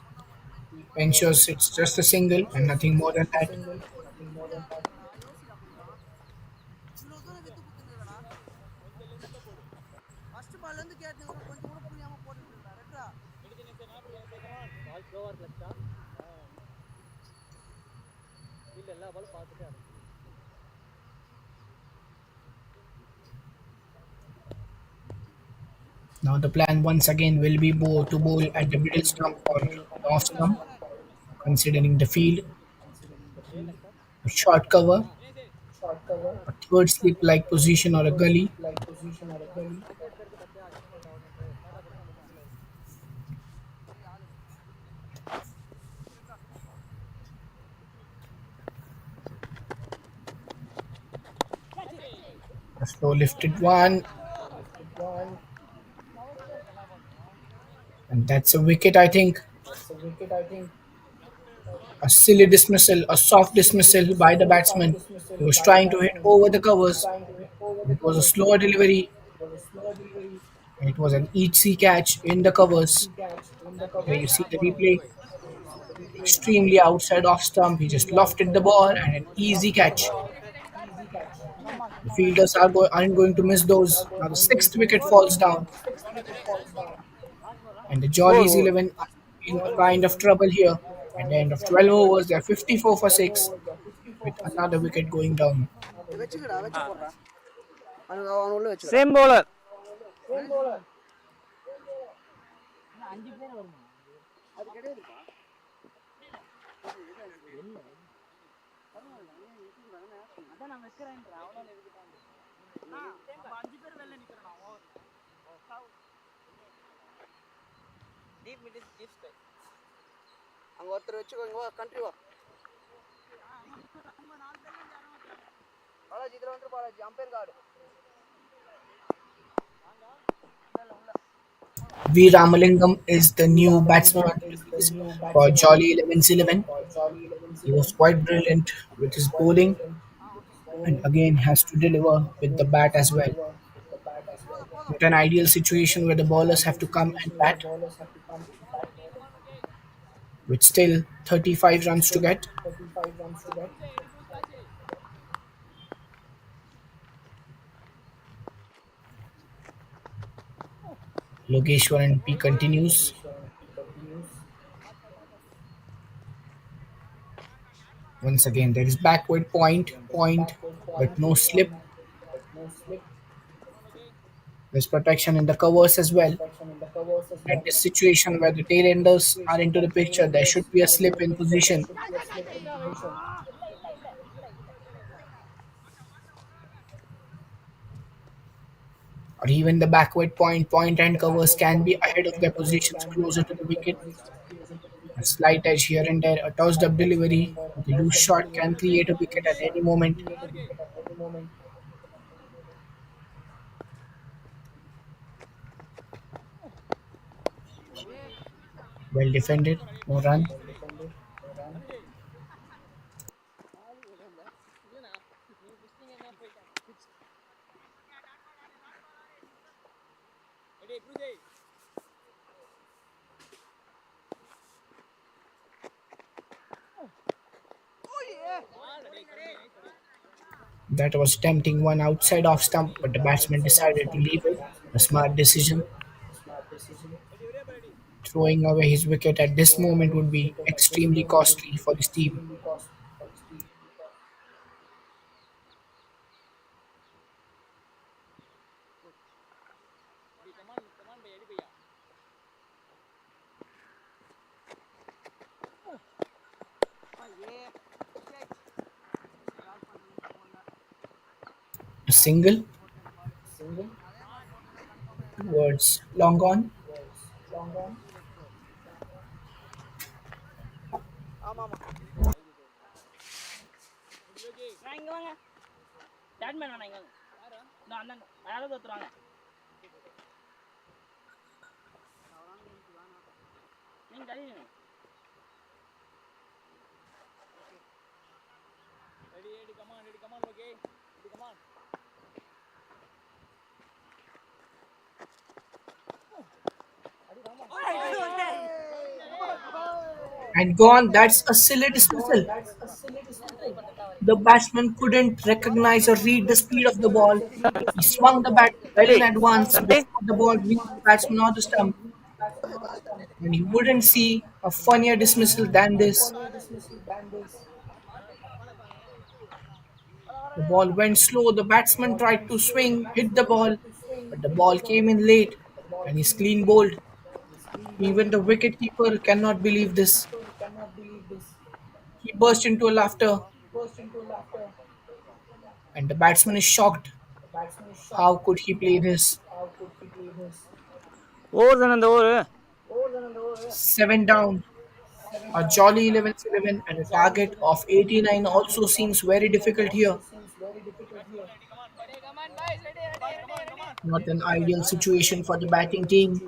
ensures it's just a single and nothing more than that. Now the plan once again will be to bowl at the middle stump or the off stump, considering the field, a short cover, a third slip-like position or a gully. A slow lifted one, and that's a wicket, I think. A silly dismissal, a soft dismissal by the batsman. He was trying to hit over the covers. It was a slower delivery. It was an easy catch in the covers. Here you see the replay. Extremely outside off stump. He just lofted the ball and an easy catch. The fielders aren't going to miss those. Now the sixth wicket falls down, and the Jollies 11 are in a kind of trouble here. At the end of 12 overs, they are 54 for 6 with another wicket going down. Same bowler. V. Ramalingam is the new batsman on the crease for Jolly 11's 11. He was quite brilliant with his bowling and again has to deliver with the bat as well. Not an ideal situation where the bowlers have to come and bat with still 35 runs to get. Logeshwaran P continues. Once again, there is backward point, but no slip. There's protection in the covers as well. At this situation where the tailenders are into the picture, there should be a slip in position. Or even the backward point and covers can be ahead of their positions closer to the wicket. A slight edge here and there, a tossed up delivery with a loose shot can create a wicket at any moment. Well defended, no run. That was tempting one outside off stump, but the batsman decided to leave it. A smart decision. Throwing away his wicket at this moment would be extremely costly for his team. A single towards long on. இங்க வாங்க Batman வேணா இங்க வாங்க நான் அந்த யாராவது ஒருத்தர் நீங்க தள்ளி நில்லுங்க. And gone, that's a silly dismissal. The batsman couldn't recognize or read the speed of the ball. He swung the bat well in Ready? advance Stumping? before the ball reached the batsman or the stump, and he wouldn't see a funnier dismissal than this. The ball went slow, the batsman tried to swing, hit the ball, but the ball came in late and he's clean bowled. Even the wicketkeeper cannot believe this. He burst into laughter, and the batsman is shocked. How could he play this? Over தானே அந்த over. 7 down. A jolly 11 and a target of 89 also seems very difficult here. Not an ideal situation for the batting team.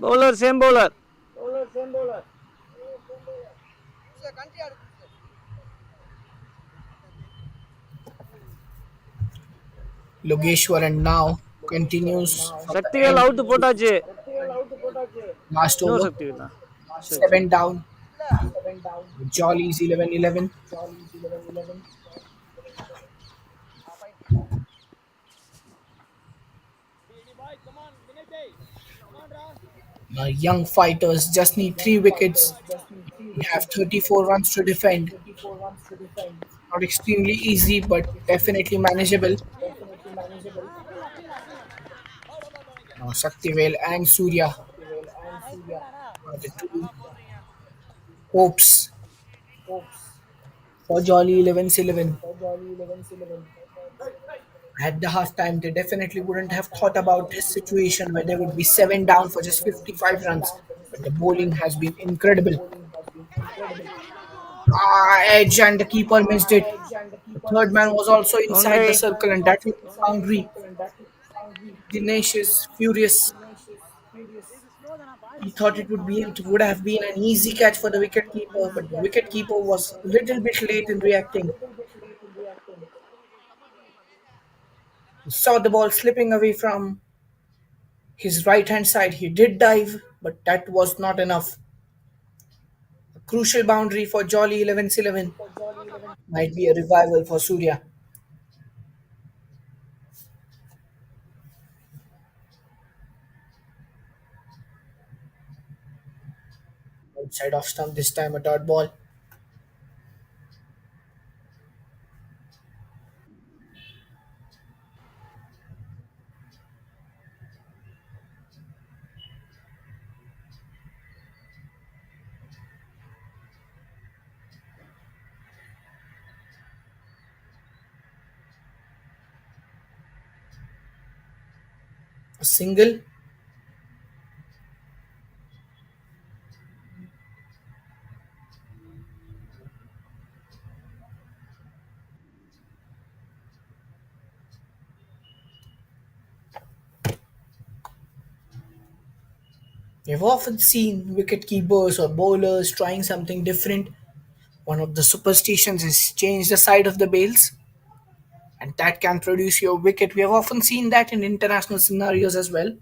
Bowler same bowler. Logeshwaran now continues from the Sakthivel end. Out போட்டாச்சு. Last இன்னொரு over. Sakthivel தான். 7 down. Jolly's 11. Young fighters just need 3 wickets. We have 34 runs to defend. Not extremely easy, but definitely manageable. Now Shaktivel and Surya are the two hopes for Jolly 11. At the halftime, they definitely wouldn't have thought about this situation where they would be 7 down for just 55 runs. But the bowling has been incredible. Edge and the keeper missed it. The third man was also inside the boundary. circle, and that was the boundary. Dinesh is furious. He thought it would have been an easy catch for the wicket keeper, but the wicket keeper was a little bit late in reacting. He saw the ball slipping away from his right hand side. He did dive, but that was not enough. A crucial boundary for Jolly 11 might be a revival for Surya. Outside off stump this time, a dot ball. A single. We've often seen wicket keepers or bowlers trying something different. One of the superstitions is change the side of the bails. and that can produce your wicket. We have often seen that in international scenarios as well.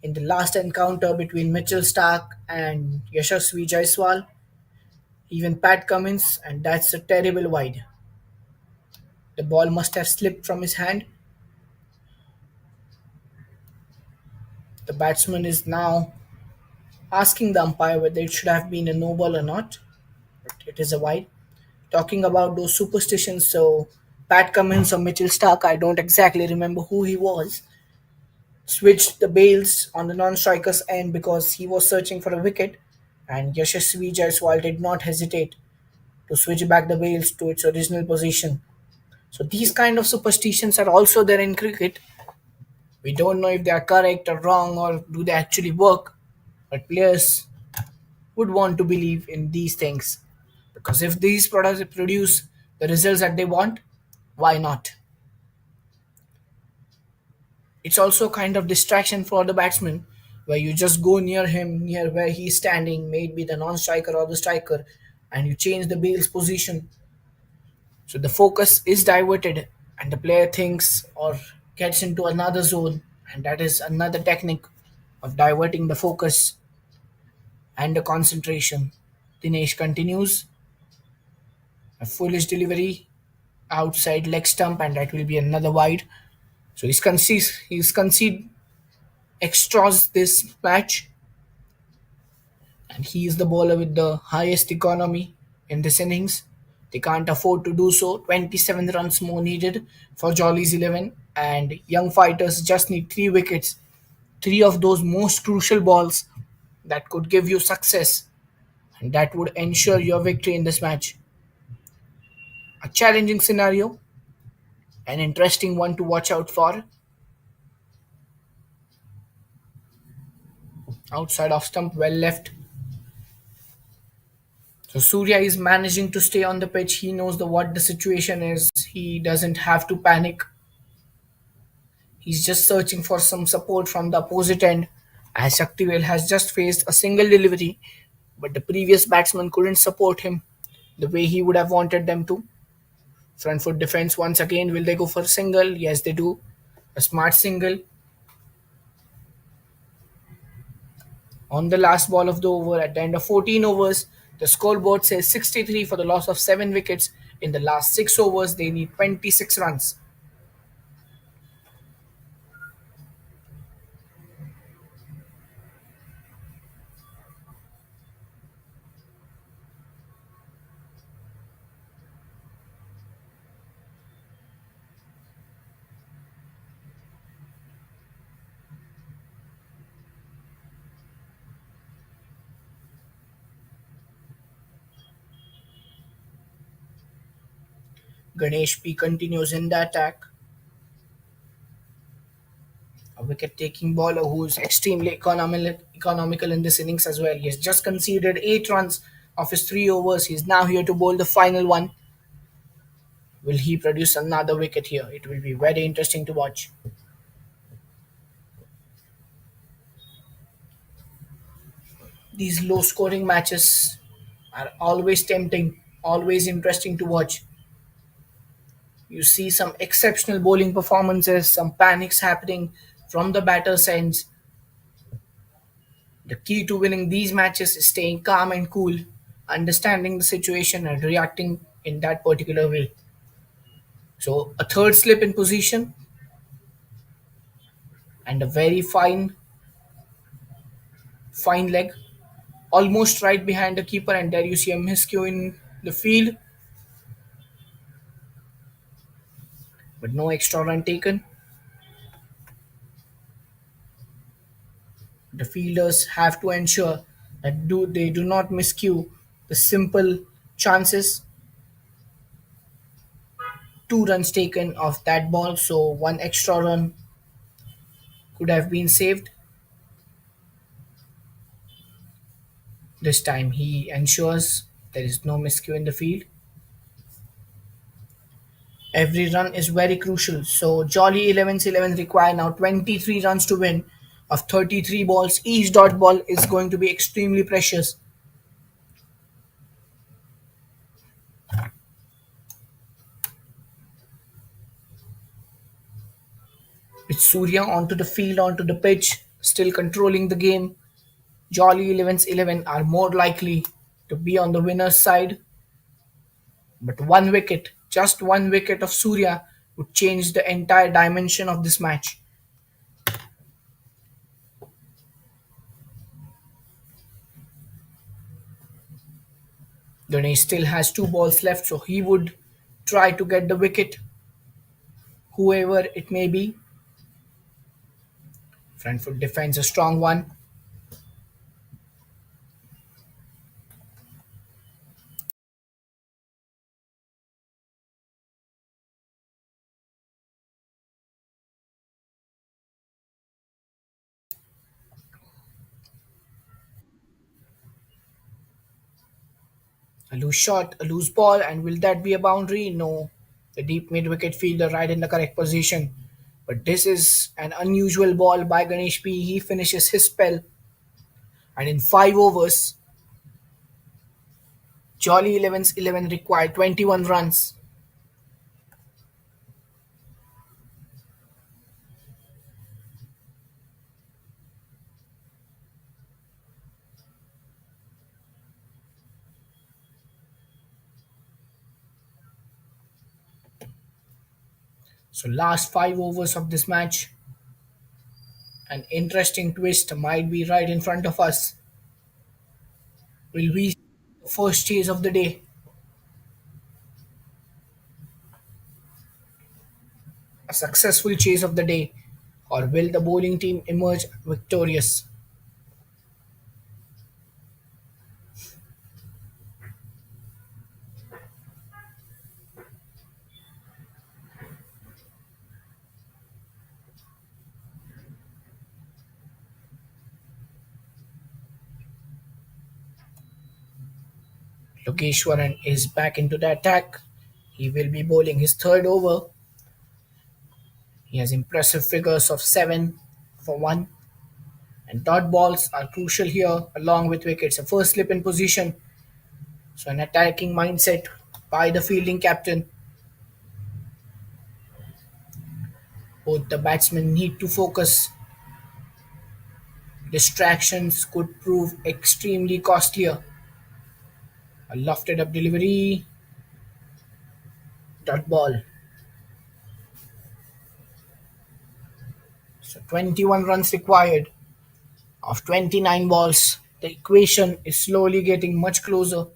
In the last encounter between Mitchell Stark and Yashasvi Jaiswal, even Pat Cummins, and that's a terrible wide. The ball must have slipped from his hand. The batsman is now asking the umpire whether it should have been a no ball or not, but it is a wide. Talking about those superstitions, so Pat Cummins or Mitchell Stark, I don't exactly remember who he was, switched the bails on the non-striker's end because he was searching for a wicket, and Yashasvi Jaiswal did not hesitate to switch back the bails to its original position. So these kind of superstitions are also there in cricket. We don't know if they are correct or wrong or do they actually work, but players would want to believe in these things because if these products produce the results that they want, why not? It's also kind of distraction for the batsman where you just go near him, near where he's standing, maybe the non-striker or the striker, and you change the bail's position. So the focus is diverted and the player thinks or gets into another zone, and that is another technique of diverting the focus and the concentration. Dinesh continues a foolish delivery outside leg stump, and that will be another wide. So he's concede extras this match, and he is the bowler with the highest economy in this innings. They can't afford to do so. 27 runs more needed for Jolly's 11, and young fighters just need 3 wickets. Three of those most crucial balls that could give you success, and that would ensure your victory in this match. A challenging scenario, an interesting one to watch out for. Outside off stump, well left. So Surya is managing to stay on the pitch. He knows what the situation is. He doesn't have to panic. He's just searching for some support from the opposite end. As Shaktivel has just faced a single delivery, but the previous batsman couldn't support him the way he would have wanted them to. Front foot defense once again. Will they go for a single? Yes, they do. A smart single on the last ball of the over. At the end of 14 overs, the scoreboard says 63 for the loss of 7 wickets. In the last 6 overs, they need 26 runs. Ganesh P continues in the attack. A wicket-taking bowler who is extremely economical in this innings as well. He has just conceded 8 runs of his 3 overs. He's now here to bowl the final one. Will he produce another wicket here? It will be very interesting to watch. These low-scoring matches are always tempting, always interesting to watch. You see some exceptional bowling performances, some panics happening from the batter's ends. The key to winning these matches is staying calm and cool, understanding the situation and reacting in that particular way. So a third slip in position and a very fine leg, almost right behind the keeper, and there you see a miscue in the field, but no extra run taken. The fielders have to ensure that they do not miscue the simple chances. 2 runs taken off that ball, so one extra run could have been saved. This time he ensures there is no miscue in the field. Every run is very crucial. So Jolly 11's 11 require now 23 runs to win. Of 33 balls, each dot ball is going to be extremely precious. With Surya onto the field, onto the pitch, still controlling the game, Jolly 11's 11 are more likely to be on the winner's side. But one wicket, just one wicket of Surya, would change the entire dimension of this match. Ganesh still has two balls left, so he would try to get the wicket, whoever it may be. Front foot defends a strong one. A loose shot, a loose ball, and will that be a boundary? No. The deep mid wicket fielder right in the correct position. But this is an unusual ball by Ganesh P. He finishes his spell. And in 5 overs, Jolly 11's 11 required 21 runs. So last 5 overs of this match. An interesting twist might be right in front of us. Will we see the first chase of the day? A successful chase of the day? Or will the bowling team emerge victorious? Lokeshwaran is back into the attack. He will be bowling his third over. He has impressive figures of 7 for 1. And dot balls are crucial here along with wickets. A first slip in position. So an attacking mindset by the fielding captain. Both the batsmen need to focus. Distractions could prove extremely costlier. A lofted up delivery. Dot ball. So 21 runs required of 29 balls. The equation is slowly getting much closer.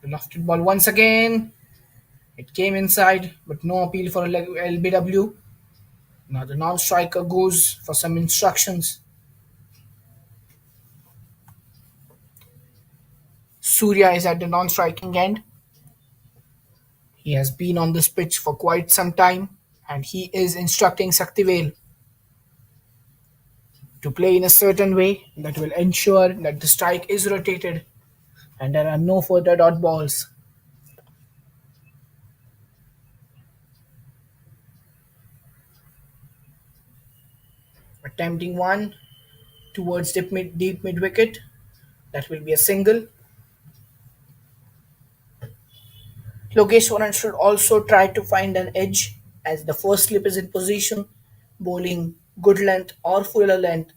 The lofted ball once again. It came inside, but no appeal for LBW. Now the non-striker goes for some instructions. Surya is at the non-striking end. He has been on this pitch for quite some time, and he is instructing Saktivel to play in a certain way that will ensure that the strike is rotated and there are no further dot balls. Attempting one towards deep mid wicket. That will be a single. Logeshwaran should also try to find an edge as the first slip is in position, bowling good length or fuller length,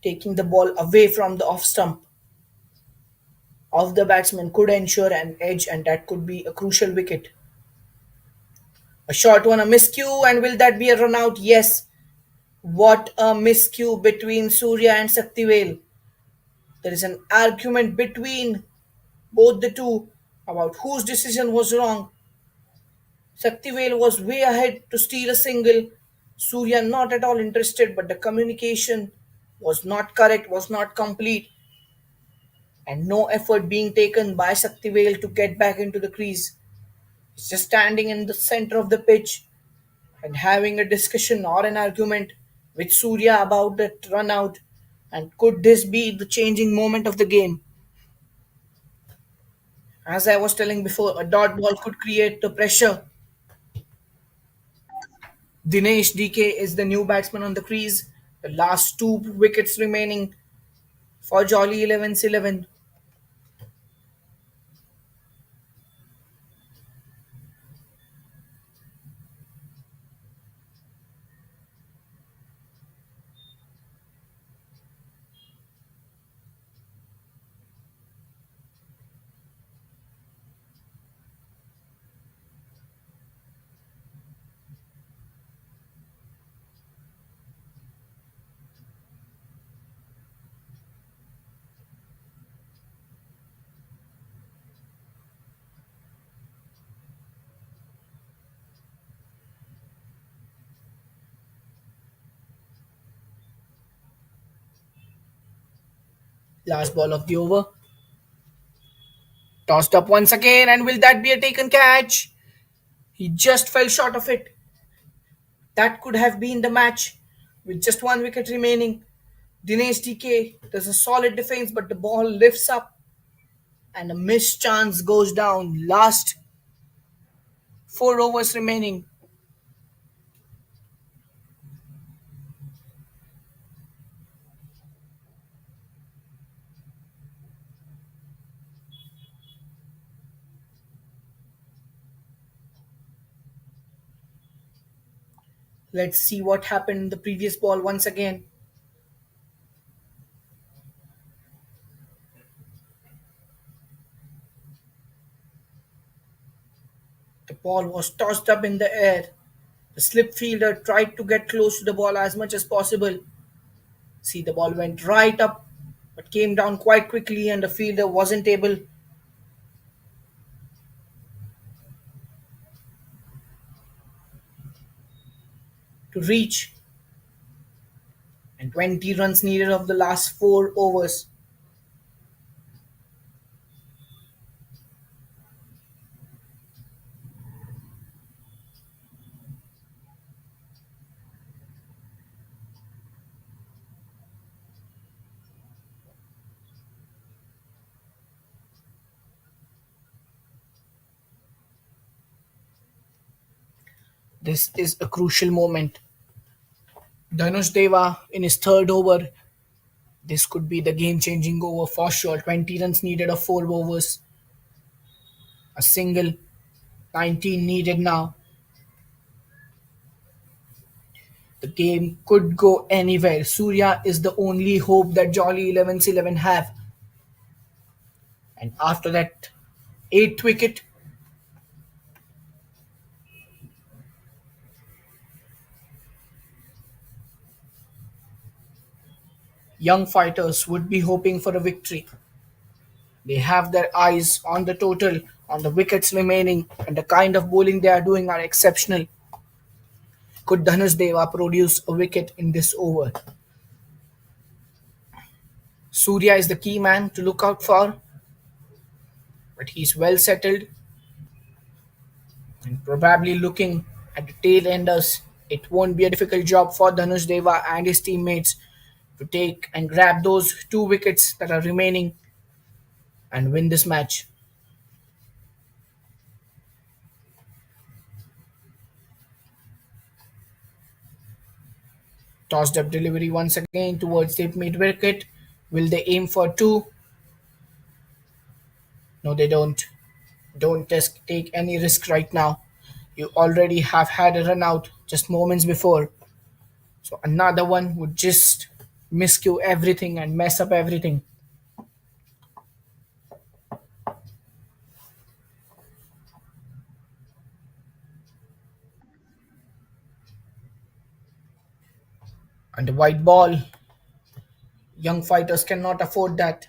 taking the ball away from the off stump of the batsman could ensure an edge, and that could be a crucial wicket. A short one, a miscue, and will that be a run out? Yes. What a miscue between Surya and Saktivel. There is an argument between both the two about whose decision was wrong. Saktivel was way ahead to steal a single. Surya not at all interested, but the communication was not correct, was not complete, and no effort being taken by Saktivel to get back into the crease. He's just standing in the center of the pitch and having a discussion or an argument with Surya about that run out. And could this be the changing moment of the game? As I was telling before, a dot ball could create the pressure. Dinesh DK is the new batsman on the crease. The last 2 wickets remaining for Jolly 11's 11. Last ball of the over. Tossed up once again, and will that be a taken catch? He just fell short of it. That could have been the match with just one wicket remaining. Dinesh DK does a solid defense, but the ball lifts up and a missed chance goes down. Last 4 overs remaining. Let's see what happened in the previous ball once again. The ball was tossed up in the air. The slip fielder tried to get close to the ball as much as possible. See, the ball went right up but came down quite quickly, and the fielder wasn't able to reach. And 20 runs needed of the last 4 overs. This is a crucial moment. Dhanush Deva in his third over. This could be the game changing over for sure. 20 runs needed of 4 overs. A single, 19 needed now. The game could go anywhere. Surya is the only hope that Jolly 11s 11 have. And after that, 8th wicket. Young fighters would be hoping for a victory. They have their eyes on the total, on the wickets remaining, and the kind of bowling they are doing are exceptional. Could Dhanush Deva produce a wicket in this over? Surya is the key man to look out for, but he's well settled and probably looking at the tail enders. It won't be a difficult job for Dhanush Deva and his teammates to take and grab those 2 wickets that are remaining and win this match. Tossed up delivery once again towards the mid wicket. Will they aim for 2? No, they don't. Don't take any risk right now. You already have had a run out just moments before. So another one would just miscue everything and mess up everything. And the white ball, young fighters cannot afford that.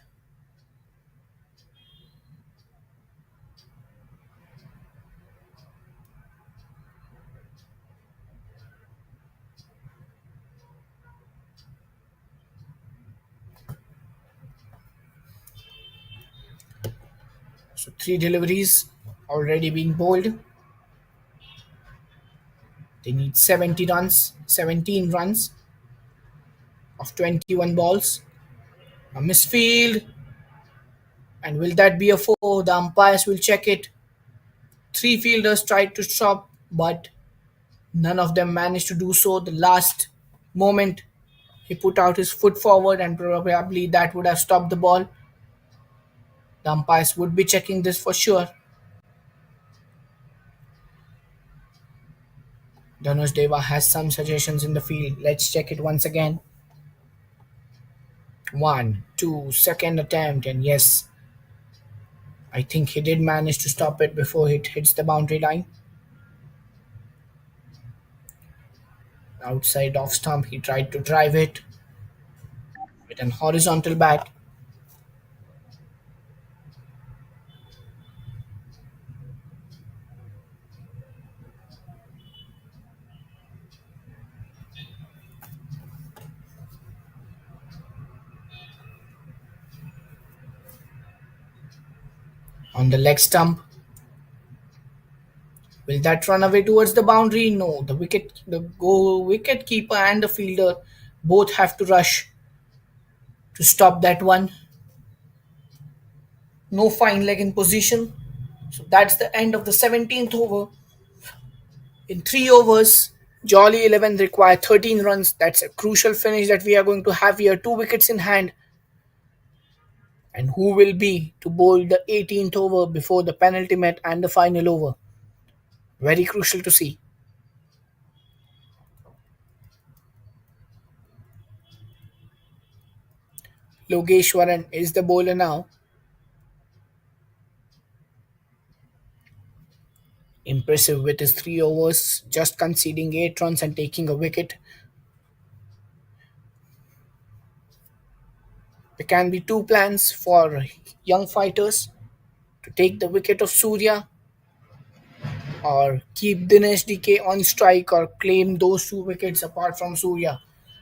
So 3 deliveries already being bowled. They need 70 runs, 17 runs of 21 balls. A misfield. And will that be a 4? The umpires will check it. 3 fielders tried to stop, but none of them managed to do so. The last moment, he put out his foot forward, and probably that would have stopped the ball. The umpires would be checking this for sure. Dhanush Deva has some suggestions in the field. Let's check it once again. 1, 2, second attempt, and yes, I think he did manage to stop it before it hits the boundary line. Outside off stump, he tried to drive it with an horizontal bat. On the leg stump, will that run away towards the boundary? No. The goal wicket keeper and the fielder both have to rush to stop that one. No fine leg in position. So that's the end of the 17th over. In 3 overs, Jolly 11 require 13 runs. That's a crucial finish that we are going to have here. 2 wickets in hand. And who will be to bowl the 18th over before the penultimate and the final over? Very crucial to see. Logeshwaran is the bowler now. Impressive with his 3 overs, just conceding 8 runs and taking a wicket. There can be two plans for young fighters to take the wicket of Surya or keep Dinesh DK on strike or claim those 2 wickets apart from Surya.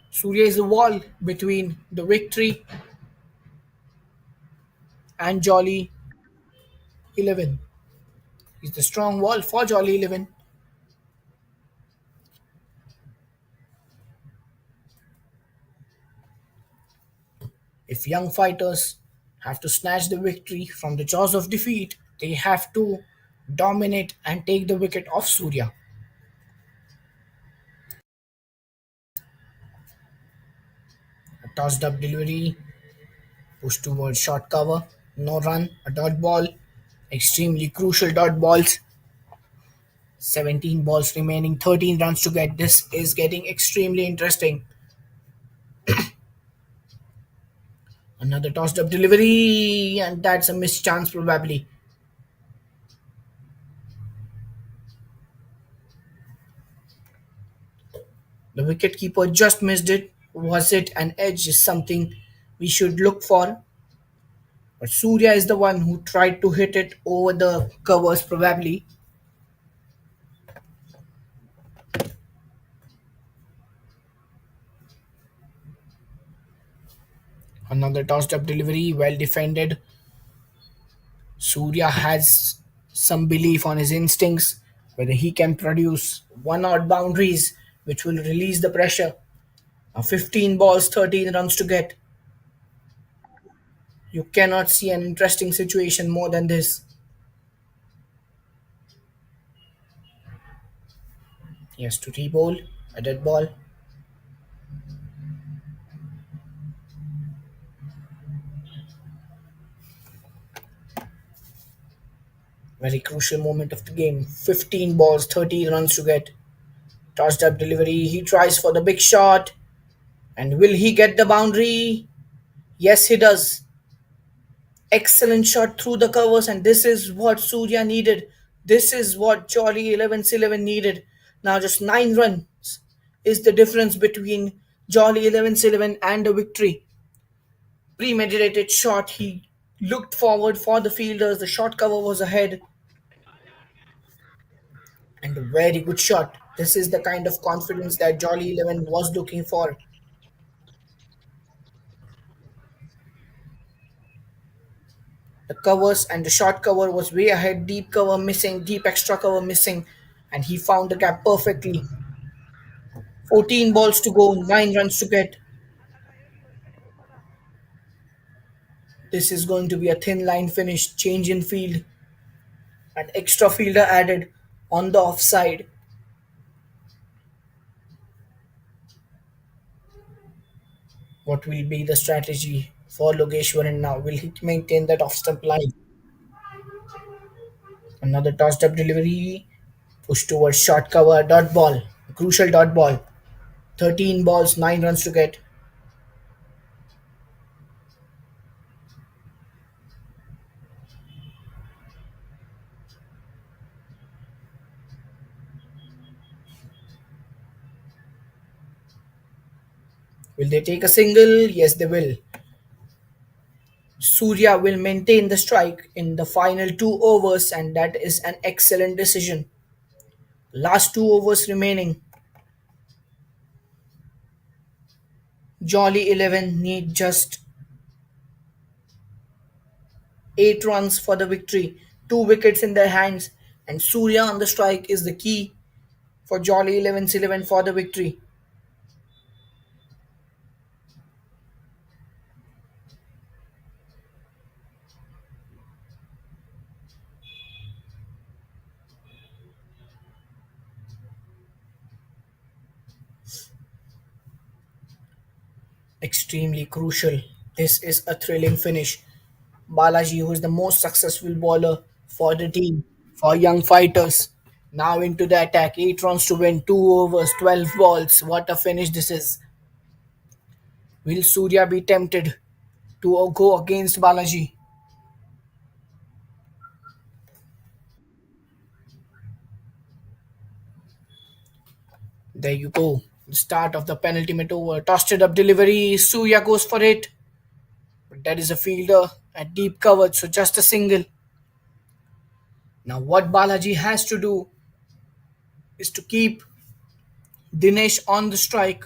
Surya is a wall between the victory and Jolly 11. He's the strong wall for Jolly 11. If young fighters have to snatch the victory from the jaws of defeat, they have to dominate and take the wicket of Surya. A tossed up delivery, push towards short cover, no run, a dot ball, extremely crucial dot balls. 17 balls remaining, 13 runs to get. This is getting extremely interesting. Another tossed up delivery, and that's a missed chance probably. The wicketkeeper just missed it. Was it an edge? Is something we should look for. But Surya is the one who tried to hit it over the covers probably. Another tossed up delivery, well defended. Surya has some belief on his instincts, whether he can produce one odd boundaries which will release the pressure. Now 15 balls, 13 runs to get. You cannot see an interesting situation more than this. He has to re-bowl a dead ball. Very crucial moment of the game. 15 balls, 13 runs to get. Tossed up delivery. He tries for the big shot. And will he get the boundary? Yes, he does. Excellent shot through the covers, and this is what Surya needed. This is what Jolly 11 needed. Now, just 9 runs is the difference between Jolly 11 and the victory. Premeditated shot. He looked forward for the fielders. The short cover was ahead, and a very good shot. This is the kind of confidence that Jolly 11 was looking for. The covers and the short cover was way ahead, deep cover missing, deep extra cover missing, and he found the gap perfectly. 14 balls to go, 9 runs to get. This is going to be a thin line finish, change in field, an extra fielder added on the offside. What will be the strategy for Logeshwaran now? Will he maintain that off stump line? Another tossed up delivery, push towards short cover, dot ball, crucial dot ball. 13 balls, 9 runs to get. Will they take a single? Yes, they will. Surya will maintain the strike in the final 2 overs, and that is an excellent decision. Last 2 overs remaining. Jolly 11 need just 8 runs for the victory, 2 wickets in their hands, and Surya on the strike is the key for Jolly 11's 11 for the victory. Extremely crucial. This is a thrilling finish. Balaji, who is the most successful bowler for the team, for young fighters, now into the attack. 8 runs to win, 2 overs, 12 balls. What a finish this is. Will Surya be tempted to go against Balaji? There you go. The start of the penultimate over. Tossed it up delivery. Surya goes for it. But that is a fielder at deep cover, so just a single. Now, what Balaji has to do is to keep Dinesh on the strike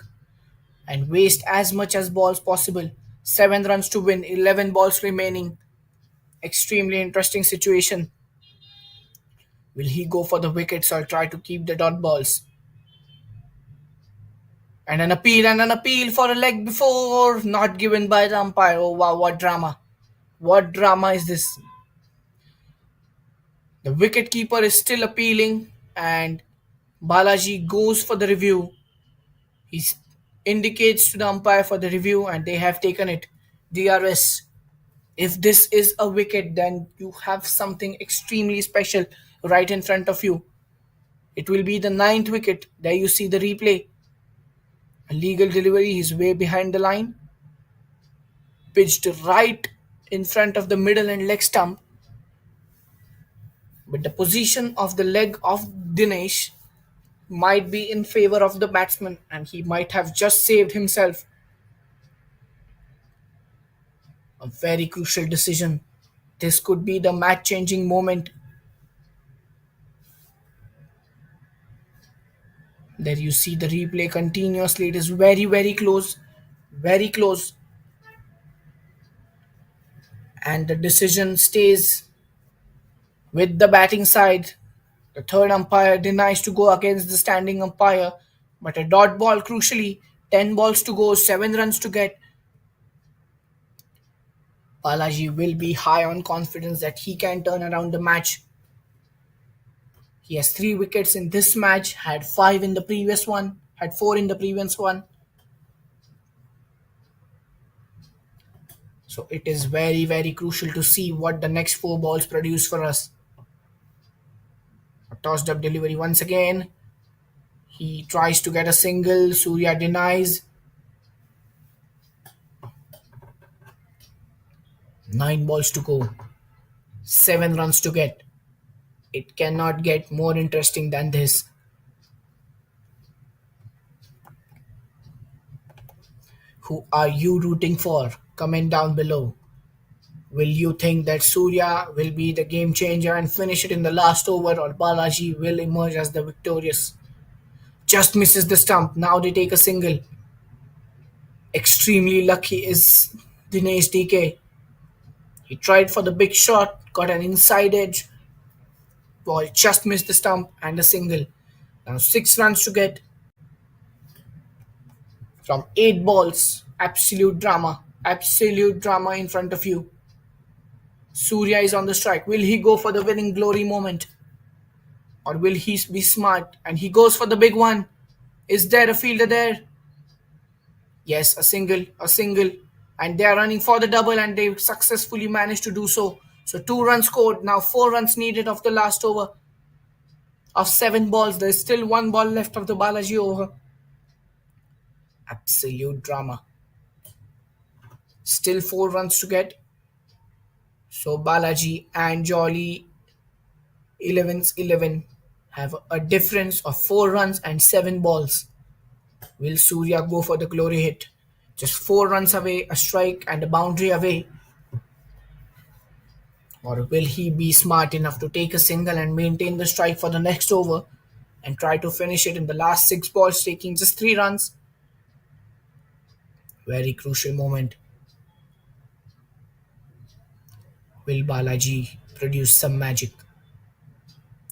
and waste as much as balls possible. 7 runs to win, 11 balls remaining. Extremely interesting situation. Will he go for the wickets or try to keep the dot balls? And an appeal for a leg before, not given by the umpire. Oh wow, what drama. What drama is this? The wicket keeper is still appealing and Balaji goes for the review. He indicates to the umpire for the review and they have taken it. DRS. If this is a wicket, then you have something extremely special right in front of you. It will be the ninth wicket. There you see the replay. A legal delivery is way behind the line. Pitched right in front of the middle and leg stump. But the position of the leg of Dinesh might be in favor of the batsman and he might have just saved himself. A very crucial decision. This could be the match changing moment. There you see the replay continuously. It is very, very close. Very close. And the decision stays with the batting side. The third umpire denies to go against the standing umpire. But a dot ball, crucially, 10 balls to go, 7 runs to get. Balaji will be high on confidence that he can turn around the match. He has 3 wickets in this match, had 5 in the previous one, had 4 in the previous one. So it is very, very crucial to see what the next 4 balls produce for us. A tossed up delivery once again. He tries to get a single. Surya denies. 9 balls to go. 7 runs to get. It cannot get more interesting than this. Who are you rooting for? Comment down below. Will you think that Surya will be the game changer and finish it in the last over, or Balaji will emerge as the victorious? Just misses the stump. Now they take a single. Extremely lucky is Dinesh DK. He tried for the big shot, got an inside edge. Ball just missed the stump and a single. Now 6 runs to get from 8 balls. Absolute drama. Absolute drama in front of you. Surya is on the strike. Will he go for the winning glory moment? Or will he be smart and he goes for the big one? Is there a fielder there? Yes, a single, a single. And they are running for the double and they successfully managed to do so. So 2 runs scored. Now 4 runs needed of the last over. Of 7 balls, there is still 1 ball left of the Balaji over. Absolute drama. Still 4 runs to get. So Balaji and Jolly 11's 11 have a difference of 4 runs and 7 balls. Will Surya go for the glory hit? Just 4 runs away, a strike and a boundary away. Or will he be smart enough to take a single and maintain the strike for the next over and try to finish it in the last 6 balls, taking just 3 runs? Very crucial moment. Will Balaji produce some magic?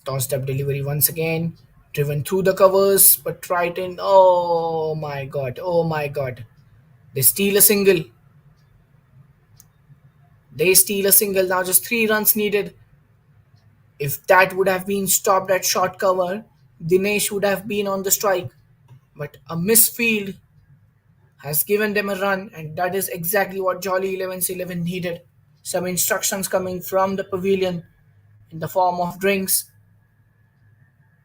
Tossed up delivery once again. Driven through the covers, but Triton. Oh my god. Oh my god. They steal a single. They steal a single. Now just 3 runs needed. If that would have been stopped at short cover, Dinesh would have been on the strike. But a misfield has given them a run, and that is exactly what Jolly 11's 11 needed. Some instructions coming from the pavilion in the form of drinks.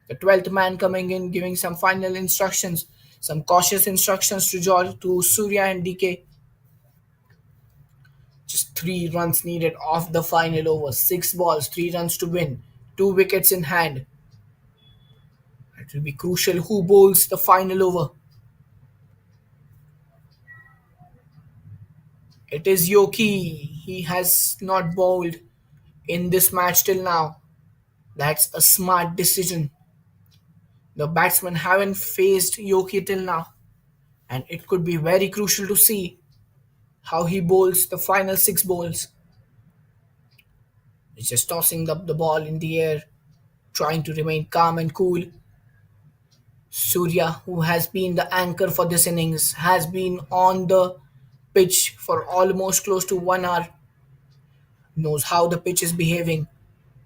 The 12th man coming in, giving some final instructions, some cautious instructions to Surya and DK. Just 3 runs needed off the final over. 6 balls, 3 runs to win. 2 wickets in hand. It will be crucial who bowls the final over. It is Yoki. He has not bowled in this match till now. That's a smart decision. The batsmen haven't faced Yoki till now, and it could be very crucial to see how he bowls the final 6 balls. He's just tossing up the ball in the air, trying to remain calm and cool. Surya, who has been the anchor for this innings, has been on the pitch for almost close to 1 hour, knows how the pitch is behaving,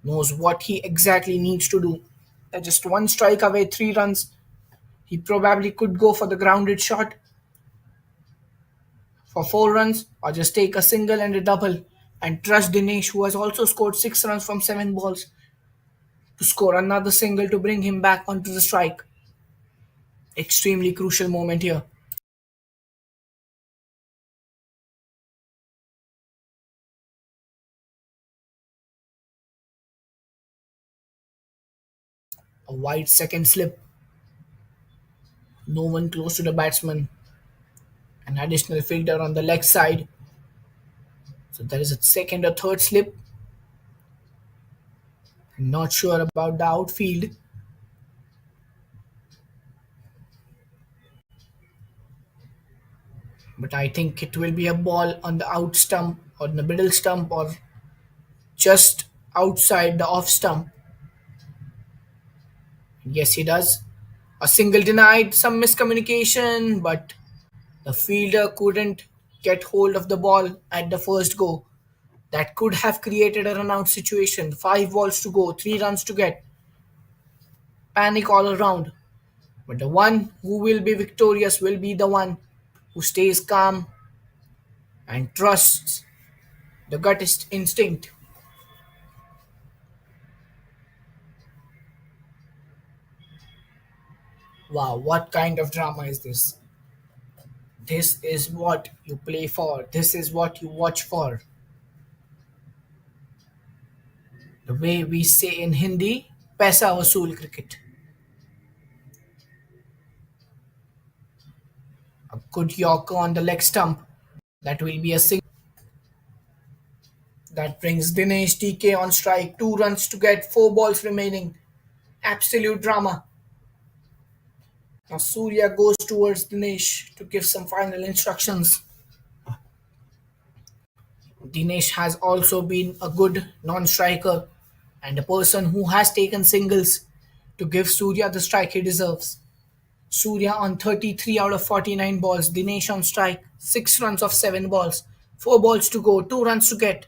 knows what he exactly needs to do. They're just 1 strike away, 3 runs. He probably could go for the grounded shot for 4 runs, or just take a single and a double and trust Dinesh, who has also scored 6 runs from 7 balls, to score another single to bring him back onto the strike. Extremely crucial moment here. A wide second slip. No one close to the batsman. An additional fielder on the leg side. So there is a second or third slip. I'm not sure about the outfield. But I think it will be a ball on the out stump or the middle stump or just outside the off stump. Yes, he does. A single denied, some miscommunication, but the fielder couldn't get hold of the ball at the first go. That could have created a run out situation. 5 balls to go, 3 runs to get. Panic all around. But the one who will be victorious will be the one who stays calm and trusts the gut instinct. Wow, what kind of drama is this? This is what you play for. This is what you watch for. The way we say in Hindi, paisa vasool cricket. A good yorker on the leg stump. That will be a single. That brings Dinesh DK on strike. 2 runs to get, 4 balls remaining. Absolute drama. Now Surya goes towards Dinesh to give some final instructions. Dinesh has also been a good non-striker and a person who has taken singles to give Surya the strike he deserves. Surya on 33 out of 49 balls. Dinesh on strike. 6 runs of 7 balls. 4 balls to go. 2 runs to get.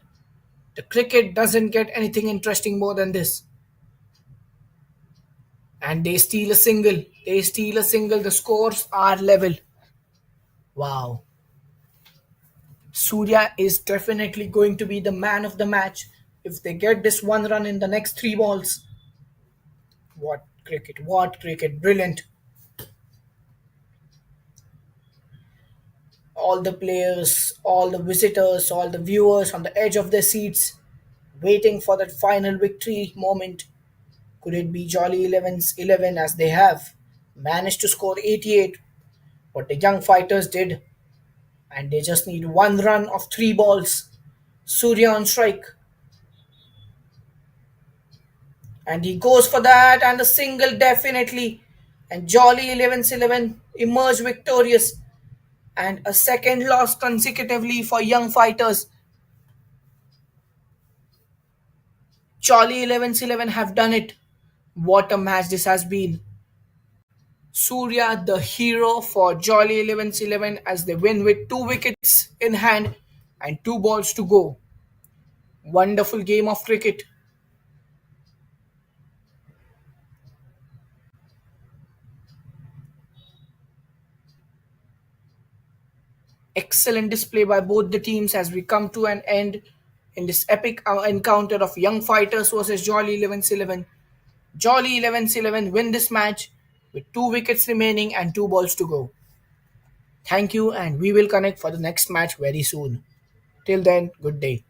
The cricket doesn't get anything interesting more than this. And they steal a single. They steal a single. The scores are level. Wow. Surya is definitely going to be the man of the match if they get this 1 run in the next 3 balls. What cricket, what cricket, brilliant. All the players, all the visitors, all the viewers on the edge of their seats, waiting for that final victory moment. Could it be Jolly 11's 11 as they have managed to score 88? What the young fighters did, and they just need 1 run of 3 balls. Surya on strike. And he goes for that and a single definitely. And Jolly 11's 11 emerged victorious. And a second loss consecutively for young fighters. Jolly 11 have done it. What a match this has been. Surya, the hero for Jolly 11 as they win with 2 wickets in hand and 2 balls to go. Wonderful game of cricket. Excellent display by both the teams as we come to an end in this epic encounter of young fighters versus Jolly 11. Jolly 11 win this match with 2 wickets remaining and 2 balls to go. Thank you, and we will connect for the next match very soon. Till then, good day.